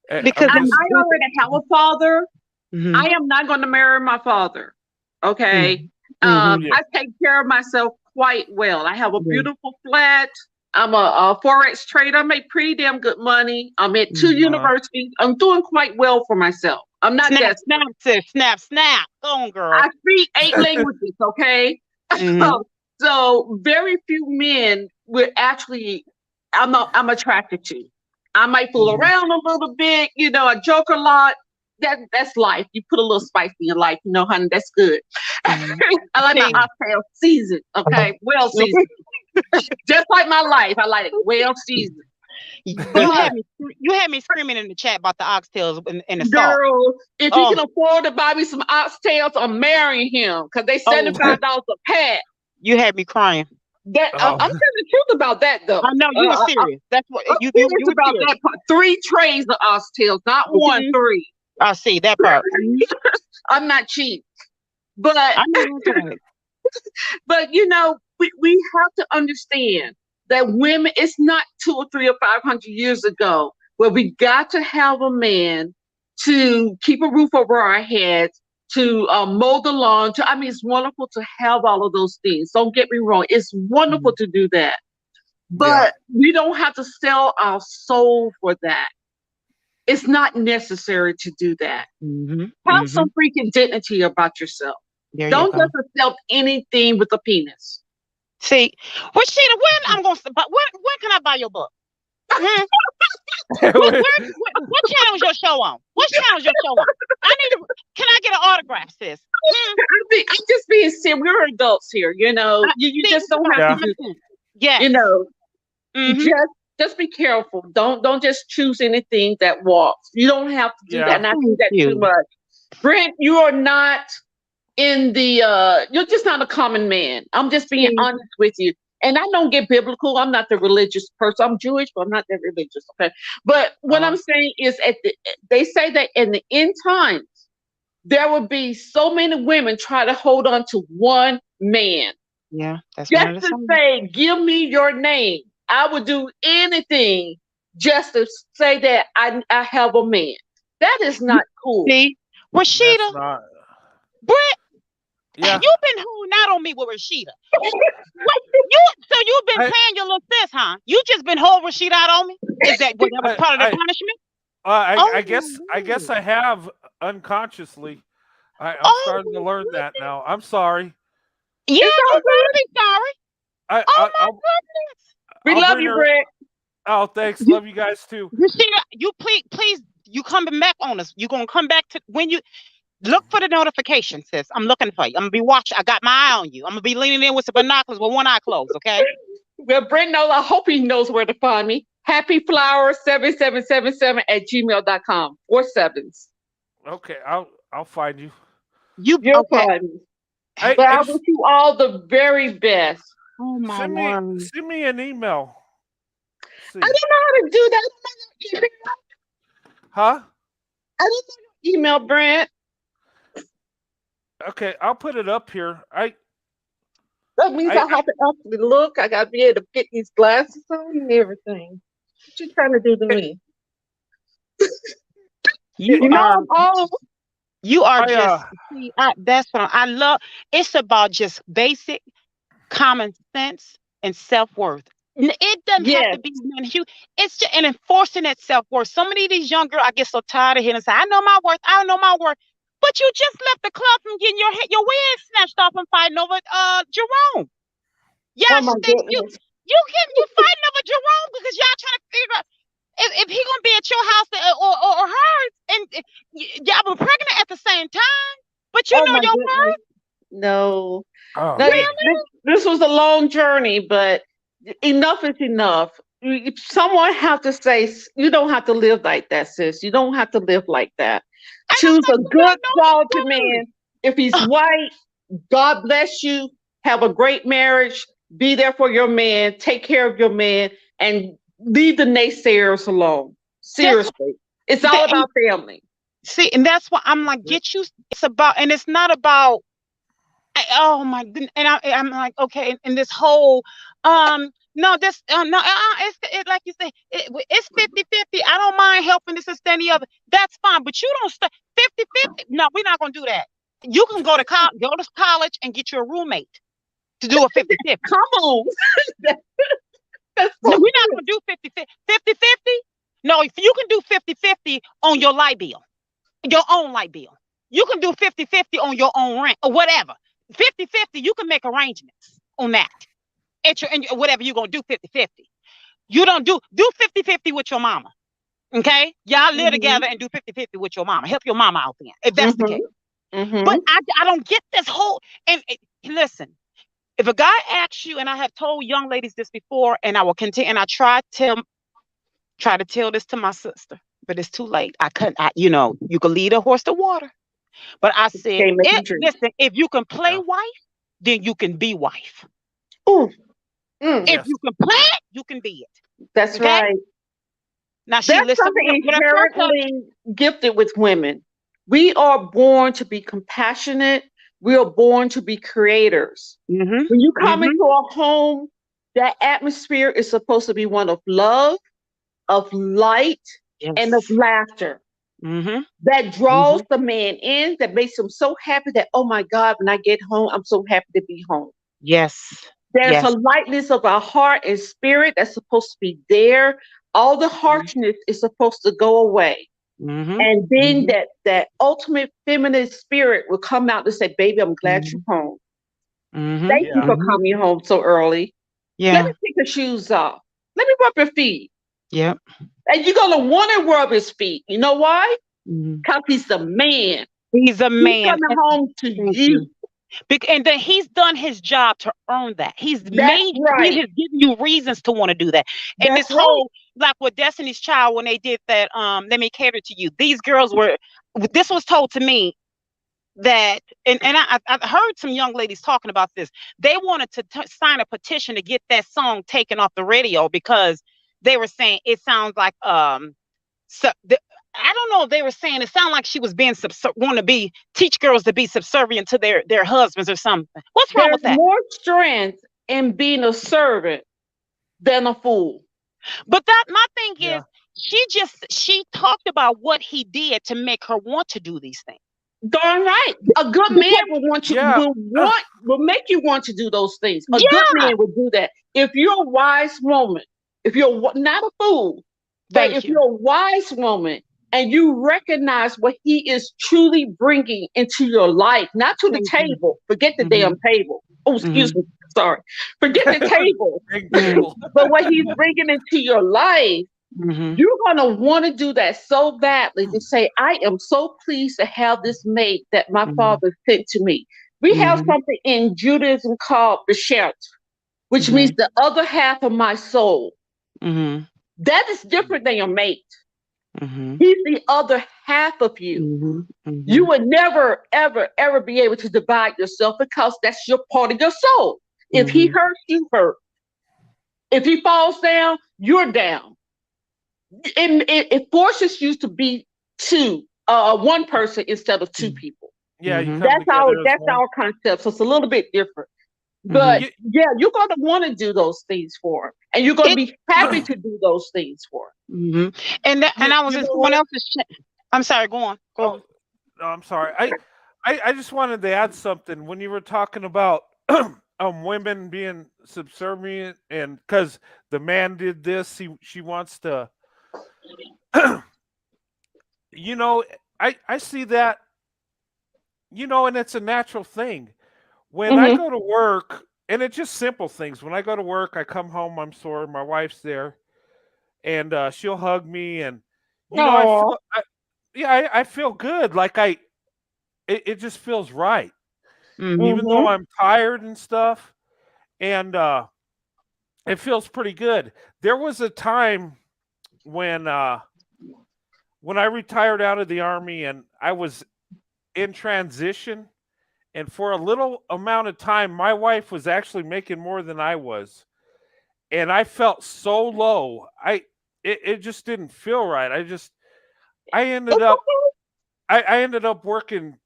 Because I already have a father. I am not going to marry my father. Okay. I take care of myself quite well. I have a beautiful flat. I'm a Forex trader. I make pretty damn good money. I'm at 2 universities. I'm doing quite well for myself. I'm not snap. Go on, girl. I speak 8 languages, okay? So very few men would actually I'm attracted to. I might fool around a little bit, I joke a lot. That's life. You put a little spice in your life, honey, that's good. I like my oxtail seasoned, okay? Well seasoned. Just like my life, I like it well seasoned. You had me screaming in the chat about the oxtails and the salt. Girl, if you can afford to buy me some oxtails, I'm marrying him, because they $75 a pack. You had me crying. I'm telling the truth about that, though. I know you were serious. That's what you were about serious. That part. 3 trays of oxtails, not 1, 3. I see that part. I'm not cheap, but but we have to understand that women, it's not 2 or 3 or 500 years ago where we got to have a man to keep a roof over our heads, to mow the lawn. It's wonderful to have all of those things. Don't get me wrong. It's wonderful to do that. But we don't have to sell our soul for that. It's not necessary to do that. Have some freaking dignity about yourself. Don't just accept anything with a penis. See, Sheena, when can I buy your book? What channel is your show on? What channel is your show on? Can I get an autograph, sis? I'm just being serious. We're adults here, you just don't have to do that. Yeah. Just just be careful. Don't just choose anything that walks. You don't have to do that. Yeah. And I do Thank that too you. much. Brent, you are not in the you're just not a common man. I'm just being See, honest with you. And I don't get biblical. I'm not the religious person. I'm Jewish, but I'm not that religious. Okay. But what I'm Uh, saying is they say that in the end times, there will be so many women try to hold on to one man. yeah, that's one Just of the to songs. say, give me your name. I would do anything just to say that I have a man. That is not cool. See, that's Rashida, not. Brett, Yeah. you've been holding out on me with Rashida. What so you've been I playing your little sis, huh? You just been holding Rashida out on me? Is that what that was I part of the I punishment? I Oh guess I have unconsciously. I'm oh starting to my learn that goodness. now. I'm sorry. Yeah, It's you all better good. be sorry. I, Oh I my I'll goodness. We I'll love bring you, her. Brett. Oh, thanks. You Love you guys too. Rashida, you please you coming back on us. You gonna come back to when you look for the notification, sis. I'm looking for you. I'm gonna be watching. I got my eye on you. I'm gonna be leaning in with some binoculars with one eye closed, okay? Well, Brent knows. I hope he knows where to find me. happyflower7777 at gmail.com. 4 sevens. Okay, I'll find you. You You'll okay. find me. Hey, But hey, I wish you all the very best. Oh my word. send me an email. I See, don't know how to do that. I don't know huh? your email, Brent. Okay, I'll put it up here. That means I I have to actually look. I got to be able to get these glasses on and everything. What you trying to do to me? You You know are I'm old. you are I just see that's what I love. It's about just basic common sense and self-worth. It doesn't have Yes. to be nothing huge. It's just and enforcing that self-worth. So many of these young girls, I get so tired of hearing and say, I know my worth, I know my worth. But you just left the club from getting your wig snatched off and fighting over Jerome. Oh Y'all my think goodness. you fighting over Jerome because y'all trying to figure out if he gonna be at your house or hers, and y'all been pregnant at the same time, but you Oh know my your goodness. No. oh Now, man. this was a long journey, but enough is enough. Someone have to say, you don't have to live like that, sis. You don't have to live like that. and I'm Choose like, a you don't good quality know the man. If he's white, God bless you. Have a great marriage. Be there for your man. Take care of your man and leave the naysayers alone. that's Seriously. It's all that, and about family. see, and that's why I'm like, get you. It's about, and it's not about. Oh my goodness, and I'm like, okay, and this whole, no, this, no, like you say, it's 50-50. I don't mind helping this and the other. That's fine, but you don't stay 50-50. No, we're not gonna do that. You can go to college and get you a roommate to do a 50-50. Come on. That's No, so we're not gonna do 50-50. 50-50. No, if you can do 50-50 on your light bill, your own light bill. You can do 50-50 on your own rent or whatever. 50-50, you can make arrangements on that. Whatever you're going to do 50-50. You don't do 50-50 with your mama. Okay? Y'all live Mhm. together and do 50-50 with your mama. Help your mama out then, if that's the Mhm. case. But Mhm. I don't get this whole, listen, if a guy asks you, and I have told young ladies this before, and I will continue, and I try to tell this to my sister, but it's too late. I couldn't, you can lead a horse to water. But I said, Can't make him drink. listen, if you can play Yeah. wife, then you can be wife. Ooh. Mm. If Yes. you can play it, you can be it. That's Okay? right. Now she That's listened something with her first husband. inherently gifted with women. We are born to be compassionate. We are born to be creators. Mm-hmm. When you come Mm-hmm. into a home, that atmosphere is supposed to be one of love, of light, and of Yes. laughter. Mm-hmm. That Mm-hmm. draws the man in, that makes him so happy that, oh my God, when I get home, I'm so happy to be home. Yes. There's a Yes. lightness of our heart and spirit that's supposed to be there. All the harshness is supposed to go away. Mm-hmm. And then Mm-hmm. that ultimate feminine spirit will come out and say, baby, I'm glad Mm-hmm. you're home. Mm-hmm. Thank you Yeah. for Mm-hmm. coming home so early. Let me Yeah. take your shoes off. Let me rub your feet. Yep. And you're going to want to rub his feet. You know why? Mm-hmm. Because he's the man. He's a He's man. coming And home to thank you. you. And then he's done his job to earn that. He That's has right. given you reasons to want to do that. And That's this right. whole, like with Destiny's Child, when they did that, let me cater to you. These girls were, this was told to me that, and I heard some young ladies talking about this. They wanted to sign a petition to get that song taken off the radio because they were saying it sounds like so I don't know if they were saying it sounded like she was being want to be teach girls to be subservient to their husbands or something. What's wrong There's with that? more strength in being a servant than a fool. But that my thing Yeah. is, she talked about what he did to make her want to do these things. Darn right. A good man will want you Yeah. will make you want to do those things. A Yeah. good man will do that. If you're a wise woman, if you're not a fool, but Thank if you. you're a wise woman and you recognize what he is truly bringing into your life, not to the Thank you. table, forget the damn table. Oh, excuse me, sorry. Forget the table, Big deal. but what he's bringing into your life, you're going to want to do that so badly to say, I am so pleased to have this mate that my father sent to me. We have something in Judaism called Beshert, which means the other half of my soul. That is different than your mate. He's the other half of you. You would never, ever, ever be able to divide yourself because that's your part of your soul. If he hurts, you hurt. If he falls down, you're down. It forces you to be one person instead of two people. Yeah, you come That's together as one. our concept. So it's a little bit different. But yeah, you're going to want to do those things for him, and you're going to be happy to do those things for him. And I was in someone else's. I'm sorry. Go on. Go on. No, I'm sorry. I just wanted to add something when you were talking about women being subservient, and because the man did this, she wants to. I see that. And it's a natural thing. When I go to work, and it's just simple things. When I go to work, I come home, I'm sore, my wife's there, and she'll hug me, and I feel good. Like it just feels right, even though I'm tired and stuff, and it feels pretty good. There was a time when I retired out of the Army, and I was in transition. And for a little amount of time, my wife was actually making more than I was. And I felt so low. It just didn't feel right. I ended up working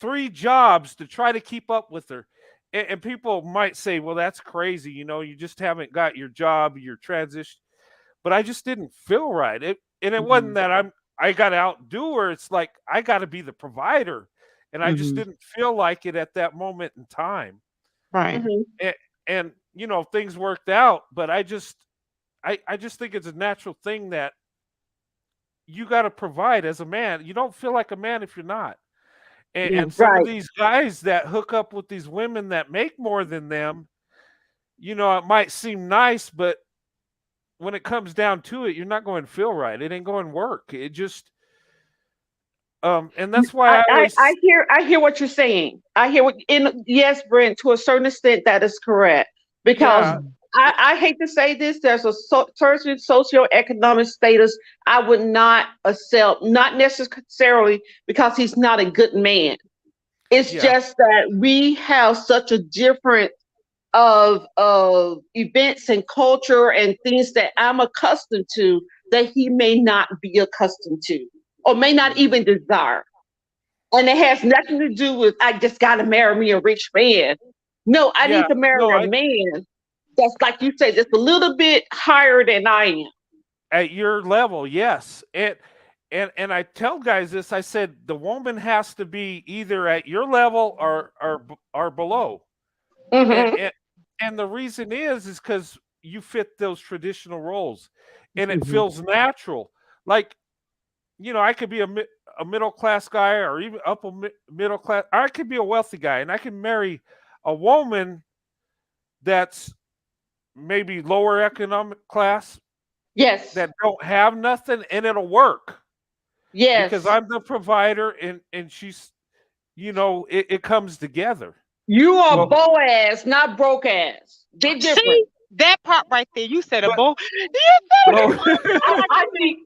3 jobs to try to keep up with her. And people might say, well, that's crazy. You just haven't got your job, your transition. But I just didn't feel right. It wasn't that I got to outdo her. It's like I got to be the provider. And I just didn't feel like it at that moment in time. Right. And things worked out, but I just think it's a natural thing that you got to provide as a man. You don't feel like a man if you're not. And some of these guys that hook up with these women that make more than them, it might seem nice, but when it comes down to it, you're not going to feel right. It ain't going to work. It just and that's why I hear what you're saying. I hear yes, Brent, to a certain extent that is correct. Because I hate to say this, there's a certain socioeconomic status I would not accept, not necessarily because he's not a good man. It's just that we have such a different of events and culture and things that I'm accustomed to that he may not be accustomed to, or may not even desire. And it has nothing to do with, I just got to marry me a rich man. No, I need to marry a man that's, like you say, just a little bit higher than I am. At your level, yes. And I tell guys this, I said, the woman has to be either at your level or below. And the reason is because you fit those traditional roles. And it feels natural. Like, I could be a middle-class guy or even upper middle class. I could be a wealthy guy, and I can marry a woman that's maybe lower economic class. Yes. That don't have nothing, and it'll work. Yes. Because I'm the provider, and she's, it comes together. You are Well, Boaz, not broke ass. Big difference. See that part right there. You said a But- boy. well,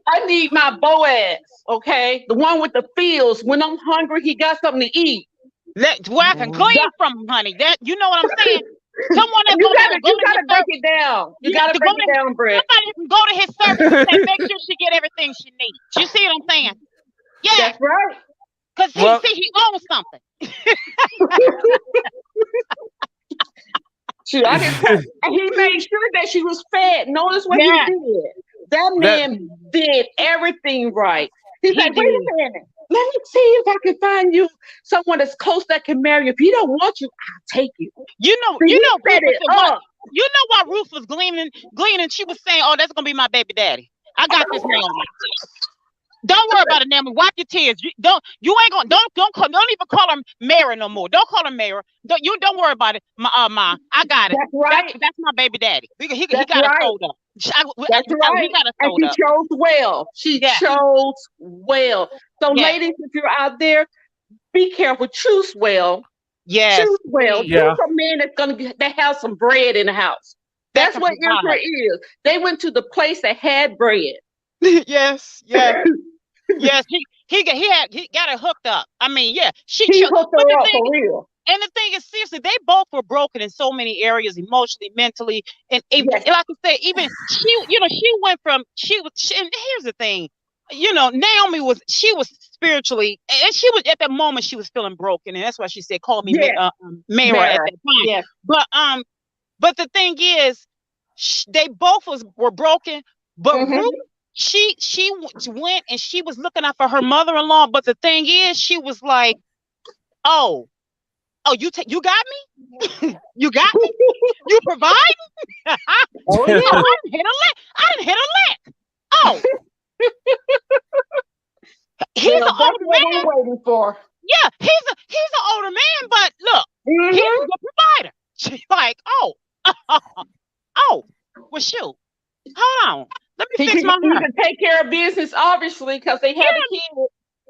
I need my Boaz, okay? The one with the fields. When I'm hungry, he got something to eat. Where I can glean from him, honey. That you know what I'm saying? Someone that's You gonna be able to go to gotta his break service. it down. You You have gotta to break go to it down, Brett. somebody can go to his service and say, make sure she get everything she needs. You see what I'm saying? Yeah, That's right. because Well- he owns something. Shoot, I didn't. And he made sure that she was fed. Notice what Yeah. he did. That man did everything right. He's He like, wait did. a minute. Let me see if I can find you someone that's close that can marry you. If he don't want you, I'll take you. You know, He Ruth set was it saying, up. you know why Ruth was gleaning. She was saying, "Oh, that's gonna be my baby daddy. I got this Naomi. Don't worry about it, Naomi. Wipe your tears. Don't even call her Mary no more. Don't call her Mary. Don't worry about it, ma. I got it. That's right. That's my baby daddy. He That's got it right. sold up. That's right. He got it And sold she up. chose well. She Yeah. chose well. So, Yeah. ladies, if you're out there, be careful. Choose well. Yes. Choose well. please. Yeah. Choose a man that has some bread in the house. That That's can what provide. Israel is. They went to the place that had bread. Yes. Yes. He got it hooked up. I mean, yeah. He hooked But the her up thing for real. And the thing is, seriously, they both were broken in so many areas, emotionally, mentally, and Yes. like I say, even she went from and here's the thing, Naomi was spiritually, and she was at that moment she was feeling broken, and that's why she said, "Call me Yes. Mara" at that time. Yes. But the thing is, they both were broken, but Mhm. Ruth. She went and she was looking out for her mother-in-law, but the thing is, she was like, "Oh, you got me? You got me? You provide?" Oh, yeah. I didn't hit a lick. Oh. He's Well, an that's older what man. we're waiting for. Yeah, he's an older man, but look, Mhm. he's a good provider. She's like, oh, well, shoot. Hold on. Let me He fix my hair. can take care of business, obviously, because they had a kid.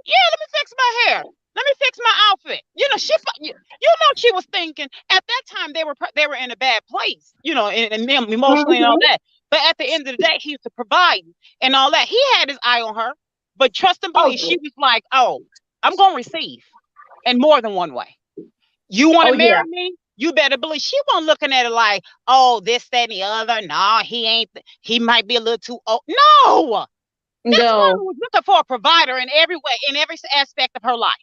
Yeah, let me fix my hair. Let me fix my outfit. She was thinking at that time they were in a bad place, and emotionally and all that. But at the end of the day, he used to provide and all that. He had his eye on her, but trust and believe, she was like, "Oh, I'm gonna receive," in more than one way. You want to marry me? You better believe she wasn't looking at it like, "Oh, this, that, and the other." No, he ain't. He might be a little too old. No. This woman was looking for a provider in every way, in every aspect of her life.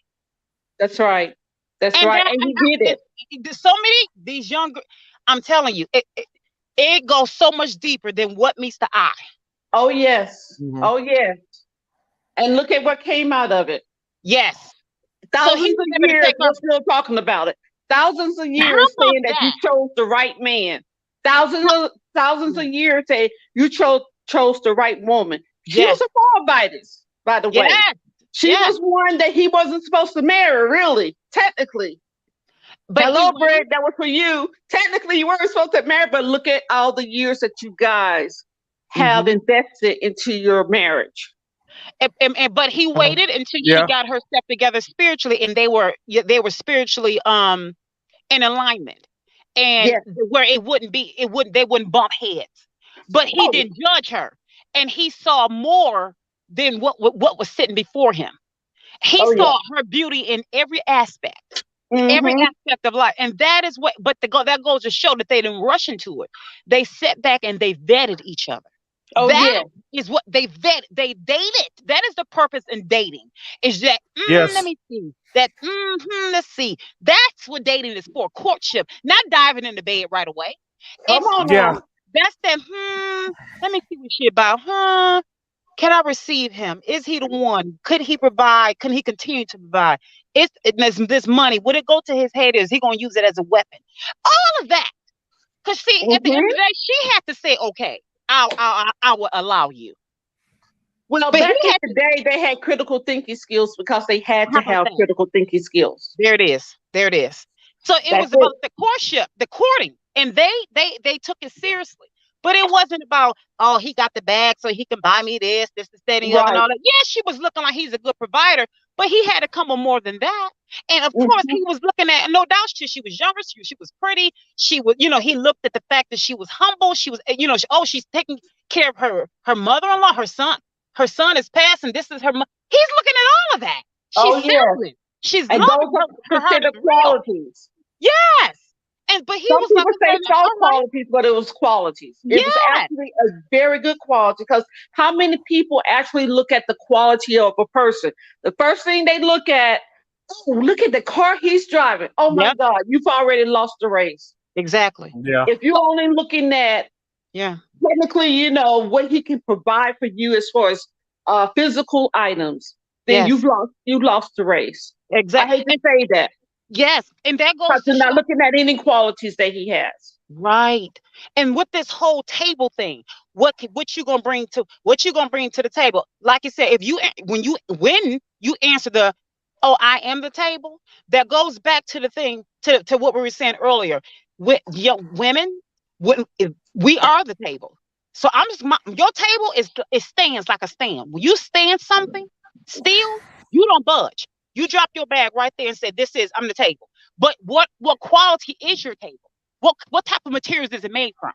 That's right. That's right. And he did it. So many these younger. I'm telling you, it goes so much deeper than what meets the eye. Oh yes. Mhm. Oh yes. And look at what came out of it. Yes. Thousands of years we're still talking about it. Thousands of years saying that you chose the right man. Thousands of years saying you chose the right woman. She was a Moabitess, by the way. She was one that he wasn't supposed to marry, really, technically. But hello, Brett, that was for you. Technically, you weren't supposed to marry, but look at all the years that you guys have invested into your marriage. But he waited until she got her step together spiritually, and they were spiritually in alignment, and where they wouldn't bump heads. But he didn't judge her, and he saw more than what was sitting before him. He saw her beauty in every aspect. Every aspect of life, and that is what. But that goes to show that they didn't rush into it. They sat back and they vetted each other. That is what they vet. They dated. That is the purpose in dating. Is that let me see that? Let's see. That's what dating is for. Courtship, not diving into bed right away. Come on now. That's that. Let me see what she about. Can I receive him? Is he the one? Could he provide? Can he continue to provide? This money, would it go to his head? Is he going to use it as a weapon? All of that. Because see, at the end of the day, she had to say, "Okay, I will allow you." Well, back in the day, they had critical thinking skills because they had to have critical thinking skills. There it is. So it was about the courtship, the courting, and they took it seriously. But it wasn't about, "Oh, he got the bag so he can buy me this, that, and the other, and all that." Yeah, she was looking like he's a good provider, but he had to come with more than that. And of course, he was looking at, no doubt, she was younger, she was pretty. She was, he looked at the fact that she was humble. She was, she's taking care of her mother-in-law, her son. Her son is passing. This is her. He's looking at all of that. She's selling. She's and loving those her are considered qualities. Yes. But he Some was people say soft right. qualities, but it was qualities. It was actually a very good quality, because how many people actually look at the quality of a person? The first thing they look at, oh, look at the car he's driving. Oh my God, you've already lost the race. Exactly. Yeah. If you're only looking at, technically, what he can provide for you as far as physical items, then you've lost the race. Exactly. I hate to say that. Yes, and that goes to not looking at any qualities that he has. Right. And with this whole table thing, what you gonna bring to the table? Like you said, when you answer the, oh, I am the table, that goes back to the thing to what we were saying earlier. With women, we are the table. So your table stands like a stand. When you stand something still, you don't budge. You drop your bag right there and say, I'm the table. But what quality is your table? What type of materials is it made from?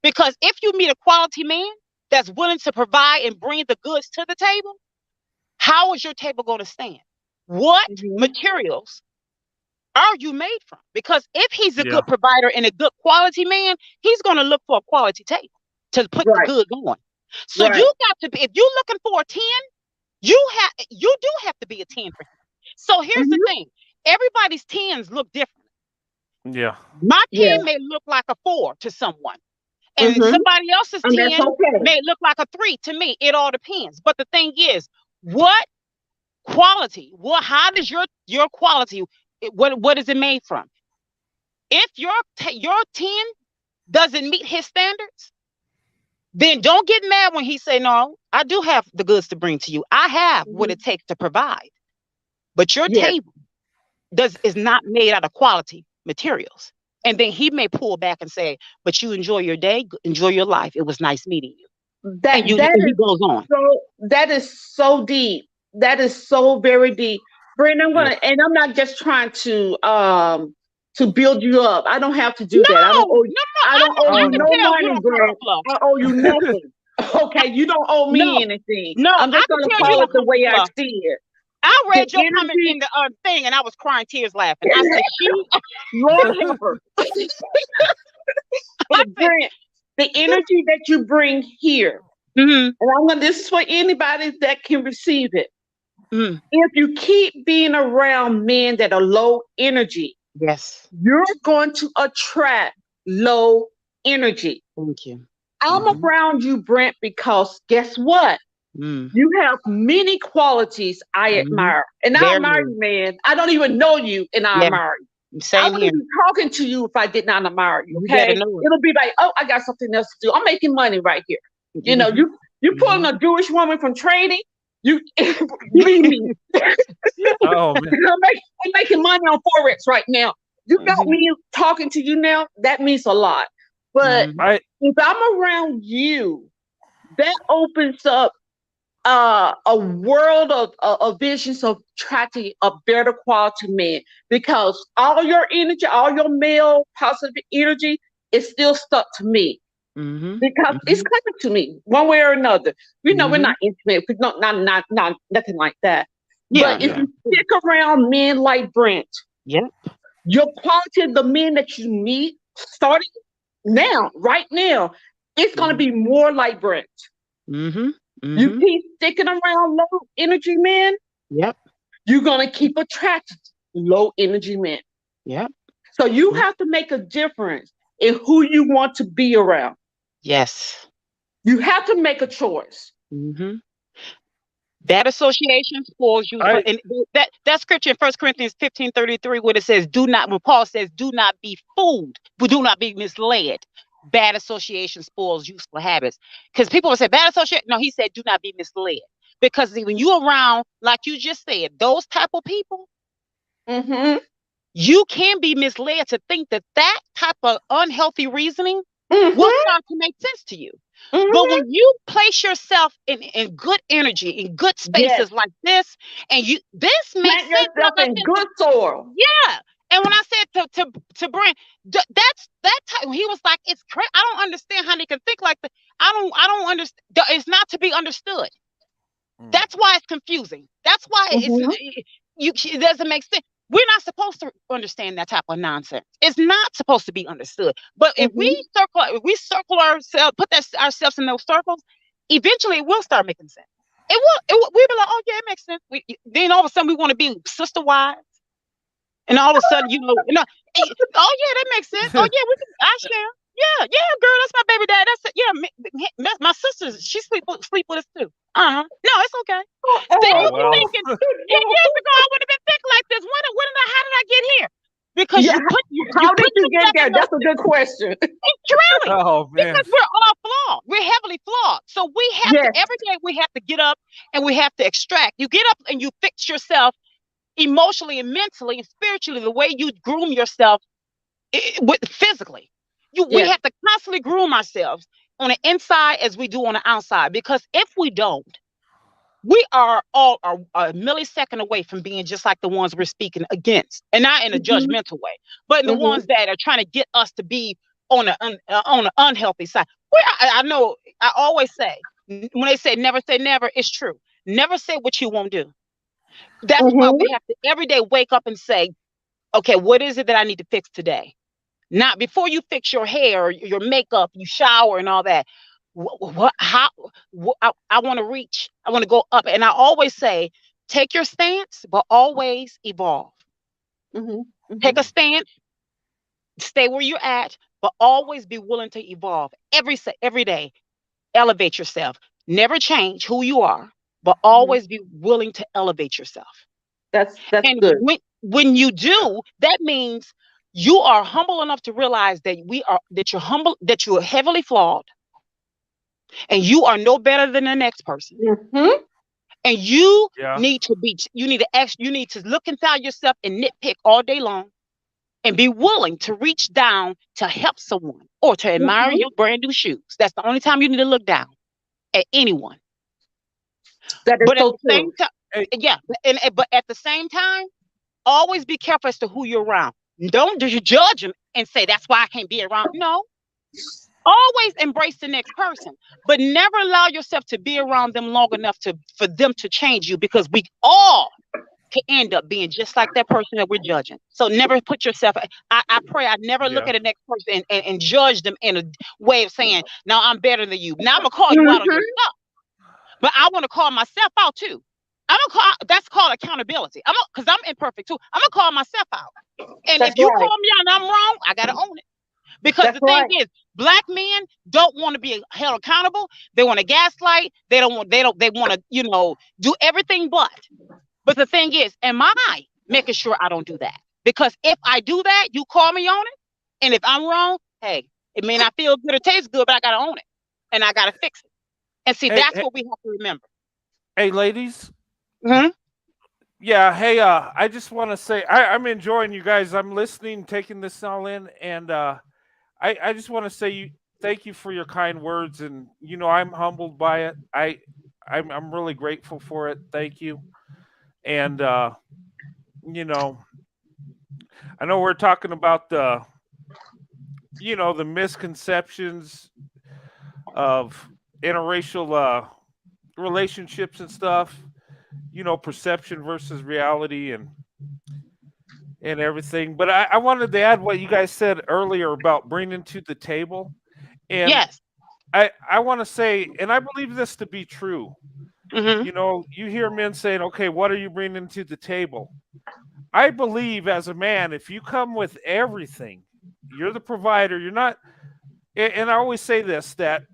Because if you meet a quality man that's willing to provide and bring the goods to the table, how is your table going to stand? What materials are you made from? Because if he's a good provider and a good quality man, he's going to look for a quality table to put the goods on. So you got to be, if you're looking for a 10, you do have to be a 10 for him. So here's the thing. Everybody's 10s look different. Yeah. My 10 may look like a 4 to someone. And somebody else's 10 may look like a 3 to me. It all depends. But the thing is, what quality? How does your quality, what is it made from? If your 10 doesn't meet his standards, then don't get mad when he say, no, I do have the goods to bring to you. I have what it takes to provide. But your table is not made out of quality materials. And then he may pull back and say, but you enjoy your day, enjoy your life. It was nice meeting you. And he goes on. So that is so deep. That is so very deep. Brent, I'm not just trying to build you up. I don't have to do that. I don't owe you no money, Brent. I owe you nothing. Okay, you don't owe me anything. No, I'm just going to call it the way I see it. I read your comment in the thing, and I was crying tears laughing. I said, Lord help her. Brent, the energy that you bring here, and this is for anybody that can receive it. If you keep being around men that are low energy, you're going to attract low energy. Thank you. I'm around you, Brent, because guess what? You have many qualities I admire. And I admire you, man. I don't even know you, and I admire you. I wouldn't be talking to you if I did not admire you. Okay, it'll be like, oh, I got something else to do. I'm making money right here. You pulling a Jewish woman from trading. You leave me. Oh man, I'm making money on Forex right now. You got me talking to you now. That means a lot. But if I'm around you, that opens up a world of visions of attracting a better quality man, because all your energy, all your male positive energy is still stuck to me, because it's coming to me one way or another. We're not intimate, not nothing like that. But if you stick around men like Brent, your quality of the men that you meet starting now, right now, it's going to be more like Brent. You keep sticking around low energy men, you're going to keep attracting low energy men. So you have to make a difference in who you want to be around. Yes. You have to make a choice. That association spoils you. And that scripture in 1 Corinthians 15:33, where it says, when Paul says, do not be fooled, but do not be misled. Bad association spoils useful habits. Because people will say bad association. No, he said, do not be misled. Because when you're around, like you just said, those type of people, you can be misled to think that type of unhealthy reasoning will start to make sense to you. But when you place yourself in good energy, in good spaces like this, and this makes Plant sense. yourself in good soil. Yeah. And when I said to Brent, that's that time he was like, it's crazy. I don't understand how they can think like that. I don't understand. It's not to be understood. That's why it's confusing. That's why it doesn't make sense. We're not supposed to understand that type of nonsense. It's not supposed to be understood. But if we circle ourselves, ourselves in those circles, eventually it will start making sense. We'll be like, oh yeah, it makes sense. Then all of a sudden we want to be sister wives. And all of a sudden, oh yeah, that makes sense. Oh yeah, I share. Yeah, girl, that's my baby dad. That's it. Yeah, my sister, she sleep with us too. No, it's okay. Then you be thinking, 10 years ago I would have been thinking like this. How did I get here? Because how did you get there? That's a good question. Truly. Oh man. Because we're all flawed. We're heavily flawed. So we have to, every day we have to get up and we have to extract. You get up and you fix yourself emotionally and mentally and spiritually the way you groom yourself physically. We have to constantly groom ourselves on the inside as we do on the outside, because if we don't, we are all a millisecond away from being just like the ones we're speaking against, and not in a judgmental way, but in the ones that are trying to get us to be on an unhealthy side. I know I always say, when they say never, it's true. Never say what you won't do. That's why we have to every day wake up and say, okay, what is it that I need to fix today? Not before you fix your hair, or your makeup, you shower and all that. I want to reach, I want to go up. And I always say, take your stance, but always evolve. Take a stance, stay where you're at, but always be willing to evolve every day. Elevate yourself. Never change who you are, but always be willing to elevate yourself. That's good. When you do, that means you are humble enough to realize that you're humble, that you are heavily flawed, and you are no better than the next person. And you need to look inside yourself and nitpick all day long, and be willing to reach down to help someone or to admire your brand new shoes. That's the only time you need to look down at anyone. That is so true. But at the same time, always be careful as to who you're around. Don't judge them and say that's why I can't be around. No. Always embrace the next person, but never allow yourself to be around them long enough for them to change you, because we all can end up being just like that person that we're judging. So never put yourself. I pray I never look at the next person and judge them in a way of saying, "No, I'm better than you." Now I'm gonna call you out on your stuff, but I want to call myself out too. That's called accountability. Because I'm imperfect too. I'm gonna call myself out. And if you call me out and I'm wrong, I gotta own it. Because the thing is, Black men don't want to be held accountable. They want to gaslight. They want to, do everything but. But the thing is, am I making sure I don't do that? Because if I do that, you call me on it. And if I'm wrong, hey, it may not feel good or taste good, but I gotta own it. And I gotta fix it. And see, that's what we have to remember. Hey, ladies. Yeah, hey, I just want to say I'm enjoying you guys. I'm listening, taking this all in, and I just want to say thank you for your kind words, and I'm humbled by it. I'm really grateful for it. Thank you. And I know we're talking about the misconceptions of interracial relationships and stuff. Perception versus reality and everything. But I wanted to add what you guys said earlier about bringing to the table. And yes, I want to say, and I believe this to be true. You hear men saying, okay, what are you bringing to the table? I believe as a man, if you come with everything, you're the provider, you're not. And I always say this, that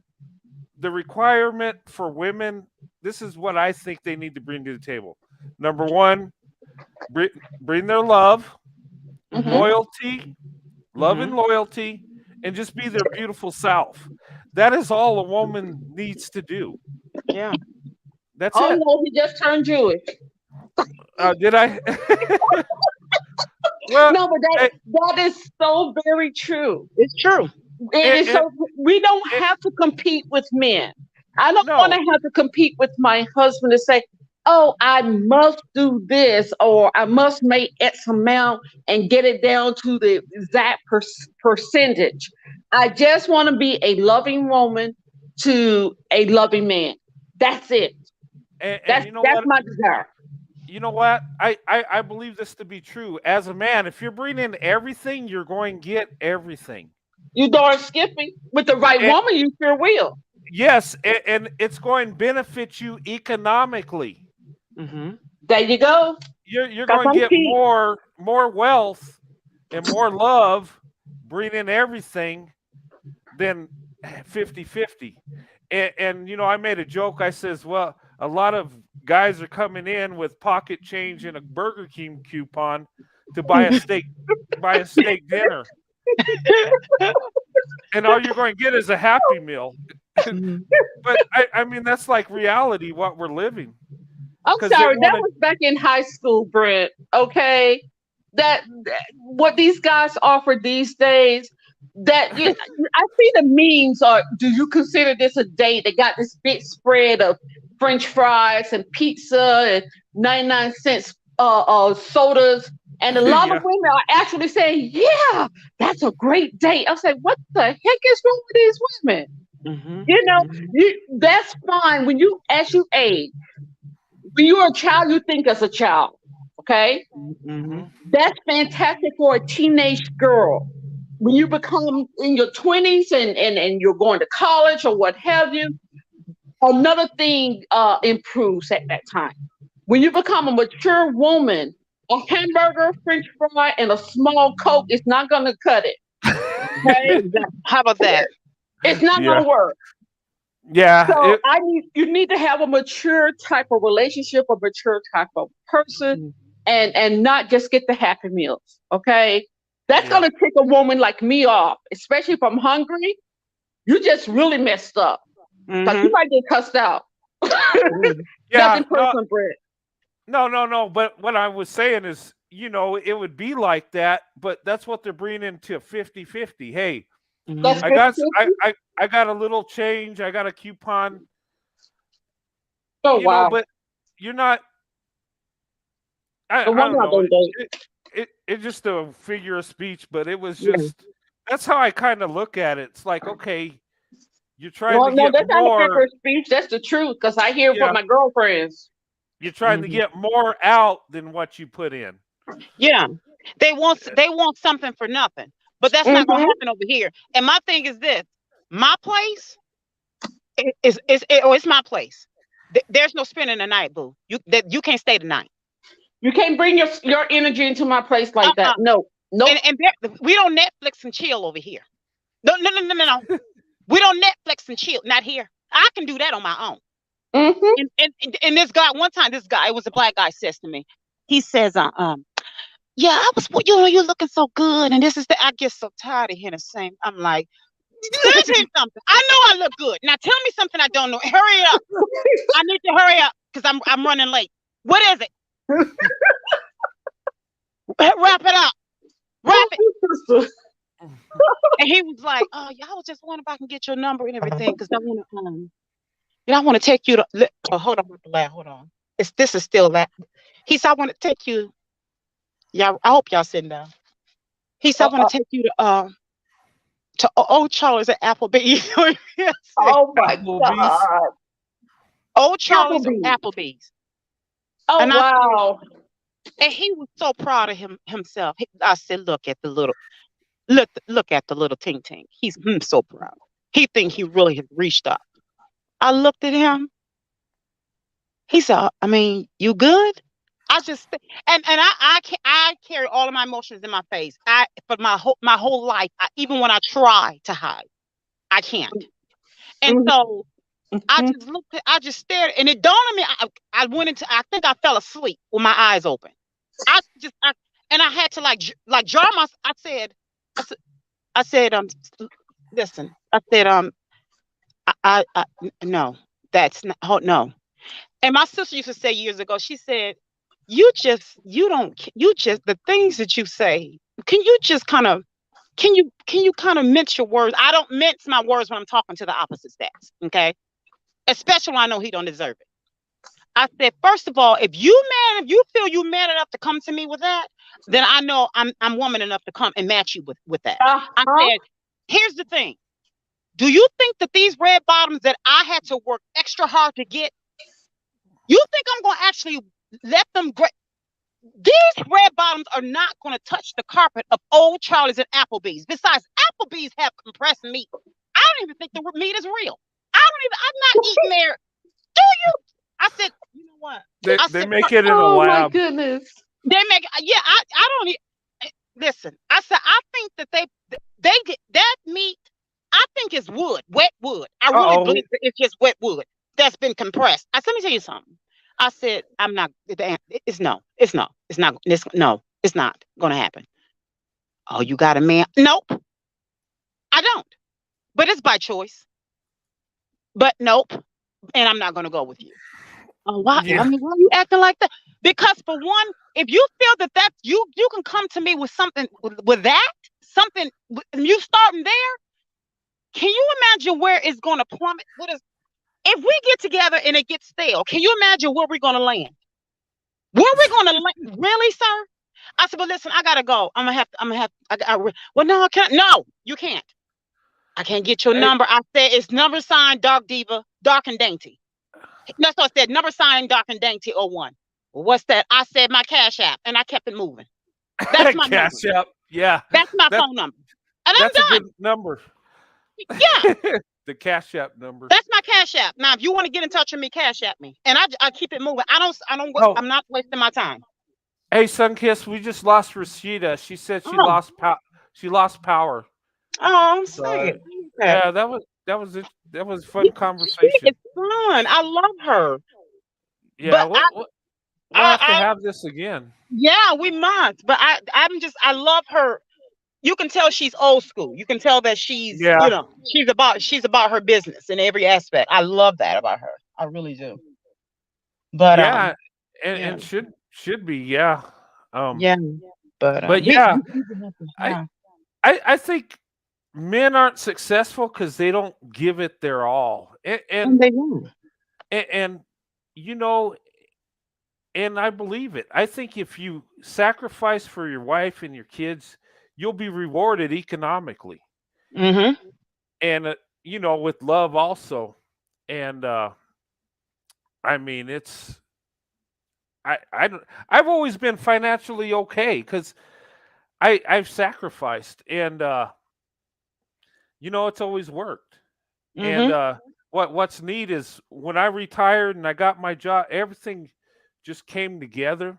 the requirement for women, this is what I think they need to bring to the table. Number one, bring their love, loyalty, love and loyalty, and just be their beautiful self. That is all a woman needs to do. Yeah. That's it. Oh, no, he just turned Jewish. Did I? Well, no, but that is so very true. It's true. And So we don't have to compete with men. I don't want no, to have to compete with my husband to say, oh, I must do this or I must make X amount and get it down to the exact percentage. I just want to be a loving woman to a loving man. That's it. and That's my desire. you know what? I believe this to be true. As a man, if you're bringing everything, you're going to get everything. You darn Skippy. With the right And, woman, you sure will. yes, and it's going to benefit you economically. Mm-hmm. There you go. You're Cause going to I'm get cheap. more wealth and more love bringing everything than 50-50. And I made a joke. I says, well, a lot of guys are coming in with pocket change and a Burger King coupon to buy a steak dinner, and all you're going to get is a Happy Meal. Mm-hmm. But I mean, that's like reality what we're living, I'm because they sorry, that want to. was back in high school, Brent. Okay, what these guys offer these days. I see the memes. Are do you consider this a date? They got this big spread of French fries and pizza and 99 cents sodas, and a lot of Yeah, women are actually saying, "Yeah, that's a great date." I say, "What the heck is wrong with these women?" Mm-hmm. You know, Mm-hmm. that's fine when as you age. When you're a child, you think as a child. Okay. Mm-hmm. hmm That's fantastic for a teenage girl. When you become in your 20s and you're going to college or what have you, another thing improves at that time. When you become a mature woman, a hamburger, French fry, and a small Coke is not going to cut it. Okay. Exactly. How about that? It's not going yeah, to work. yeah. So you need to have a mature type of relationship, a mature type of person, Mm-hmm. and not just get the Happy Meals. Okay, that's Yeah, gonna tick a woman like me off, especially if I'm hungry. You just really messed up because you Mm-hmm. might get cussed out. yeah. Nothing personal, Brett. No. But what I was saying is, it would be like that, but that's what they're bringing to 50-50. Hey, That's Mm-hmm. I 50. got I got a little change. I got a coupon, Oh wow. but you're not. No I wonder don't I know. don't date. It's just a figure of speech, but it was Yeah. just that's how I kind of look at it. It's like, okay, you're trying Well, to no, get that's not a figure more. of speech. That's the truth because I hear it from Yeah, my girlfriends. you're trying to Mm-hmm. get more out than what you put in. Yeah. They want something for nothing. But that's not gonna Mm-hmm. happen over here. And my thing is this: my place it's my place. There's no spending the night, boo. You can't stay the night. You can't bring your energy into my place like that. Uh-uh. No, nope. We don't Netflix and chill over here. No. We don't Netflix and chill. Not here. I can do that on my own. Mm-hmm. And this guy, one time, this guy, it was a black guy, says to me, he says, yeah, you're looking so good, and this is the. I get so tired of hearing the same. I'm like, let me tell you something. I know I look good. Now tell me something I don't know. Hurry up. I need to hurry up because I'm running late. What is it? Wrap it up. Wrap it. And he was like, oh, yeah, I was just wondering if I can get your number and everything because I want to take you to. Oh, hold on, hold on. This is still that. He said, I want to take you. Yeah, I hope y'all sitting down. He said, I want to take you to Old Charlie's at Applebee's. Yes. Oh my Applebee's. God. Old Charlie's or Applebee's. Applebee's. Oh And wow. he was so proud of himself. I said, look at the little ting ting. He's so proud. He think he really has reached up. I looked at him. He said, I mean, you good? I just I carry all of my emotions in my face. For my whole life, even when I try to hide, I can't. And so I just stared, and it dawned on me. I went into. I think I fell asleep with my eyes open. And I had to like jar my. I said, listen. I said, I no, that's not. Oh, no. And my sister used to say years ago. She said, you just the things that you say. Can you just kind of can you kind of mince your words? I don't mince my words when I'm talking to the opposite sex, okay? Especially when I know he don't deserve it. I said, first of all, if you feel you man enough to come to me with that, then I know I'm woman enough to come and match you with that. I said, here's the thing. Do you think that these red bottoms that I had to work extra hard to get, you think I'm going to actually let them these red bottoms are not going to touch the carpet of old Charlie's and Applebee's. Besides, Applebee's have compressed meat. I don't even think the meat is real. I'm not eating there. Do you? I said, you know what? They make it in a oh my lab. goodness. They make, yeah, I don't listen. I said, I think that they get that meat. I think it's wood, wet wood. I really believe that it's just wet wood that's been compressed. I said, let me tell you something. I said, I'm not, it's not going to happen. Oh, you got a man? Nope, I don't. But it's by choice. But nope. And I'm not going to go with you. Oh, why? Yeah. I mean, why are you acting like that? Because for one, if you feel that that's you can come to me with something with that, something, you starting there. Can you imagine where it's going to plummet? If we get together and it gets stale? Can you imagine where we're going to land? Where we're going to land? Really, sir? I said, but listen, I gotta go. I'm gonna have. Well, no, I can't. No, you can't. I can't get your number. I said it's number sign Dark Diva, Dark and Dainty. That's what I said. Number sign Dark and Dainty 01. Well, what's that? I said my Cash App, and I kept it moving. That's my Cash number. App. Yeah. That's my phone number. And I'm That's done. a good number. Yeah. The Cash App number. That's my Cash App. Now, if you want to get in touch with me, Cash App me, and I keep it moving. I'm not wasting my time. Hey, Sunkiss, we just lost Rashida. She said she lost power. Oh, I'm sad. Yeah, that was a fun conversation. It's fun. I love her. Yeah, we'll have to have this again. Yeah, we must. But I love her. You can tell she's old school. You can tell that she's she's about her business in every aspect. I love that about her. I really do. But yeah, and should be, yeah. But yeah, I think men aren't successful because they don't give it their all, and they won't. And and I believe it. I think if you sacrifice for your wife and your kids, you'll be rewarded economically. Mm-hmm. And with love also. And I mean, I've always been financially okay because I've sacrificed, and it's always worked. Mm-hmm. And what's neat is when I retired and I got my job, everything just came together.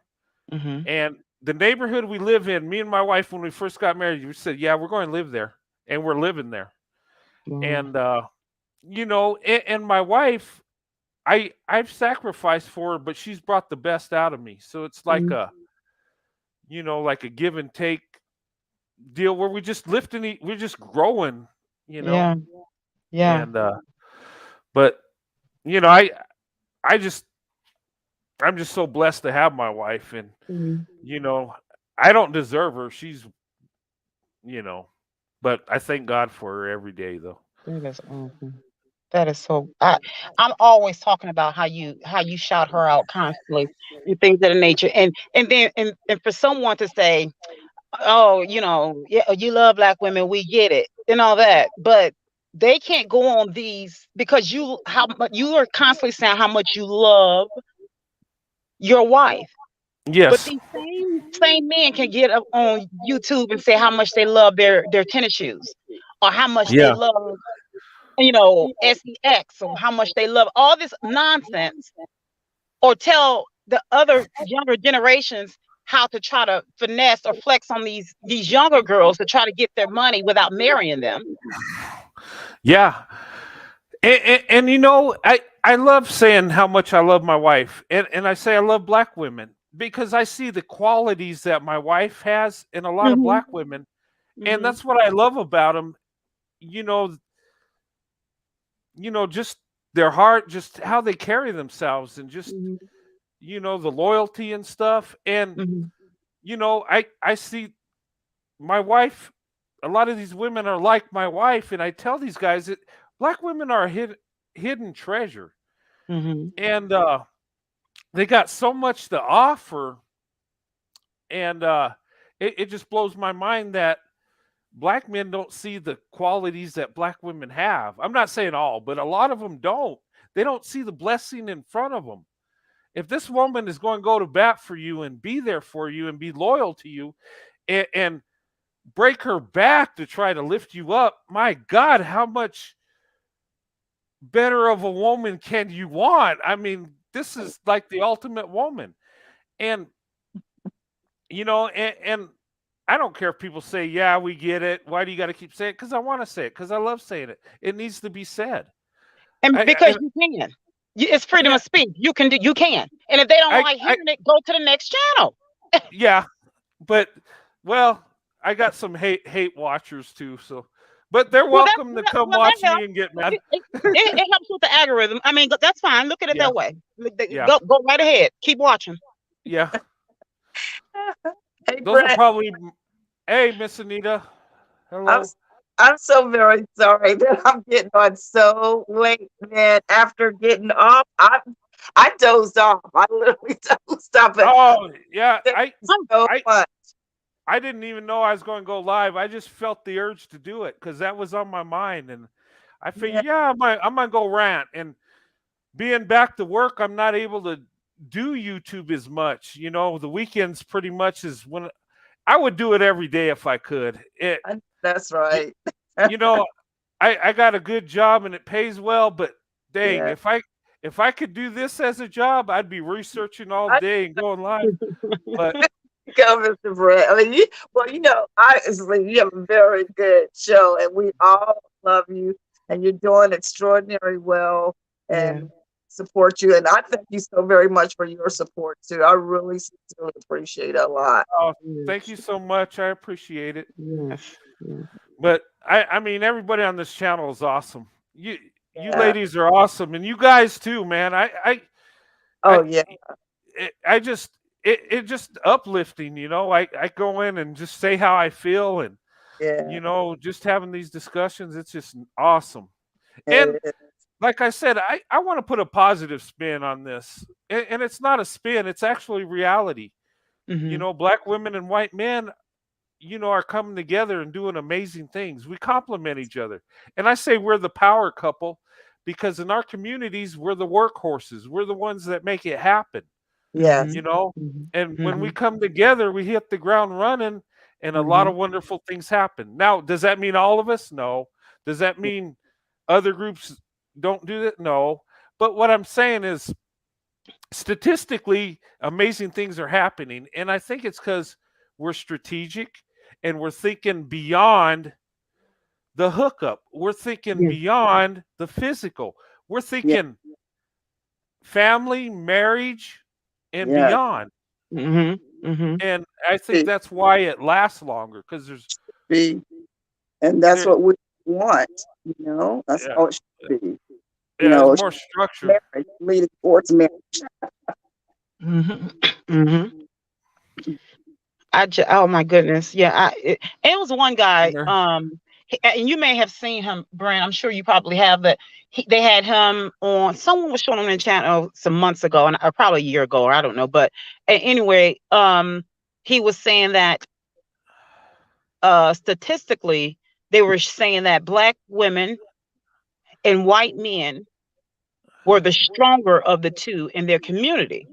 Mm-hmm. And the neighborhood we live in, me and my wife, when we first got married, we said, yeah, we're going to live there, and we're living there. Mm-hmm. And and my wife, I've sacrificed for her, but she's brought the best out of me. So it's like like a give and take deal where we just we're just growing, Yeah. And but I'm just so blessed to have my wife, and I don't deserve her. She's but I thank God for her every day, though. That is awesome. That is so. I'm always talking about how you shout her out constantly and things of that nature, and then for someone to say, "Oh, yeah, you love black women, we get it," and all that, but they can't go on these because you are constantly saying how much you love your wife. Yes. But these same men can get up on YouTube and say how much they love their tennis shoes, or how much they love, sex, or how much they love all this nonsense, or tell the other younger generations how to try to finesse or flex on these younger girls to try to get their money without marrying them. Yeah. And I love saying how much I love my wife, and I say I love black women because I see the qualities that my wife has in a lot of black women, and that's what I love about them. Just their heart, just how they carry themselves, and just the loyalty and stuff. And I see my wife a lot of these women are like my wife, and I tell these guys that black women are a hidden treasure, Mm-hmm. and they got so much to offer, and it just blows my mind that black men don't see the qualities that black women have. I'm not saying all, but a lot of them don't. They don't see the blessing in front of them. If this woman is going to go to bat for you and be there for you and be loyal to you, and break her back to try to lift you up, my God, how much better of a woman can you want? I mean, this is like the ultimate woman. And, and I don't care if people say, yeah, we get it. Why do you got to keep saying it? Because I want to say it, because I love saying it. It needs to be said. And because you can. It's freedom Yeah. of speech. You can. And if they don't like hearing it, go to the next channel. Yeah. But, well, I got some hate watchers too. So, but they're welcome to come watch me and get mad. It helps with the algorithm. I mean, that's fine. Look at it that way. Yeah. Go right ahead. Keep watching. Yeah. Hey, Those Brett, are probably. Hey, Miss Anita. Hello. I'm so very sorry that I'm getting on so late, man. After getting off, I dozed off. I literally dozed off. Oh yeah, So much. I didn't even know I was going to go live. I just felt the urge to do it because that was on my mind, and I figured, I'm gonna go rant. And being back to work, I'm not able to do YouTube as much. The weekends pretty much is when I would do it every day if I could. That's right. I got a good job and it pays well, but dang, if I could do this as a job, I'd be researching all day and going live. But go, Mr. Brett. I mean, honestly, you have a very good show, and we all love you, and you're doing extraordinarily well, and support you. And I thank you so very much for your support too. I really sincerely appreciate it a lot. Oh, thank you so much. I appreciate it. Yes. But I mean, everybody on this channel is awesome. You ladies are awesome, and you guys too, man. It's just uplifting, I go in and just say how I feel, and just having these discussions, it's just awesome. And like I said, I want to put a positive spin on this, and it's not a spin, it's actually reality. Mm-hmm. Black women and white men, are coming together and doing amazing things. We complement each other. And I say we're the power couple because in our communities, we're the workhorses. We're the ones that make it happen. Yeah. And when we come together, we hit the ground running, and a lot of wonderful things happen. Now, does that mean all of us? No. Does that mean other groups don't do that? No. But what I'm saying is, statistically, amazing things are happening. And I think it's because we're strategic and we're thinking beyond the hookup. We're thinking beyond the physical. We're thinking family, marriage, and beyond. And I think that's why it lasts longer, because there's and that's what we want, that's how it should be. There's more structure. Leading towards marriage. Oh my goodness. Yeah. It was one guy, and you may have seen him, Brent. I'm sure you probably have, but they had him on, someone was showing him on the channel some months ago, and probably a year ago, or I don't know. But anyway, he was saying that statistically, they were saying that black women and white men were the stronger of the two in their community.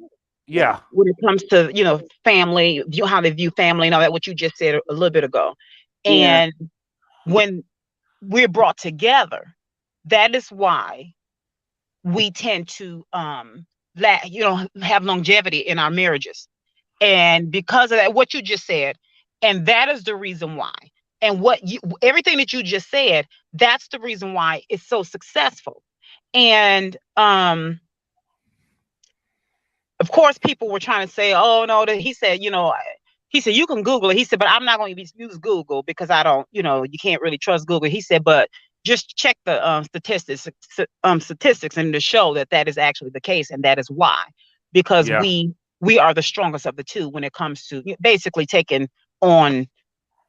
Yeah. When it comes to, family, how they view family and all that, what you just said a little bit ago. And when we're brought together, that is why we tend to have longevity in our marriages. And because of that, what you just said, and that is the reason why. And everything that you just said, that's the reason why it's so successful. And of course, people were trying to say, "Oh no," he said, you can Google it. He said, but I'm not going to use Google because I don't, you can't really trust Google. He said, but just check the statistics and to show that is actually the case, and that is why, because we are the strongest of the two when it comes to basically taking on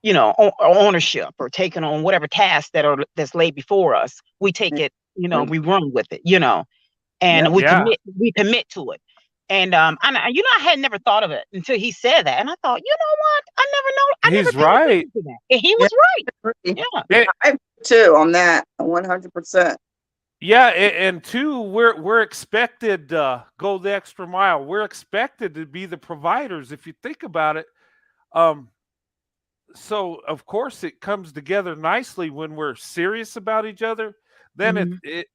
ownership or taking on whatever tasks that's laid before us. We take it, we run with it, and we commit to it. And I had never thought of it until he said that, and I thought, you know what? I never He's paid right. attention to that. And he was right. Yeah, I'm too on that 100%. Yeah, and two, we're expected to go the extra mile. We're expected to be the providers, if you think about it. So of course it comes together nicely when we're serious about each other. Then it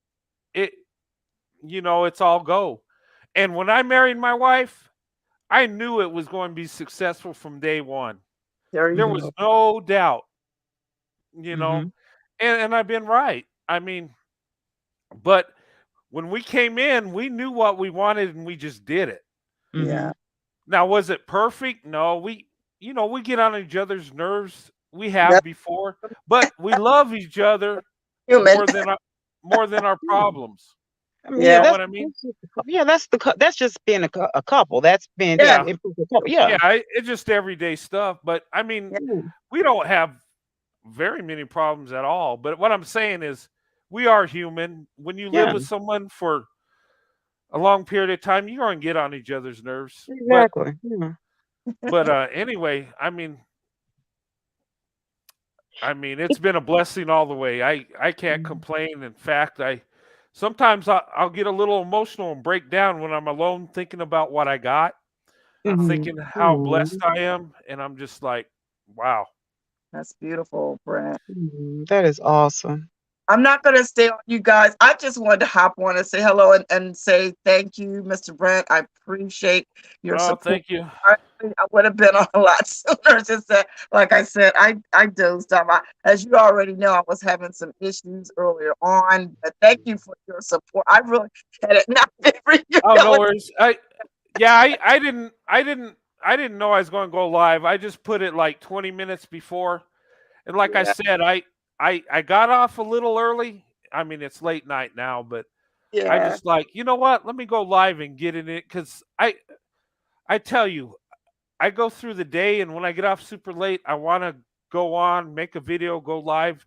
it's all go. And when I married my wife, I knew it was going to be successful from day one. There There you was go. no doubt, and I've been right. I mean, but when we came in, we knew what we wanted and we just did it. Yeah. Now, was it perfect? No, we get on each other's nerves. We have before, but we love each other Human. more than our problems. Yeah, You know what I mean? That's just being a couple. That's been Yeah. a couple. Yeah. It's just everyday stuff. But I mean, we don't have very many problems at all. But what I'm saying is, we are human. When you live with someone for a long period of time, you're going to get on each other's nerves. Exactly. But anyway, I mean, it's been a blessing all the way. I can't complain. In fact, sometimes I'll get a little emotional and break down when I'm alone thinking about what I got. I'm thinking how blessed I am, and I'm just like, wow. That's beautiful, Brent. That is awesome. I'm not going to stay on you guys. I just wanted to hop on and say hello and say thank you, Mr. Brent. I appreciate your support. Thank you. I would have been on a lot sooner. Just that, like I said, I dozed off. As you already know, I was having some issues earlier on. But thank you for your support. I really had it not been for you. Oh, no worries. I didn't know I was going to go live. I just put it like 20 minutes before, and like I said, I got off a little early. I mean, it's late night now, but I just like, you know what? Let me go live and get in it, because I tell you, I go through the day, and when I get off super late, I want to go on, make a video, go live,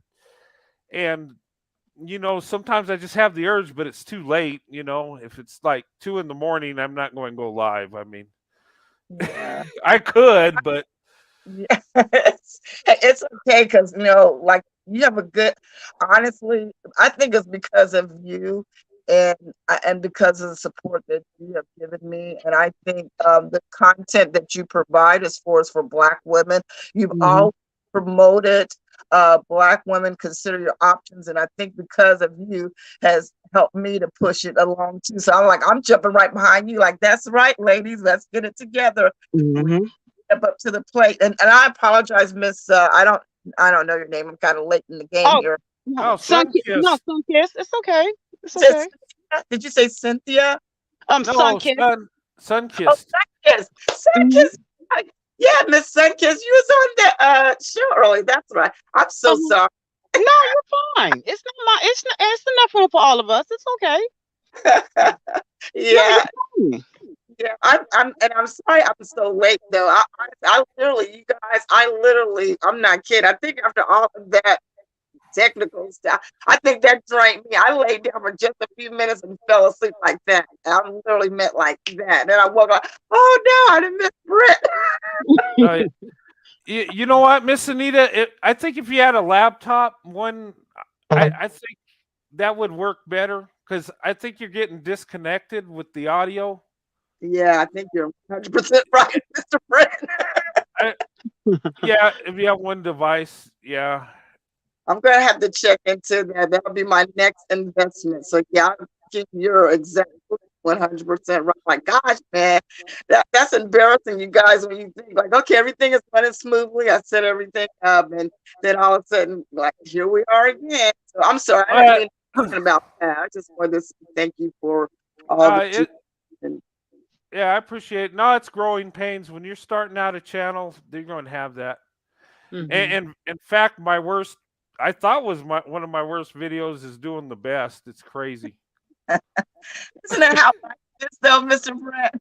and sometimes I just have the urge, but it's too late. If it's like 2 a.m, I'm not going to go live. I mean, I could, but it's okay, because like, you have a good, honestly, I think it's because of you and because of the support that you have given me. And I think the content that you provide is for Black women. You've all promoted Black women, consider your options, and I think because of you has helped me to push it along too. So I'm jumping right behind you, like, that's right, ladies, let's get it together. Step up to the plate. And I apologize, Miss I don't know your name. I'm kind of late in the game here. No, Sunkiss. It's okay. It's okay. Did you say Cynthia? Sunkiss. Sunkiss. Oh, Sunkiss. Sunkiss. Yeah, Miss Sunkiss, you was on the show early. That's right. I'm so sorry. No, you're fine. It's enough room for all of us. It's okay. Yeah. Yeah, I'm sorry I'm so late though. I literally, you guys, I'm not kidding. I think after all of that technical stuff, I think that drained me. I laid down for just a few minutes and fell asleep like that. I literally meant like that. Then I woke up, oh no, I didn't miss Brett. You know what, Miss Anita? I think if you had a laptop, I think that would work better, because I think you're getting disconnected with the audio. Yeah, I think you're 100% right, Mr. Brent. Yeah, if you have one device, yeah. I'm going to have to check into that. That'll be my next investment. So, yeah, you're exactly 100% right. My gosh, man, that's embarrassing, you guys, when you think, like, okay, everything is running smoothly. I set everything up, and then all of a sudden, like, here we are again. So, I'm sorry. I didn't mean talking about that. I just wanted to say thank you for all the Yeah, I appreciate it. No, it's growing pains. When you're starting out a channel, they're going to have that. And in fact, I thought was one of my worst videos is doing the best. It's crazy. Isn't that how it's though, Mr. Brett?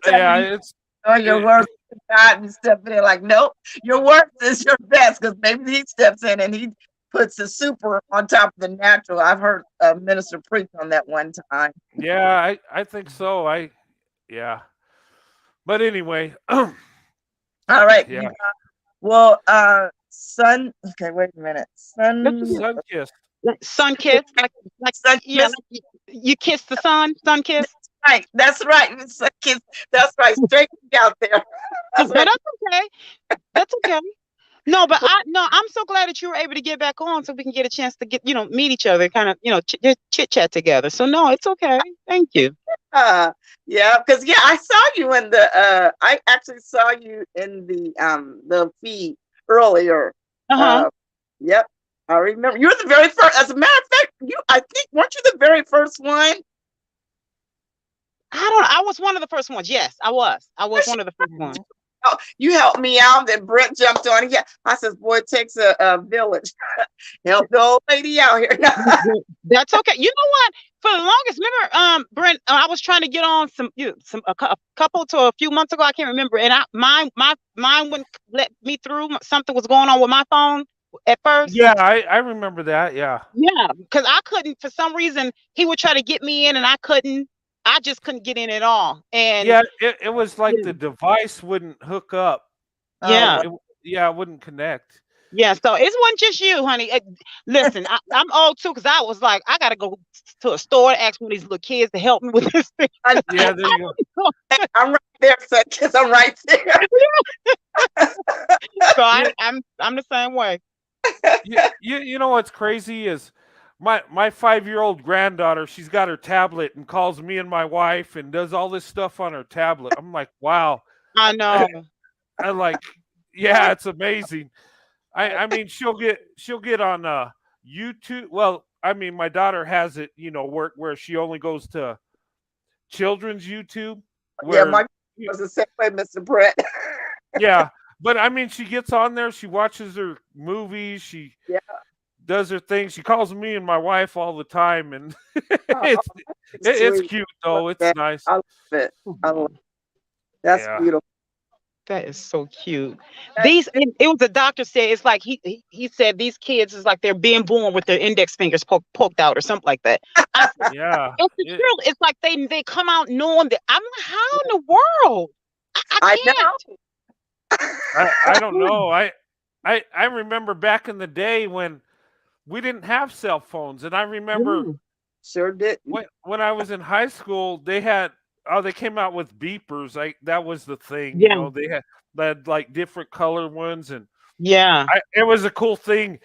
Yeah, it's your work. God and step in like, nope, your worst is your best, because maybe he steps in and he puts the super on top of the natural. I've heard a minister preach on that one time. Yeah, I think so. Yeah. But anyway, All right. yeah. Well, sun. Okay, wait a minute. Sun kiss. Sun kiss, like Sun yeah, kiss. like you kiss the sun kiss. Right, that's right. Sun kiss. That's right. Straight out there. That's No, right. that's okay. That's okay. No, but I'm so glad that you were able to get back on so we can get a chance to meet each other, kind of, chit chat together. So no, it's okay. Thank you. Yeah, because I saw you in the I actually saw you in the feed earlier. Yep. I remember you were the very first. As a matter of fact, I think weren't you the very first one? I was one of the first ones. Yes, I was. I was one of the first ones. Oh, you helped me out, then Brent jumped on. Yeah, I said, boy, it takes a village. Help the old lady out here. That's okay. You know what? For the longest, remember, Brent, I was trying to get on a couple to a few months ago. I can't remember, and mine wouldn't let me through. Something was going on with my phone at first. Yeah, I remember that. Yeah. Yeah, because I couldn't, for some reason, he would try to get me in, and I couldn't. I just couldn't get in at all. And yeah, it was like the device wouldn't hook up. Yeah. It wouldn't connect. Yeah, so it wasn't just you, honey. Listen, I'm old too, because I was like, I gotta go to a store to ask one of these little kids to help me with this thing. Yeah, there you go. I'm right there, because I'm right there. So I'm the same way. You know what's crazy is my 5-year-old granddaughter, she's got her tablet and calls me and my wife and does all this stuff on her tablet. I'm like, wow. I know. I'm like, yeah, it's amazing. I mean, she'll get on YouTube. Well, I mean, my daughter has it, where she only goes to children's YouTube. Yeah, my was the same way, Mr. Brett. Yeah, but I mean, she gets on there. She watches her movies. She does her thing. She calls me and my wife all the time, and it's cute though. It's nice. I love it. I love it. That's beautiful. That is so cute. It was a doctor said, it's like he said these kids is like they're being born with their index fingers poked out or something like that. Yeah, it's like they come out knowing that. I'm like, how in the world? I can't. I don't know. I remember back in the day when we didn't have cell phones, and I remember sure did when I was in high school they came out with beepers. That was the thing. Yeah. They had like different color ones, and it was a cool thing.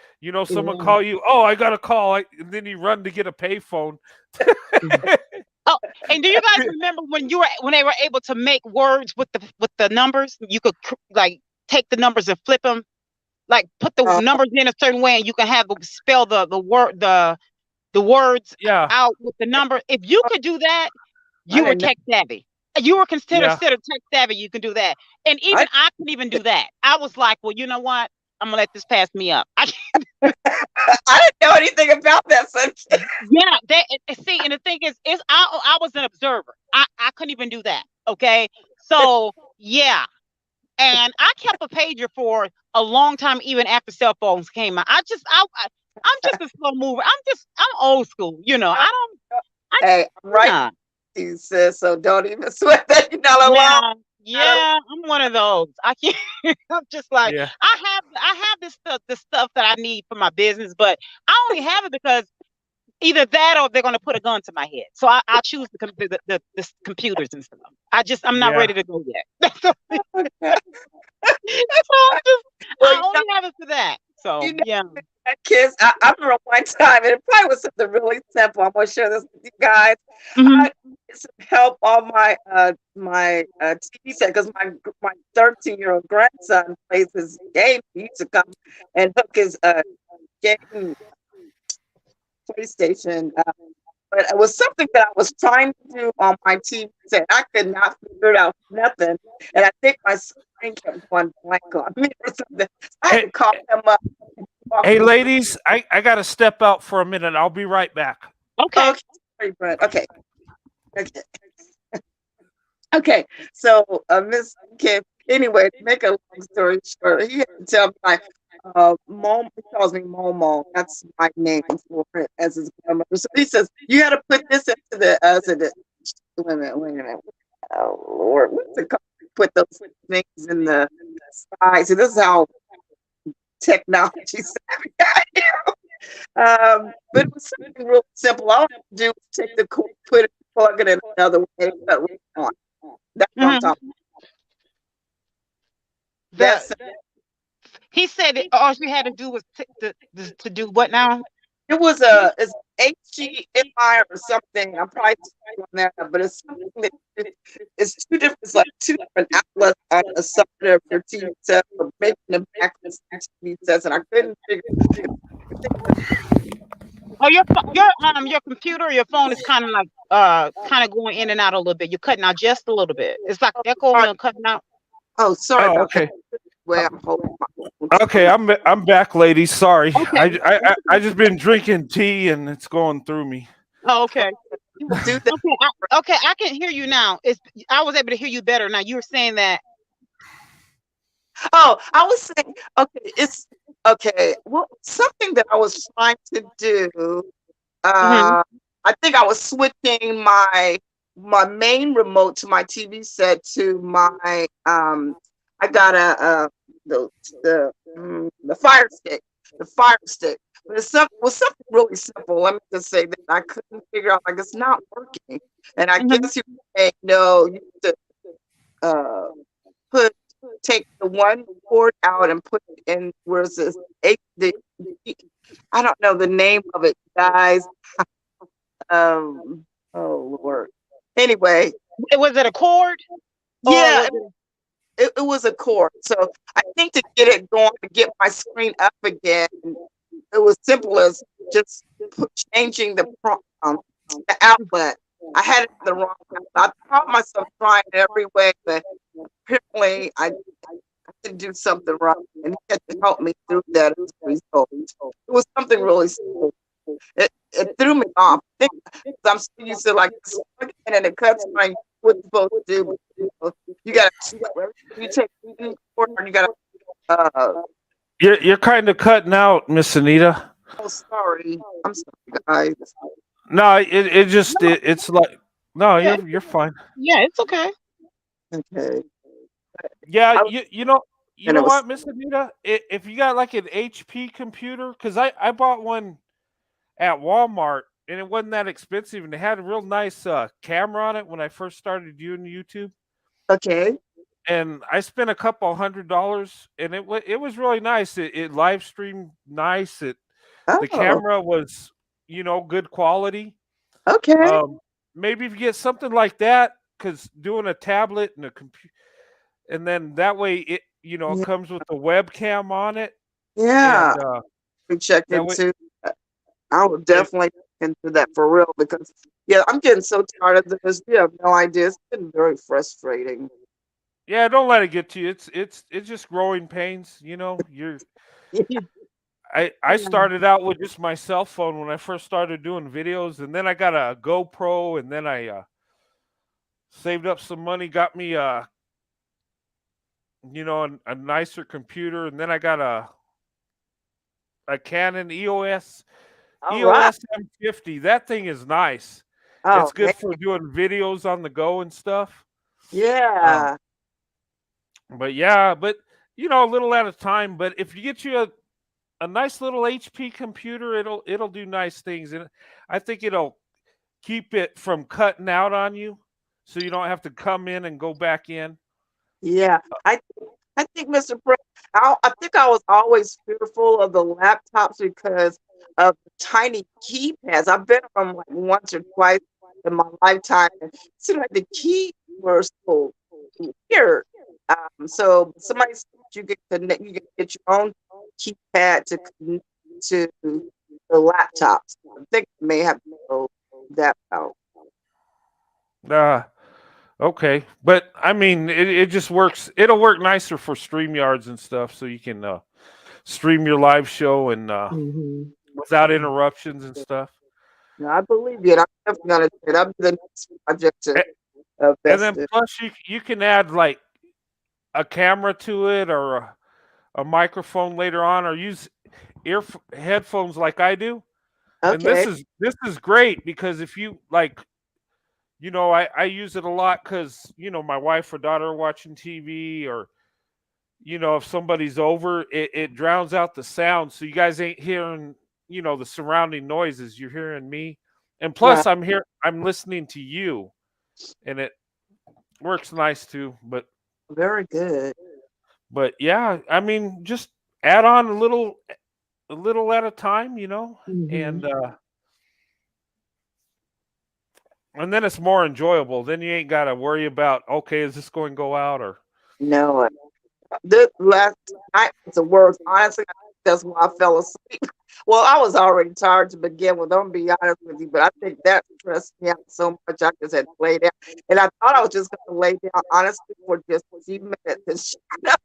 Someone call you. Oh, I got a call, and then you run to get a payphone. Oh, and do you guys remember when they were able to make words with the numbers? You could like take the numbers and flip them, like put the numbers in a certain way, and you can have spell the words out with the number. If you could do that, you were tech savvy. You were considered tech savvy. You can do that, and even I couldn't even do that. I was like, well, you know what? I'm gonna let this pass me up. I didn't know anything about that. So. Yeah, see, and the thing is I was an observer. I couldn't even do that. Okay, so yeah, and I kept a pager for a long time, even after cell phones came out. I'm just a slow mover. I'm old school. Hey, I'm right. You said so. Don't even sweat that. You're not alone. Yeah, I'm one of those. I can't. I'm just like I have this stuff that I need for my business, but I only have it because either that or they're going to put a gun to my head. So I choose the computers and stuff. I'm not ready to go yet. So I only have it for that. So kids, I remember one time, and it probably was something really simple. I'm going to share this with you guys. Mm-hmm. I needed some help on my TV set because my 13-year-old grandson plays his game. He used to come and hook his game PlayStation. But it was something that I was trying to do on my TV set. I could not figure it out, nothing. And I think my screen kept going blank on me or something. I had to call him up. Hey, ladies, I got to step out for a minute. I'll be right back. Okay. Okay. So, Miss Kim, Anyway, to make a long story short, he had to tell me like, he calls me Momo. That's my name for it as his grandmother. So he says, you got to put this into the, wait a minute. Oh Lord, what's it called? Put those things in the side. So this is how technology savvy I am. But it was something real simple. All I have to do is take the cord, put it, plug it in another way, and cut right on. That's what I'm talking about. He said that all you had to do was to do what now? It was it's HGMI or something. I'm probably on that, but it's something that it's two different, it's like two different outlets on the side of your TV set, or maybe in the back of the TV sets, and I couldn't figure it Oh, your computer or your phone is kind of like kind of going in and out a little bit. You're cutting out just a little bit. It's like echoing and cutting out. Oh, sorry Oh, about okay. that. Well, I'm holding Okay, I'm back, ladies. Sorry, Okay. I just been drinking tea and it's going through me. Oh, okay. do that. Okay, I can hear you now. I was able to hear you better now. You were saying that. Oh, I was saying, okay, it's okay. Well, something that I was trying to do. I think I was switching my main remote to my TV set to my I got the fire stick, but was something really simple. Let me just say that I couldn't figure out, like, it's not working, and I guess you say no, you have to take the one cord out and put it in, where's this I don't know the name of it, guys. Oh Lord. Anyway, Was it a cord? yeah, it was a cord. So I think to get it going, to get my screen up again, it was simple as just changing the outlet. I had it the wrong outlet. I caught myself trying every way, but apparently I didn't do something right, and he had to help me through that as a result. It was something really simple. It threw me off. I think I'm so used to like and it cuts my what you're supposed to do. You gotta you take you gotta You're kind of cutting out, Miss Anita. oh sorry. I'm sorry, guys. No, it's like no, you're fine. Yeah, it's okay. Okay. Yeah, And you know it was what, Miss Anita, if you got like an HP computer, because I bought one at Walmart and it wasn't that expensive, and it had a real nice camera on it when I first started doing YouTube. okay. And I spent a couple $100, and it was really nice. It live streamed nice. The Oh, camera was good quality. okay. Maybe if you get something like that, because doing a tablet and a computer, and then that way it Yeah. comes with the webcam on it, Yeah. and We check that way. into I would definitely look into that for real, because yeah, I'm getting so tired of this. You have no idea. It's been very frustrating. Yeah, don't let it get to you. It's just growing pains. I started out with just my cell phone when I first started doing videos, and then I got a GoPro, and then I saved up some money, got me a nicer computer, and then I got a Canon EOS All right. M50. That thing is nice. Oh, It's good for doing videos on the go and stuff. yeah. But yeah, a little at a time. But if you get you a nice little HP computer, it'll do nice things, and I think it'll keep it from cutting out on you, so you don't have to come in and go back in. Yeah. I think, Mr. Prince, I think I was always fearful of the laptops because of the tiny keypads. I've been on them like once or twice in my lifetime, and it seemed like the keys were so weird. So somebody said you you can get your own keypad to connect to the laptops. I think I may have to go that out. Okay, but I mean, it just works. It'll work nicer for StreamYards and stuff, so you can stream your live show and without interruptions and stuff. No, I believe you. And I'm definitely gonna do it. That'll be the next project to And then invest in. plus you can add like a camera to it or a microphone later on, or use headphones like I do. And Okay. this is great because if you like, I use it a lot because my wife or daughter are watching TV, or if somebody's over, it drowns out the sound, so you guys ain't hearing the surrounding noises. You're hearing me, and Right. plus I'm listening to you, and it works nice too. Very good. But yeah, I mean, just add on a little at a time, Mhm. and then it's more enjoyable. Then you ain't got to worry about, okay, is this going to go out or No, this last night was the worst. Honestly, that's why I fell asleep. Well, I was already tired to begin with. I'm gonna be honest with you, but I think that stressed me out so much. I just had to lay down, and I thought I was just gonna lay down, honestly, for just a few minutes. And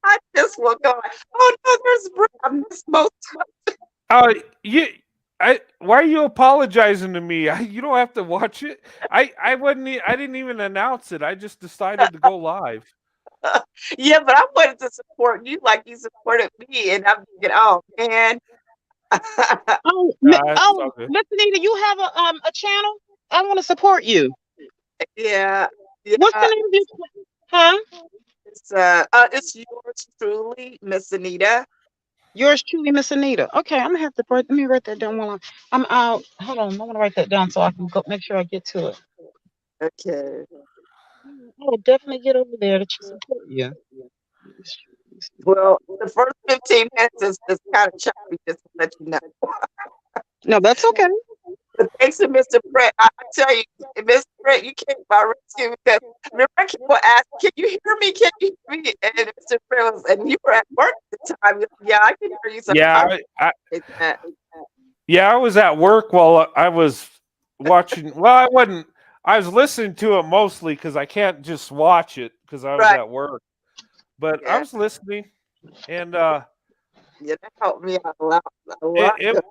I just woke up like, oh no, there's Brett. I missed most. Oh, why are you apologizing to me? You don't have to watch it. I didn't even announce it. I just decided to go live. Yeah, but I wanted to support you like you supported me, and I'm thinking, oh man. Nah, it's all good. Miss Anita, you have a channel? I want to support you. Yeah, What's the yeah. name of your huh? It's yours truly, Miss Anita. Yours truly, Miss Anita. Okay, I'm gonna have to let me write that down while I'm out. Hold on, I want to write that down so I can go make sure I get to it. Okay. I will definitely get over there to support you. Well, the first 15 minutes is kind of choppy, just to let you know. No, that's okay. But thanks to Mr. Brett, I tell you, Mr. Brett, you came to my rescue because remember people asked, "Can you hear me? Can you hear me?" And Mr. Brett was, and you were at work at the time. Yeah, I can hear you. So Yeah, I appreciate that. I was at work while I was watching. Well, I wasn't. I was listening to it mostly because I can't just watch it because I was Right. at work. But I Yeah. was listening, and Yeah, that helped me out a lot. A it, lot.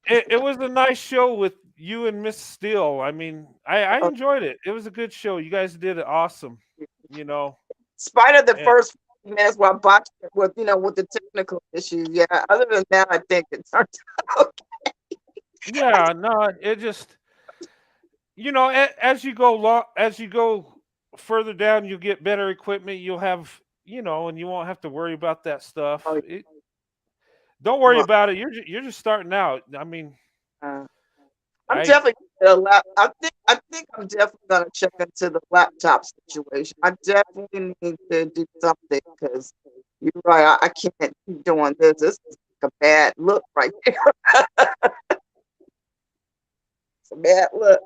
it was a nice show with you and Miss Steele. I mean, I In enjoyed it. It was a good show. You guys did it awesome. You know. spite of the And, first 15 minutes where I botched it with, with the technical issues. Yeah. Other than that, I think it turned out. yeah, no, it just as you go as you go further down, you get better equipment. You'll have and you won't have to worry about that stuff. Oh, Don't worry well, about it. You're just starting out. I mean, uh, I'm I definitely I think I'm definitely gonna check into the laptop situation. I definitely need to do something because you're right. I can't keep doing this. This is like a bad look right there. It's a bad look.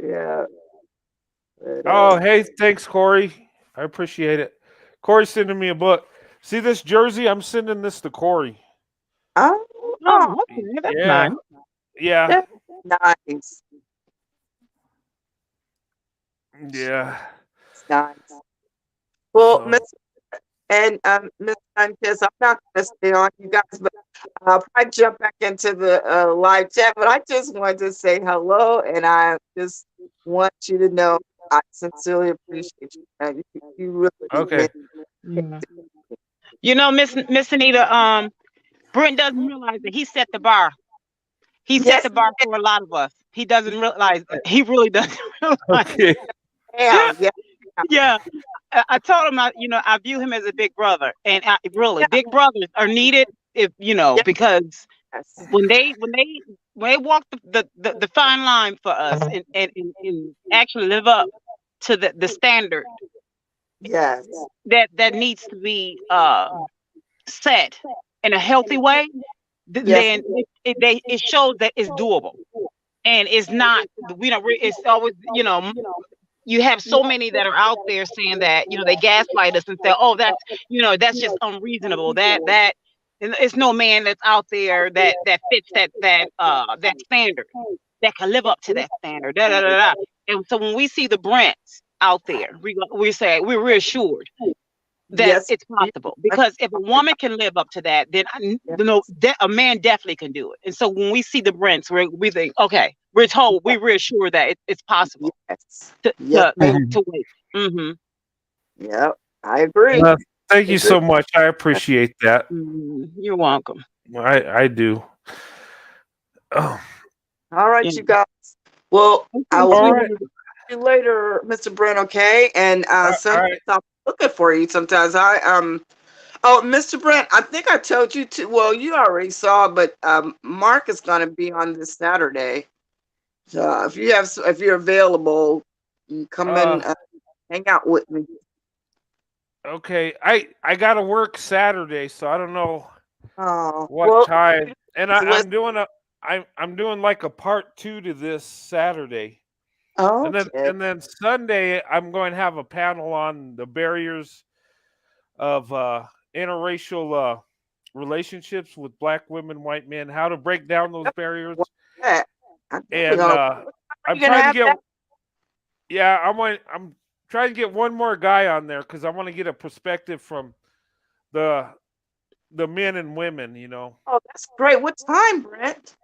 Yeah. But, oh hey, thanks Corey. I appreciate it. Corey's sending me a book. See this jersey? I'm sending this to Corey. oh, oh, Oh, okay, that's Yeah, nice. yeah, that's nice. yeah. It's nice. Well, So Miss and Miss Sanchez, I'm not gonna stay on you guys, but I'll probably jump back into the live chat. But I just wanted to say hello, and I just want you to know I sincerely appreciate you. And you really okay. meant Yeah. Miss Anita, Brent doesn't realize that he set the bar. He set yes, the bar for a lot of us. He doesn't realize that. He really doesn't realize. Okay. ma'am. Yeah, Yeah. I told him, I view him as a big brother, and really, big brothers are needed if because yes, when they walk the fine line for us and actually live up to the standard yes, that needs to be set in a healthy way, yes, then it shows that it's doable, and it's not. It's always you have so many that are out there saying that they gaslight us and say, oh, that's just unreasonable, that and it's no man that's out there that fits that standard, that can live up to that standard, da, da, da, da. And so when we see the Brents out there, we say we're reassured that yes, it's possible, because if a woman can live up to that, then a man definitely can do it. And so when we see the Brents, we think, okay, we're reassured that it's possible yes, to yes. to wait. Mm-hmm. Yep, I agree. Well, thank you so much. I appreciate that. You're welcome. I do. Oh, All right, Yeah. you guys. Well, I will all right. see you later, Mr. Brent. Okay, and All sometimes right. I'm looking for you. Sometimes Oh, Mr. Brent, I think I told you to. Well, you already saw, but Mark is going to be on this Saturday. So if you're available, you come in, hang out with me. Okay. I got to work Saturday, so I don't know Oh, what well, time. And listen. I'm doing like a part 2 to this Saturday. Okay. And then Sunday I'm going to have a panel on the barriers of interracial relationships with black women, white men, how to break down those barriers. Yeah. I'm definitely And gonna. I'm You gonna trying to have get that? yeah, I'm trying to get one more guy on there because I want to get a perspective from the men and women, you know. Oh, that's great. What time, Brent?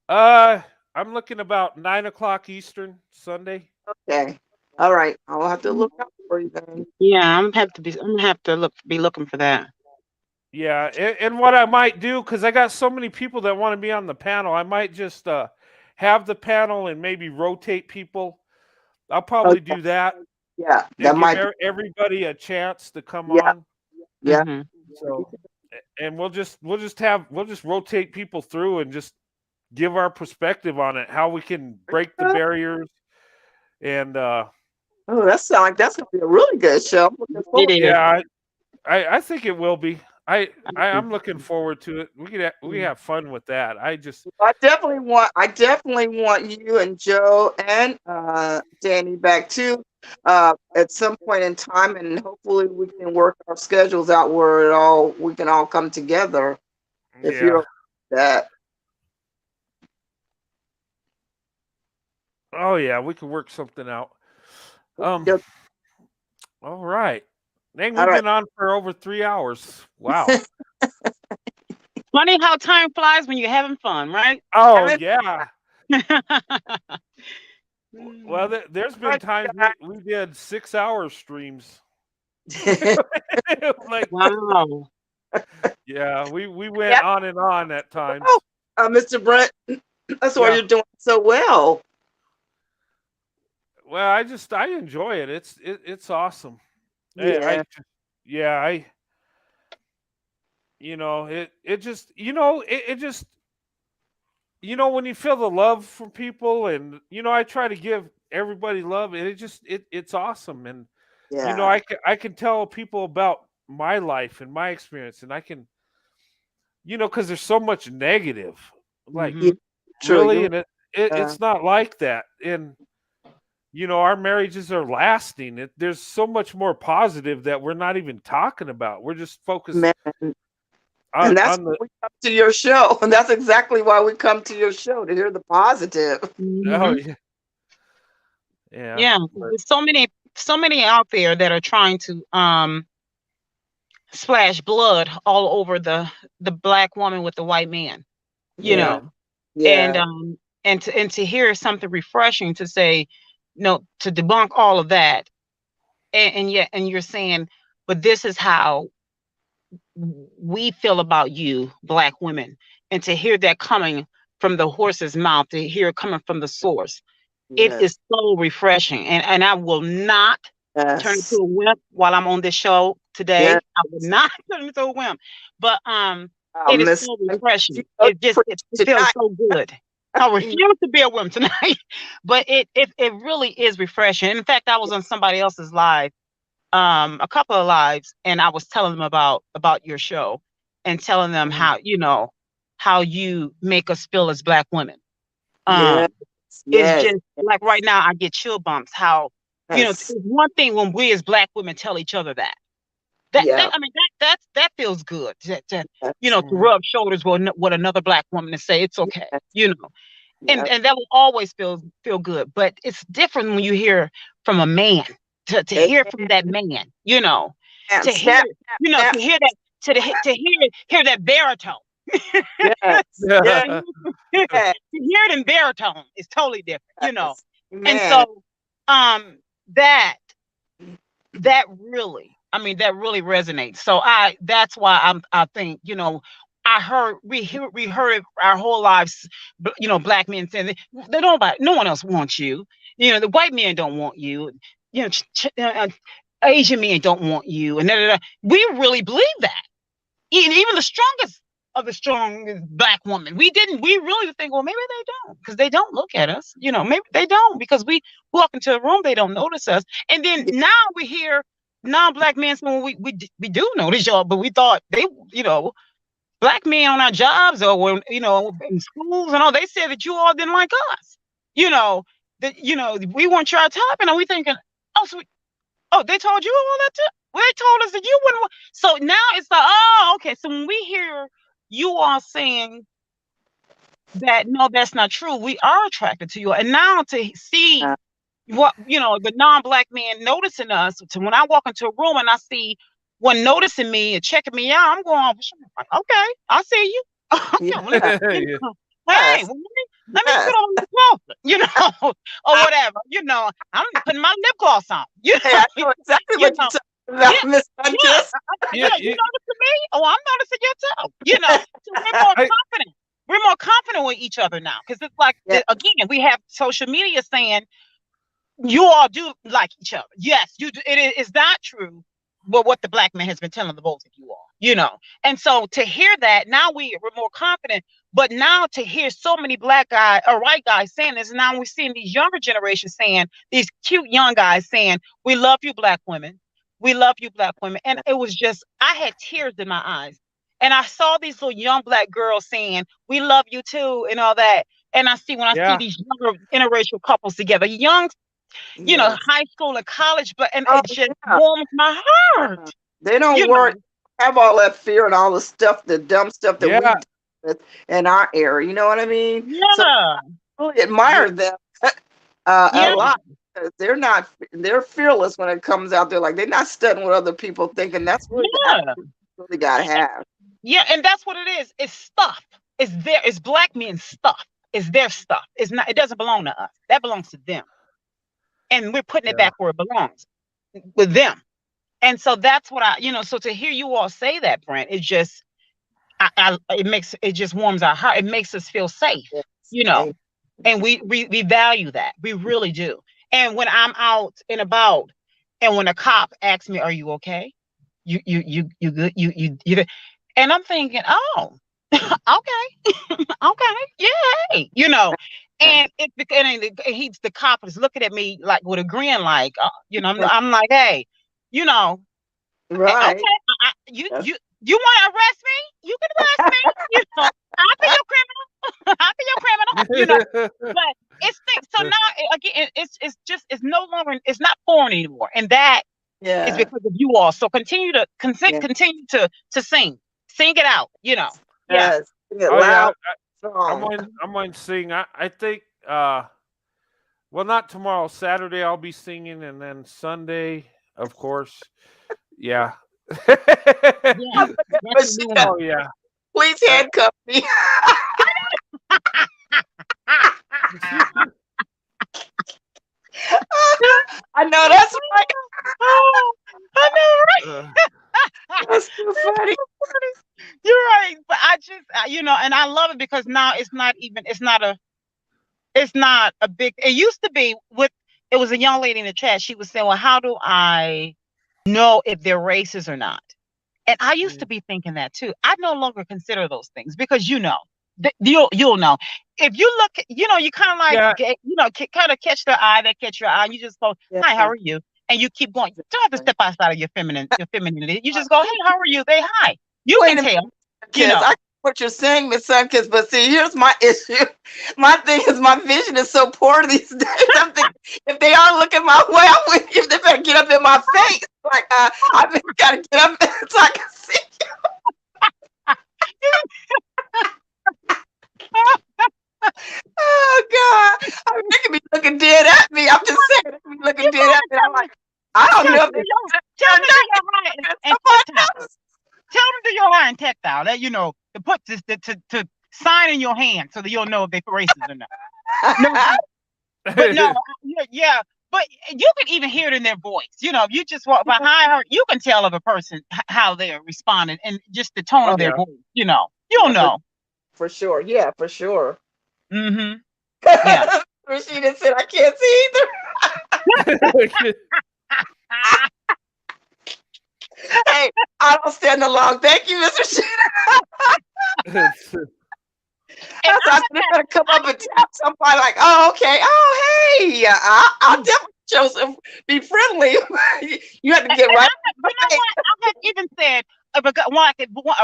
Uh I'm looking about 9 o'clock Eastern Sunday. Okay. All right. I'll have to look out for you then. Yeah, I'm gonna have to be looking for that. Yeah, and what I might do, because I got so many people that want to be on the panel, I might just have the panel and maybe rotate people. I'll probably do that Yeah, that and give might be. everybody a chance to come Yeah, on. yeah. Mhm. So, and we'll just rotate people through and just give our perspective on it, how we can break the barriers, and Oh, that sounds like that's gonna be a really good show. I'm looking forward. It is. yeah, I think it will be. I'm looking forward to it. We have fun with that. I definitely want you and Joe and Danny back too at some point in time, and hopefully we can work our schedules out where we can all come together. If Yeah. you're that. Oh yeah, we could work something out. Yep. All right. Dang, All we've right. been on for over 3 hours. Wow. Funny how time flies when you're having fun, right? Oh yeah. Well, Mm. there's been Right, times guys. we did 6 hour streams. Like Wow. yeah, we went Yeah. on and on at times. Oh, Mr. Brent, that's why Yeah. you're doing so well. Well, I enjoy it. It's awesome. Yeah. I you know it just you know it just you know when you feel the love from people, and you know I try to give everybody love, and it's awesome. And you know Yeah. I can tell people about my life and my experience, and I can, you know, because there's so much negative, like Yeah. Mhm. True. really, You're and uh, it's not like that. And you know our marriages are lasting. There's so much more positive that we're not even talking about. We're just focused man. And that's on why the we come to your show. And that's exactly why we come to your show, to hear the positive. oh Mhm. yeah yeah Yeah, but, there's so many out there that are trying to splash blood all over the black woman with the white man, you yeah know. And Yeah. to hear something refreshing to say, no, to debunk all of that. And yet and you're saying, but this is how we feel about you, black women. And to hear that coming from the horse's mouth, to hear it coming from the source, it Yes. is so refreshing. And I will not turn into Yes. a wimp while I'm on this show today. Yes. I will not turn into a wimp. But it is Miss, so you refreshing. know, It feels tonight. so good. I refuse to be a wimp tonight. But it really is refreshing. In fact, I was on somebody else's live, a couple of lives, and I was telling them about your show and telling them how, you know, how you make us feel as black women. Yes. It's Yes. just like right now I get chill bumps. How, you know, it's Yes. one thing when we as black women tell each other that. Yeah. I mean that feels good. You Yes. know, to mhm, rub shoulders with another black woman and say it's okay. Yes. You know, Yeah. and that will always feel good. But it's different when you hear from a man. To hear from that man, you know, And to hear, snap, you know, snap, to hear that, to hear that baritone. snap. Yes. Yes. yeah To Yes. hear it in baritone is totally different, you know. Yes. And Man. so that that really, I mean, that really resonates. So that's why I think, you know, we heard it our whole lives, you know, black men saying they don't, no one else wants you. You know, the white men don't want you. You know, Asian men don't want you, and we really believe that. Even the strongest of the strong black woman, we really think, well, maybe they don't, because they don't look at us. You know, maybe they don't, because we walk into a room, they don't notice us. And then now we hear non-black men saying, well, we do notice y'all, but we thought they, you know, black men on our jobs or when, you know, in schools and all, they said that you all didn't like us. You know, that, you know, we weren't your type, and we thinking, oh, so they told you all that too? Well, they told us that you wouldn't. So now it's like, oh, okay. So when we hear you all saying that, no, that's not true, we are attracted to you. And now to see what, you know, the non-black man noticing us, to when I walk into a room and I see one noticing me and checking me out, I'm going, okay, I see you. Hey, well, let me put on the closet, you know, or whatever, you know. I'm putting my lip gloss on. You know, I know exactly what you're talking about, Miss Huntress. You noticing me? Oh, I'm noticing you too. You know, so we're more confident. We're more confident with each other now, because it's like, again, we have social media saying you all do like each other. Yes, you do. It is not true. But what the black man has been telling the both of you all, you know. And so to hear that, now we're more confident. But now to hear so many black guys or white guys saying this, now we're seeing these younger generations saying, these cute young guys saying, we love you, black women. We love you, black women. And it was just, I had tears in my eyes. And I saw these little young black girls saying, we love you too, and all that. And I see, when I see these younger interracial couples together, young, you know, high school and college, but it just warms my heart. They don't have all that fear and all the stuff, the dumb stuff that we deal with in our era. You know what I mean? Yeah. So I really admire them a lot. They're fearless when it comes out there. Like, they're not studying what other people thinking. That's really really gotta have. Yeah, and that's what it is. It's stuff. It's black men's stuff. It's their stuff. It's not. It doesn't belong to us. That belongs to them. And we're putting it back where it belongs, with them. And so that's what so to hear you all say that, Brent, it just, it just warms our heart. It makes us feel safe, you know, and we value that. We really do. And when I'm out and about, and when a cop asks me, are you okay? You good? You, and I'm thinking, oh, okay, okay, yay, you know. And he's, the cop is looking at me like with a grin, like, you know, I'm like, hey, you know, right? Okay, you want to arrest me? You can arrest me. You know, I'll be your criminal. I'll be your criminal. You know, but it's things. So now again, it's no longer, it's not foreign anymore, and that is because of you all. So continue to continue to sing it out. You know, sing it loud. I'm going to sing. I think, well, not tomorrow. Saturday I'll be singing, and then Sunday, of course. Yeah. Oh, yeah. Please handcuff me. I know that's right. I know, right? That's so funny. You're right, but I just, you know, and I love it because now it's not a big. It used to be it was a young lady in the chat. She was saying, well, how do I know if they're racist or not? And I used to be thinking that too. I no longer consider those things, because you'll know. If you look, you know, you kind of like, you know, kind of catch their eye, they catch your eye, and you just go, hi, how are you? And you keep going. You don't have to step outside of your femininity. You just go, hey, how are you? They hi. You can tell. You know. I get what you're saying, Miss Sunkiss, but see, here's my issue. My thing is, my vision is so poor these days. I'm thinking, if they are looking my way, I wouldn't, if they better get up in my face. Like, I've got to get up so I can see you. Oh God! I mean, they could be looking dead at me. I'm just saying, they could be looking dead at me. I'm like, I don't know. Tell them to do your eye and tactile. That, you know, to put this to sign in your hand so that you'll know if they're racist or not. No, but no, But you can even hear it in their voice. If you just walk behind her, you can tell of a person how they're responding and just the tone of their voice. You'll know. For sure. Yeah, for sure. Mm-hmm. Yeah. Rashida said, I can't see either. Hey, I don't stand alone. Thank you, Miss Rashida. And I gotta come up and tap somebody like, oh, okay. Oh, hey. I'll definitely show some, be friendly. You have to get right. You know what? I have even said, if a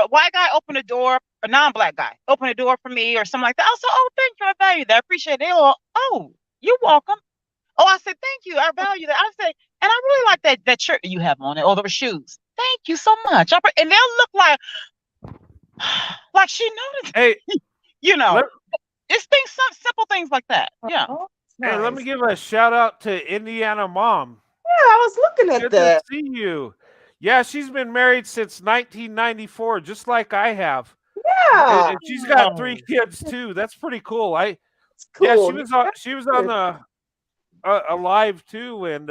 white guy open the door, a non-black guy open the door for me or something like that. I said, oh, thank you. I value that. I appreciate it. They all, oh, you're welcome. Oh, I said, thank you. I value that. I say, and I really like that shirt you have on it, or those shoes. Thank you so much. And they'll look like she noticed. Hey, it's things, some simple things like that. Yeah. Hey, let me give a shout out to Indiana Mom. Yeah, I was looking at Good that. to see you. Yeah, she's been married since 1994, just like I have. Yeah. And she's got 3 kids too. That's pretty cool. Cool. Yeah, she was on the alive too, and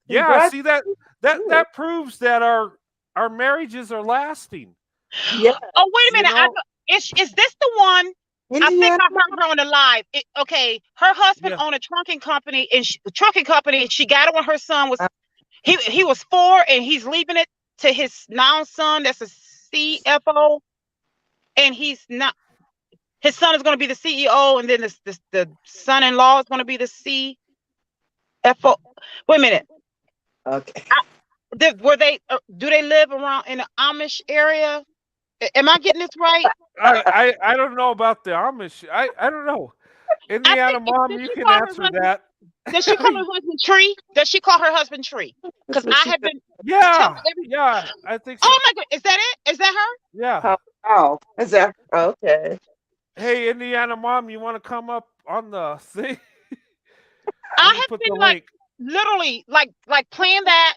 yeah, see that proves that our marriages are lasting. Yeah. Oh, wait a minute. Is this the one? I think I heard her on the live. Okay, her husband owned a trucking company, and she got it when her son was he was 4, and he's leaving it to his now son that's a CFO, and he's not. His son is going to be the CEO, and then the son-in-law is going to be the CFO. Wait a minute. Okay. Do they live around in the Amish area? Am I getting this right? I don't know about the Amish. I don't know. Indiana Mom, you can answer that. Does she call her husband Tree? Does she call her husband Tree? Because I have been. Yeah, I think so. Oh my God, is that it? Is that her? Yeah. Oh, is that okay? Hey, Indiana Mom, you want to come up on the thing? I have been literally playing that.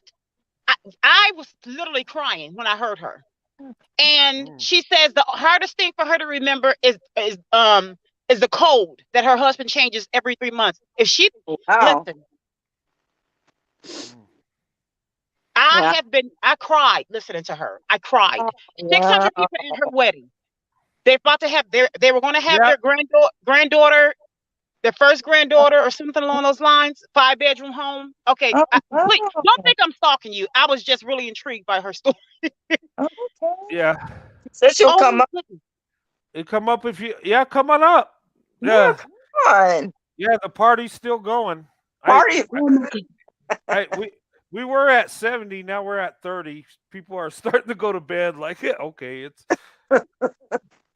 I was literally crying when I heard her. And she says the hardest thing for her to remember is the code that her husband changes every 3 months. If she listen, I cried listening to her. I cried. 600 people at her wedding. They're about to have they were going to have their granddaughter, their first granddaughter or something along those lines, 5-bedroom home. Okay. Please, don't think I'm stalking you. I was just really intrigued by her story. Yeah. So she'll come up. It come up if you come on up. Yeah, come on. Yeah, the party's still going. We were at 70, now we're at 30. People are starting to go to bed like, okay,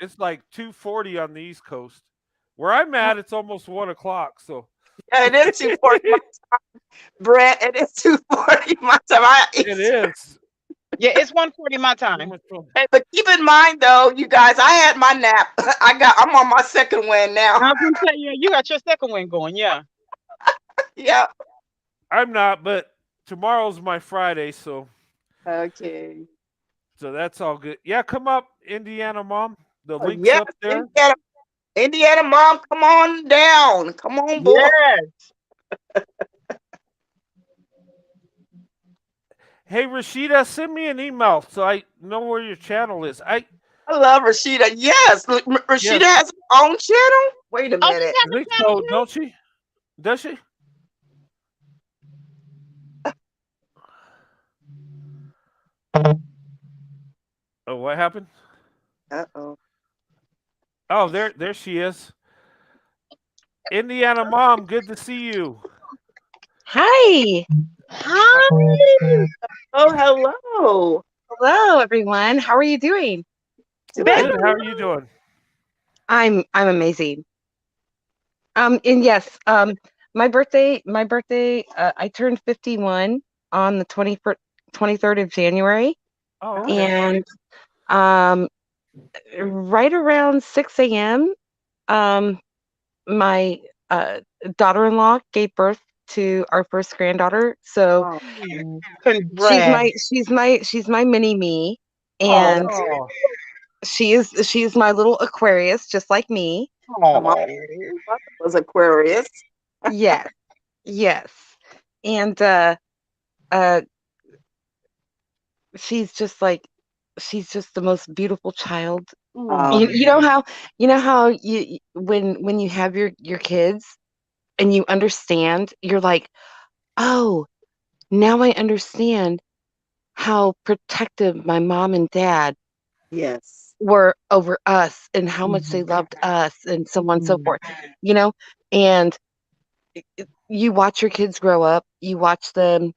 it's like 2:40 on the East Coast. Where I'm at, it's almost 1 o'clock. So yeah, it is 2:40 my time, Brett. It is 2:40 my time. It is. Yeah, it's 1:40 my time. But keep in mind, though, you guys, I had my nap. I'm on my second win now. I was gonna tell you, you got your second win going. Yeah. Yeah. I'm not, but tomorrow's my Friday, so. Okay. So that's all good. Yeah, come up, Indiana Mom. The link's up there. Indiana Mom, come on down. Come on, boy. Yes. Hey, Rashida, send me an email so I know where your channel is. I love Rashida. Yes. Rashida has her own channel? Wait a minute. I think so, don't she? Does she? Oh, what happened? Uh-oh. Oh, there she is. Indiana Mom, good to see you. Hi. Hi. Oh, hello. Hello, everyone. How are you doing? Good. How are you doing? I'm amazing. And yes, my birthday, I turned 51 on the 23rd of January. Oh, okay. And right around 6 a.m., my daughter-in-law gave birth to our first granddaughter. So she's my mini me, and she's my little Aquarius, just like me. Was Aquarius. Yes. and she's just the most beautiful child. You know how you when you have your kids and you understand, you're like, oh, now I understand how protective my mom and dad Yes. were over us and how much they loved us and so on and so forth, and you watch your kids grow up, you watch them,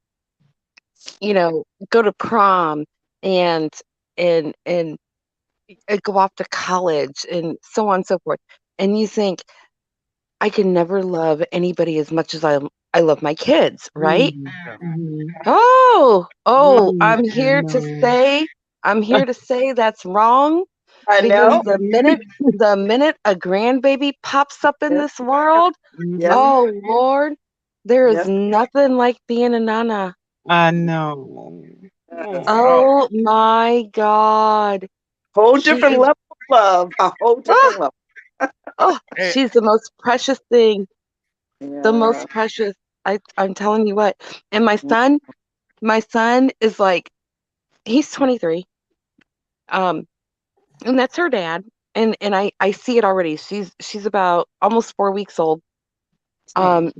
go to prom and and go off to college and so on and so forth. And you think, I can never love anybody as much as I love my kids, right? Yeah. Oh, Mm, I'm here to say that's wrong, I because know. the minute a grandbaby pops up in Yep. this world, Yep. oh Lord, there is Yes. nothing like being a nana. I know. Yes. Oh, Oh my God. Whole She different is level of love. A whole ah, different level. hey, she's the most precious thing. The Yeah. most precious. I'm telling you what. And my son is like, he's 23. Um, and that's her dad. And I see it already. She's about almost 4 weeks old. Um,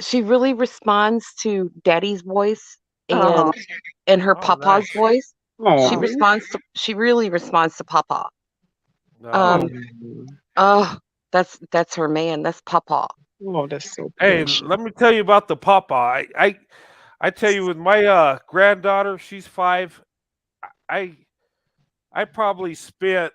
she really responds to daddy's voice Oh, and her oh, papa's nice. voice. She Oh, really responds to papa. Oh, Um, oh, oh, that's her man. That's papa. oh, that's so hey, precious. let me tell you about the papa. I tell you, with my granddaughter, she's 5. I I probably spent,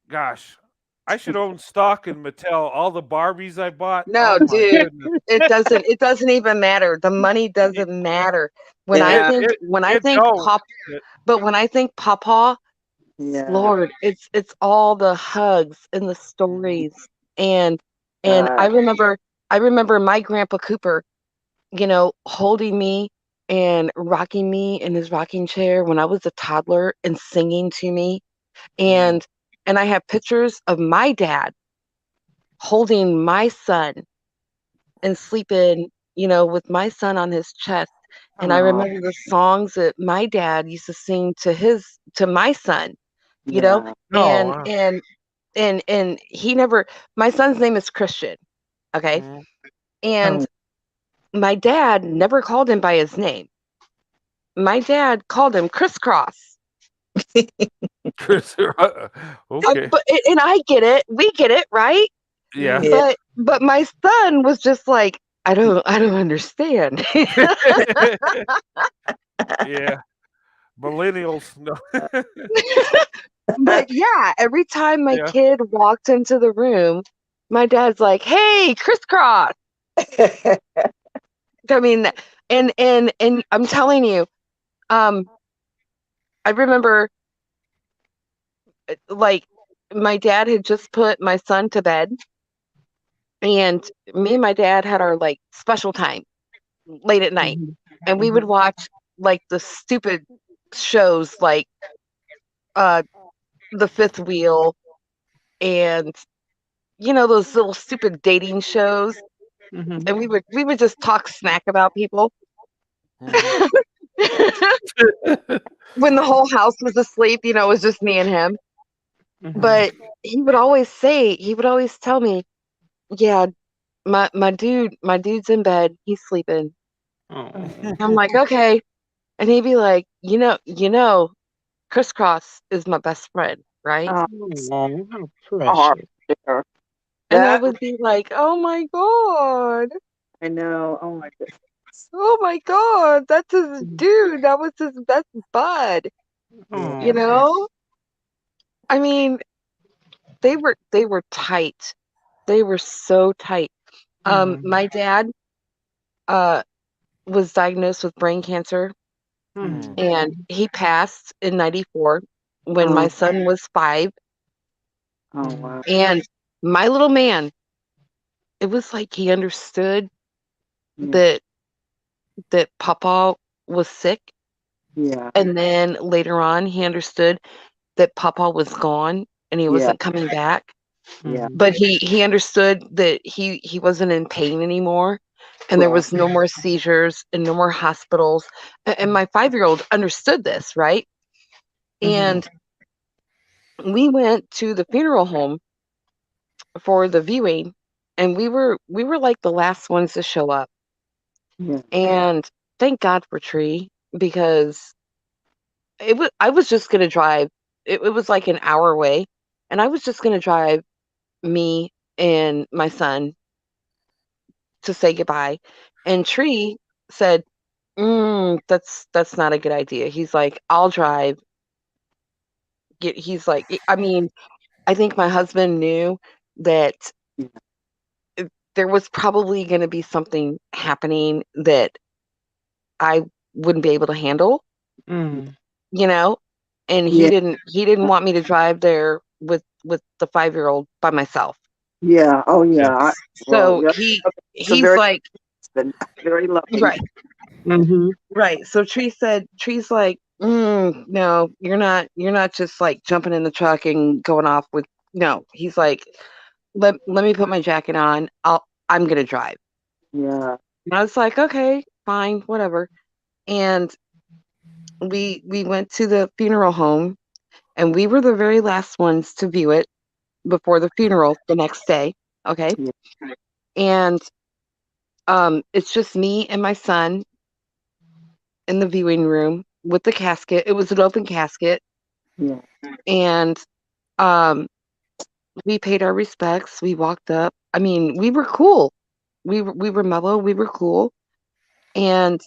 gosh, I should own stock in Mattel. All the Barbies I bought. Oh No, my dude, goodness. it doesn't even matter. The money It doesn't matter. When I it yeah. think it, when I it think don't. pop It, but when I think papa, Yeah. Lord, it's all the hugs and the stories, and God. I remember my grandpa Cooper, holding me and rocking me in his rocking chair when I was a toddler and singing to me, mm, and I have pictures of my dad holding my son and sleeping, with my son on his chest. And I Oh, remember the songs that my dad used to sing to my son, you know, yeah. no. and he never. My son's name is Christian, okay, Mm, and Oh, my dad never called him by his name. My dad called him Crisscross. Chris, okay. And I get it, we get it, right? Yeah. yeah. But my son was just like, I don't understand. Yeah. Millennials. No. But yeah, every time my Yeah. kid walked into the room, my dad's like, "Hey, crisscross." I mean, and I'm telling you, um, I remember like my dad had just put my son to bed, and me and my dad had our like special time late at night, and we would watch like the stupid shows like uh The Fifth Wheel and those little stupid dating shows, and we would just talk smack about people Mhm. when the whole house was asleep. It was just me and him. But he would always tell me, yeah, my dude's in bed, he's sleeping. I'm like, okay. And he'd be like, Crisscross is my best friend, right? Oh, Oh, how heart precious. there. And I That would be like, oh my God. I know. Oh my goodness. Oh my God, that's his dude. That was his best bud. You Yeah. Oh, know? I mean, they were tight. They were so tight. My dad uh was diagnosed with brain cancer, Mm, and he passed in 94 when my Oh, son was 5. oh wow. And my little man, it was like he understood Yeah. that Papa was sick. Yeah. And then later on, he understood that Papa was gone and he Yeah. wasn't coming back. Yeah. But he understood that he wasn't in pain anymore. and there was no more seizures and no more hospitals. And my 5-year-old understood this, right? And we went to the funeral home for the viewing, and we were like the last ones to show up. Yeah. And thank God for Tree, because I was just gonna drive. It was like an hour away, and I was just gonna drive me and my son to say goodbye. And Tree said, that's not a good idea. He's like, I'll drive. He's like, I mean, I think my husband knew that there was probably going to be something happening that I wouldn't be able to handle, you know, and he didn't want me to drive there with the 5-year-old by myself. Yeah. Oh yeah. So he's like, very lucky. right. Right. So Tree's like, no, you're not just like jumping in the truck and going off with, no. He's like, let me put my jacket on. I'm gonna drive. Yeah. And I was like, okay, fine, whatever. And we went to the funeral home, and we were the very last ones to view it before the funeral the next day. Okay. Yeah. And it's just me and my son in the viewing room with the casket. It was an open casket. Yeah. And we paid our respects. We walked up. I mean, we were cool. We were mellow. We were cool. And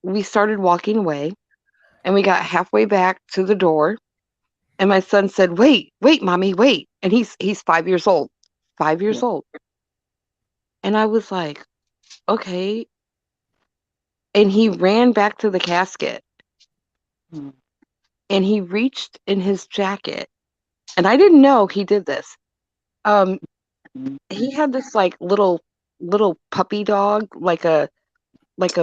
we started walking away, and we got halfway back to the door, and my son said, wait, mommy, wait. And he's 5 years old. 5 years old. And I was like, okay. And he ran back to the casket, and he reached in his jacket, and I didn't know he did this. He had this like little puppy dog, like a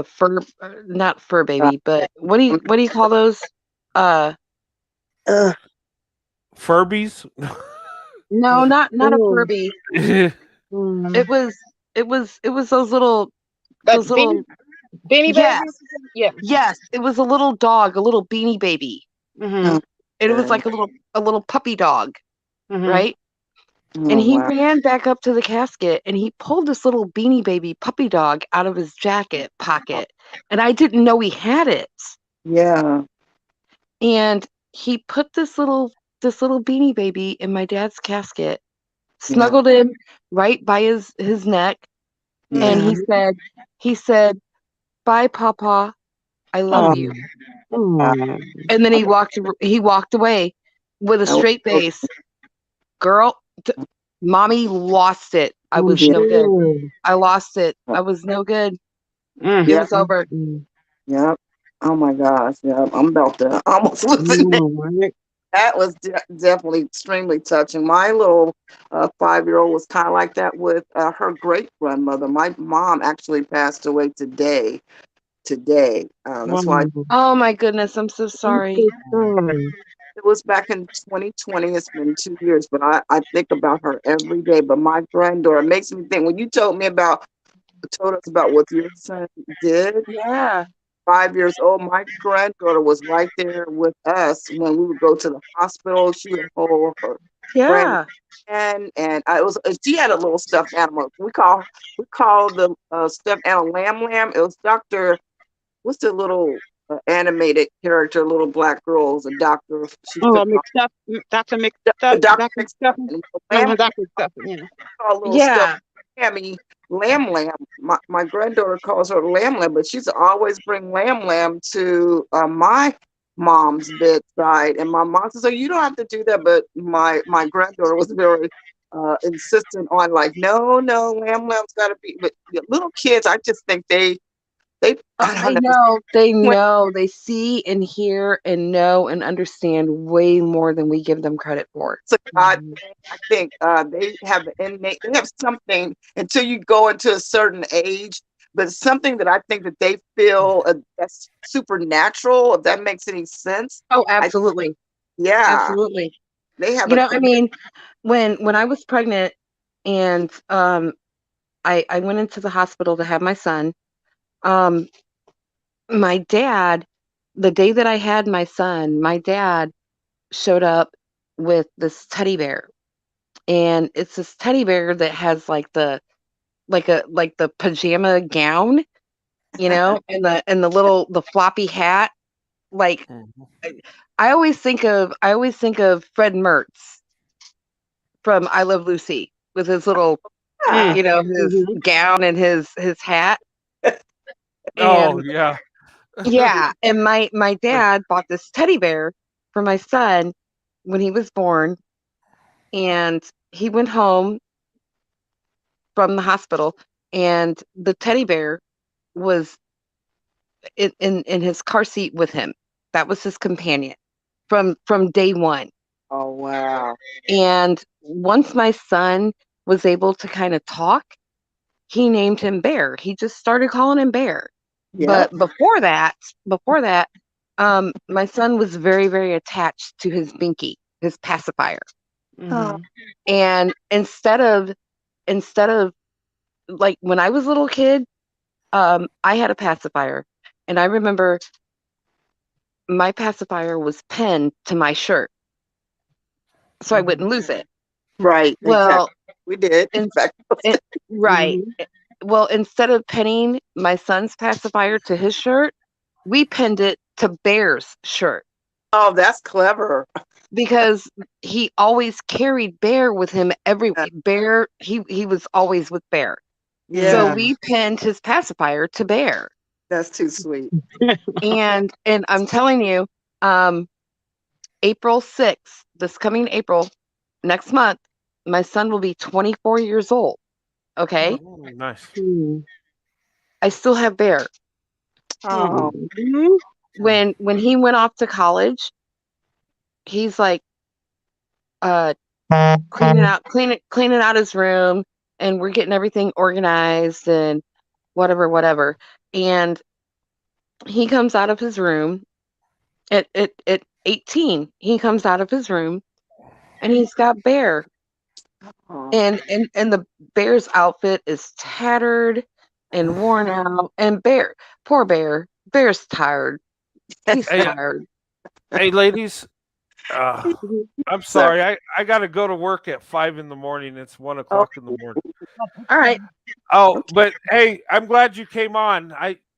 fur, not fur baby, but what do you call those? Furbies. No, not a Furby. Yeah. It was those little Beanie yes, Babies? Yeah. yes. It was a little dog, a little beanie baby. Mm-hmm. It was like a little puppy dog, right? Oh, And he wow. ran back up to the casket, and he pulled this little beanie baby puppy dog out of his jacket pocket, and I didn't know he had it. Yeah. And he put this little beanie baby in my dad's casket, snuggled him right by his neck, and he said, "Bye, Papa. I love you." And then he walked away with a straight face. Girl, mommy lost it. I was no good. I lost it. I was no good. It was over. Yep. Oh my gosh. Yep. I'm about to almost lose it. That was definitely extremely touching. My little 5-year-old was kind of like that with her great grandmother. My mom actually passed away today. That's why Oh my goodness, I'm so sorry. it was back in 2020. It's been 2 years, but I think about her every day. But my granddaughter makes me think, when you told us about what your son did. Yeah. 5 years old, my granddaughter was right there with us when we would go to the hospital. She would hold her Yeah. and she had a little stuffed animal. We call the stuffed animal Lamb. It was Dr. What's the little animated character, little black girl, was a doctor. She Oh, took Dr. McStuff. Dr. Dr. Stuff. Lamb. Dr. Stuff. Yeah. Called little Yeah. stuffed Lammy, Lamb. My granddaughter calls her Lamb, but she used to always bring Lamb to my mom's bedside. And my mom says, "So you don't have to do that." But my granddaughter was very insistent on, like, no, Lamb's got to be. But the little kids, I just think they I don't know. They know, they see and hear and know and understand way more than we give them credit for. So I think they have something until you go into a certain age, but something that I think that they feel that's supernatural, if that makes any sense. Oh, absolutely. Absolutely. They have I mean, when I was pregnant and I went into the hospital to have my son. My dad, the day that I had my son, my dad showed up with this teddy bear, and it's this teddy bear that has like the pajama gown, and the floppy hat. Like I always think of Fred Mertz from I Love Lucy with his little, his gown and his hat. Oh And yeah. yeah, and my dad bought this teddy bear for my son when he was born, and he went home from the hospital, and the teddy bear was in his car seat with him. That was his companion from day one. Oh, wow. And once my son was able to kind of talk, he named him Bear. He just started calling him Bear. Yep. But before that, my son was very, very attached to his Binky, his pacifier. Oh, And instead of like when I was a little kid, I had a pacifier, and I remember my pacifier was pinned to my shirt, so I wouldn't lose it. right. Well, Exactly. We did. in, right. Well, instead of pinning my son's pacifier to his shirt, we pinned it to Bear's shirt Oh, that's clever. because he always carried Bear with him everywhere. Bear, he was always with Bear. Yeah, So we pinned his pacifier to Bear. that's too sweet. And I'm telling you, April 6th, this coming April, next month, my son will be 24 years old. Okay? Oh, nice. I still have Bear. Oh, When he went off to college, he's like cleaning out his room, and we're getting everything organized and whatever. And he comes out of his room at 18. He comes out of his room, and he's got Bear. oh. And the Bear's outfit is tattered and worn out. And poor Bear's tired. He's tired. Hey, ladies. I'm sorry. I got to go to work at 5 in the morning. It's 1 o'clock in the morning. All right. Oh, but hey, I'm glad you came on.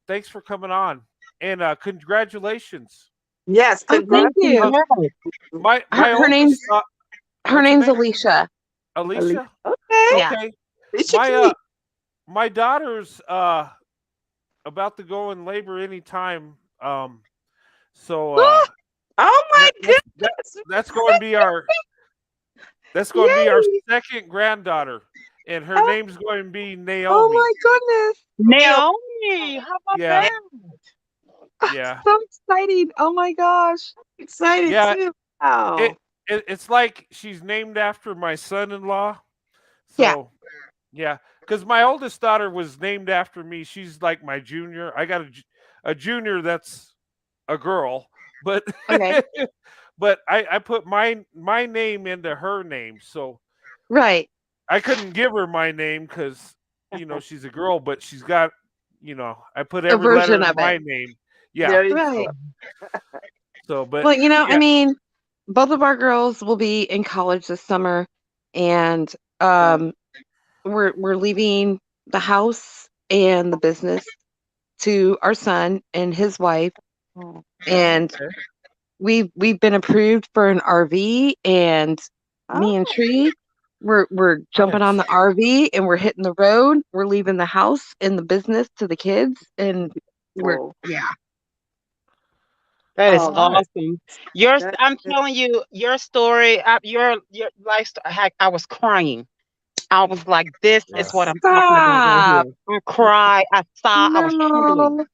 Thanks for coming on, and congratulations. Yes, Oh, thank you. My Her oldest name's son- her what's name's name? Alicia. Alicia. Okay. Yeah. Okay. It's your My daughter's about to go in labor anytime. So oh my goodness. that's going to be our second granddaughter, and her name's going to be Naomi. Oh my goodness. Naomi, how about Yeah. that? Yeah. So exciting. Oh my gosh. Excited Yeah. too. Wow. It's like she's named after my son-in-law. Yeah. So yeah, because my oldest daughter was named after me. She's like my junior. I got a junior that's a girl, but Okay. but I put my name into her name, so Right. I couldn't give her my name because she's a girl, but she's got I put every letter version in of my it. name. Yeah. There you Right. So, but Well, yeah. I mean, both of our girls will be in college this summer, and we're leaving the house and the business to our son and his wife, and Okay. we've been approved for an RV, and me and Tree, we're jumping on the RV and we're hitting the road. We're leaving the house and the business to the kids, and That is Oh, awesome. I'm telling you, your story, your life story. I was crying. I was like, "This is what I'm talking about right here." I cried. I saw. I was trembling, No.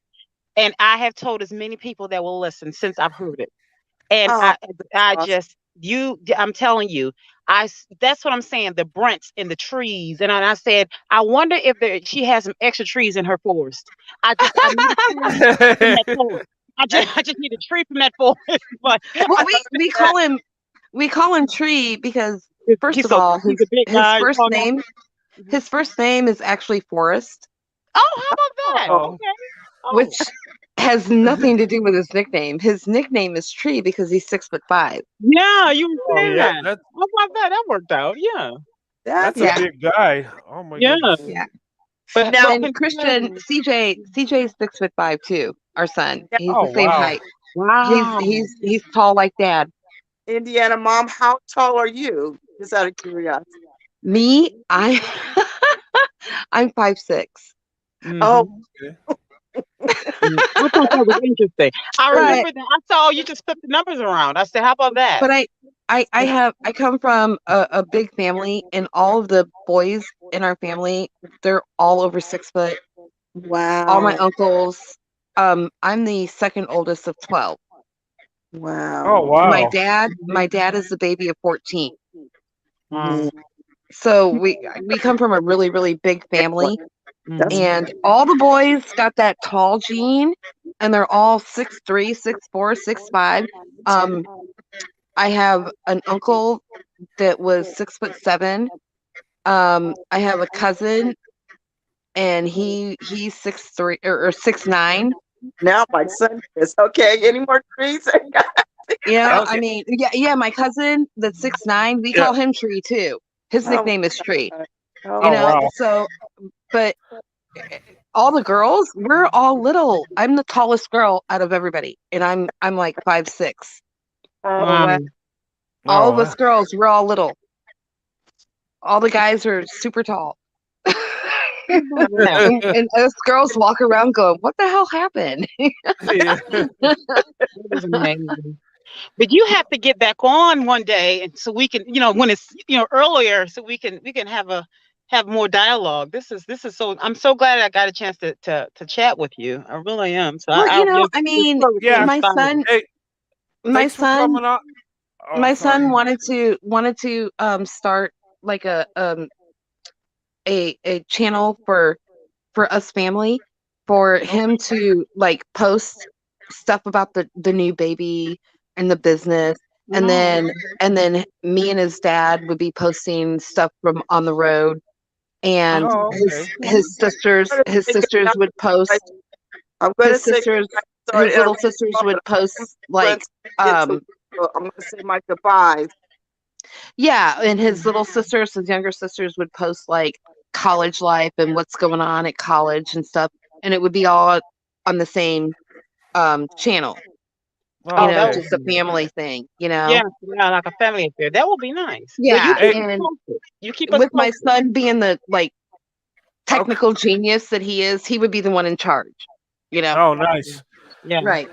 and I have told as many people that will listen since I've heard it. And Oh, I awesome. just I'm telling you, that's what I'm saying. The Brents and the trees, and I said, I wonder if she has some extra trees in her forest. I need a tree from that forest. I just need a tree from that forest. But Well, we call him Tree because first he's of all, he's a big his guy. first name his first name is actually Forrest, Oh, how about that? Oh. Okay. Oh. which has nothing to do with his nickname. His nickname is Tree because he's 6'5". Yeah, you were Oh saying yeah, that. How about that? That worked out. Yeah. that's Yeah. a big guy. Oh my Yeah. goodness. Yeah. But Now- And Christian, CJ's 6'5" too. Our son, he's Oh the same wow. height. wow. He's tall like Dad. Indiana mom, how tall are you? Just out of curiosity. Me, I'm 5'6". Oh, I thought that was interesting. I But- remember that. I saw you just put the numbers around. I said, "How about that?" But I come from a big family, and all of the boys in our family, they're all over 6 foot. wow. All my uncles. I'm the second oldest of 12. Wow. Oh wow. My dad is the baby of 14. Um, So we come from a really, really big family, That's and all the boys got that tall gene, and they're all 6'3", 6'4", 6'5". I have an uncle that was 6'7". I have a cousin, and he's 6'3" or 6'9". now my son is okay. Any more trees? You know, Okay. I mean, yeah. My cousin that's 6'9", we Yeah. call him Tree too. His Oh, nickname is Tree. Oh, You know, wow. so but all the girls, we're all little. I'm the tallest girl out of everybody, and I'm like 5'6". wow. All Oh, of us girls, we're all little. All the guys are super tall. and us girls walk around going, "What the hell happened?" yeah. That was amazing. But you have to get back on one day, and so we can, when it's earlier, so we can have more dialogue. This is so. I'm so glad I got a chance to chat with you. I really am. So Well, your I mean, story was so Yeah. my inspiring. son, Hey, my thanks for son, coming on. Oh, my sorry. son wanted to start like a channel for us family, for him to like post stuff about the new baby and the business, and Oh, then me and his dad would be posting stuff from on the road, and Oh, okay. his sisters would post I'm going to his say, sisters sorry his to little interrupt, sisters but would post like I'm going to say my goodbyes. yeah, and his little sisters, his younger sisters would post like college life and what's going on at college and stuff, and it would be all on the same channel. Oh, You know, okay. just a family thing, you know. yeah, like a family affair. That would be nice. Well, Yeah, you keep us and posted. You keep us with my posted. son being the like technical genius that he is, he would be the one in charge, you know. Oh, nice. Yeah. Right.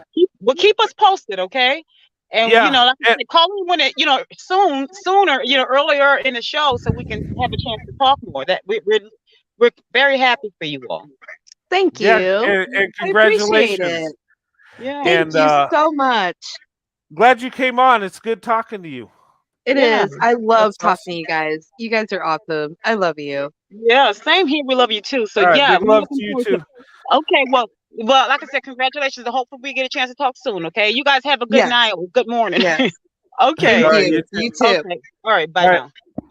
Keep us posted, okay? And Yeah. like I said, call me when it, sooner, earlier in the show, so we can have a chance to talk more. That we're very happy for you all. Thank you. Yeah, and I appreciate congratulations. it. Yeah. Thank And you so much. glad you came on. It's good talking to you. It Yeah. is. I love That's talking awesome. to you guys. You guys are awesome. I love you. Yeah, same here. We love you too. So All right, yeah, big we're love looking to you forward too. Okay, well, like I said, congratulations. And hopefully we get a chance to talk soon. Okay, you guys have a good Yes. night or good morning. Yes. Okay. Thank All right, you. you too. You too. Okay. All right. Bye All right. now.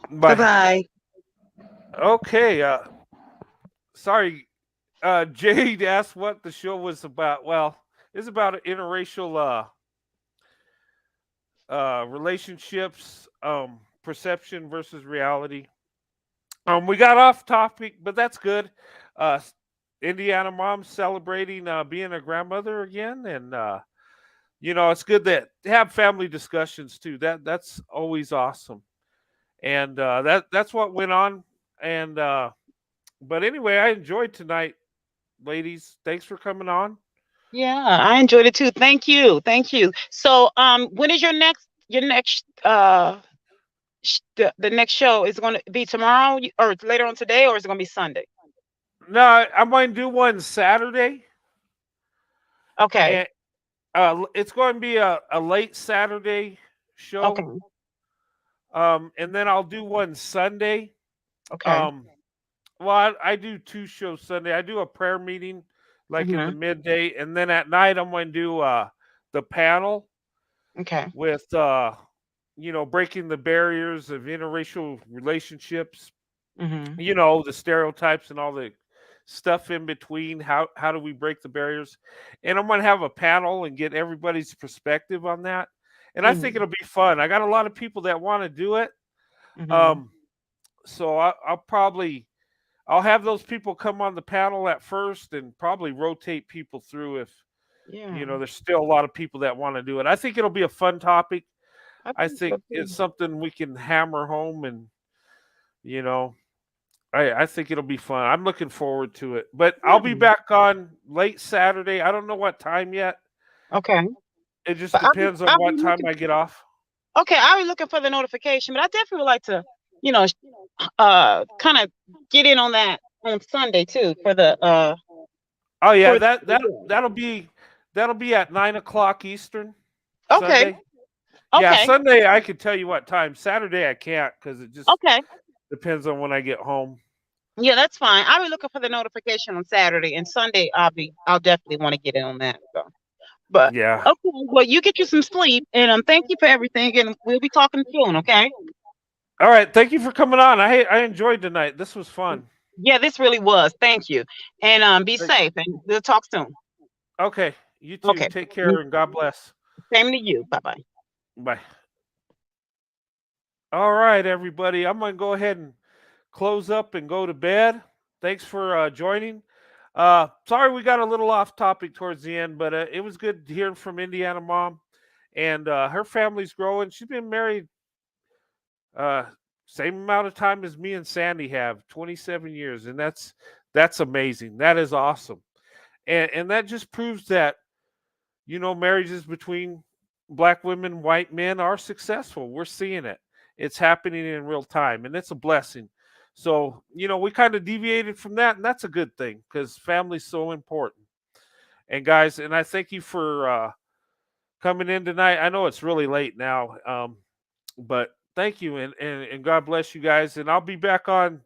Bye. Bye-bye. Okay. Sorry. Jade asked what the show was about. Well, it's about interracial relationships, perception versus reality. We got off topic, but that's good. Indiana mom celebrating being a grandmother again, and it's good that to have family discussions too. That's always awesome, and that's what went on. And but anyway, I enjoyed tonight, ladies. Thanks for coming on. Yeah, I enjoyed it too. Thank you. Thank you. So, when is your next the next show is going to be tomorrow or later on today, or is it going to be Sunday? No, I'm going to do one Saturday, Okay. and it's going to be a late Saturday show. Okay. And then I'll do one Sunday. Okay. Well, I do two shows Sunday. I do a prayer meeting like in the Mhm. midday, and then at night I'm going to do the panel Okay. with breaking the barriers of interracial relationships. Mm-hmm. you know, the stereotypes and all the stuff in between. How do we break the barriers? And I'm gonna have a panel and get everybody's perspective on that. And I think Mm-hmm. it'll be fun. I got a lot of people that want to do it. Mm-hmm. Um, so I'll have those people come on the panel at first and probably rotate people through if Yeah, there's still a lot of people that want to do it. I think it'll be a fun topic. I I think so think too. it's something we can hammer home, and you know, I think it'll be fun. I'm looking forward to it. But I'll be Yeah. back on late Saturday. I don't know what time yet. Okay. It just But depends on I'll what be time looking. I get off. Okay, I'll be looking for the notification. But I definitely would like to, you know, kind of get in on that on Sunday too for the Oh yeah, for that'll be at 9 o'clock Eastern okay, Sunday. Yeah, okay, Sunday I could tell you what time. Saturday I can't because it just okay. depends on when I get home. Yeah, that's fine. I'll be looking for the notification on Saturday and Sunday. I'll definitely want to get in on that. So, but Yeah. okay, well, you get you some sleep, and thank you for everything, and we'll be talking soon. Okay. All right. Thank you for coming on. I enjoyed tonight. This was fun. Yeah, this really was. Thank you, and be safe, and we'll talk soon. Okay. You too. Okay. Take care and God bless. Same to you. Bye bye. Bye. All right, everybody. I'm gonna go ahead and close up and go to bed. Thanks for joining. Sorry we got a little off topic towards the end, but it was good hearing from Indiana mom, and her family's growing. She's been married uh, same amount of time as me and Sandy have, 27 years, and that's amazing. That is awesome, and that just proves that marriages between black women, white men are successful. We're seeing it. It's happening in real time, and it's a blessing. So, we kind of deviated from that, and that's a good thing because family's so important. And guys, and I thank you for coming in tonight. I know it's really late now, but thank you, and God bless you guys. And I'll be back on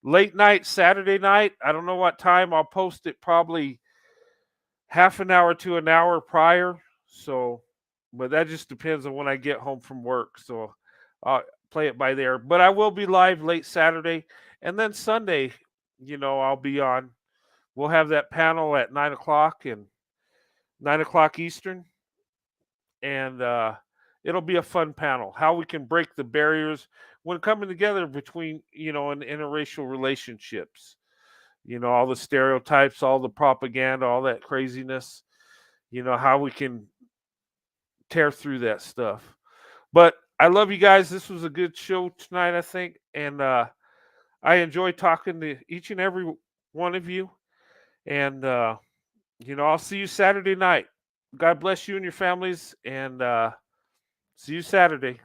late night Saturday night. I don't know what time. I'll post it probably half an hour to an hour prior. So, but that just depends on when I get home from work. So I'll play it by there. But I will be live late Saturday. And then Sunday, I'll be on. We'll have that panel at 9 o'clock and 9 o'clock Eastern. And it'll be a fun panel. How we can break the barriers when coming together between, and interracial relationships. All the stereotypes, all the propaganda, all that craziness, how we can tear through that stuff. But I love you guys. This was a good show tonight, I think. And I enjoy talking to each and every one of you. And, I'll see you Saturday night. God bless you and your families. And see you Saturday.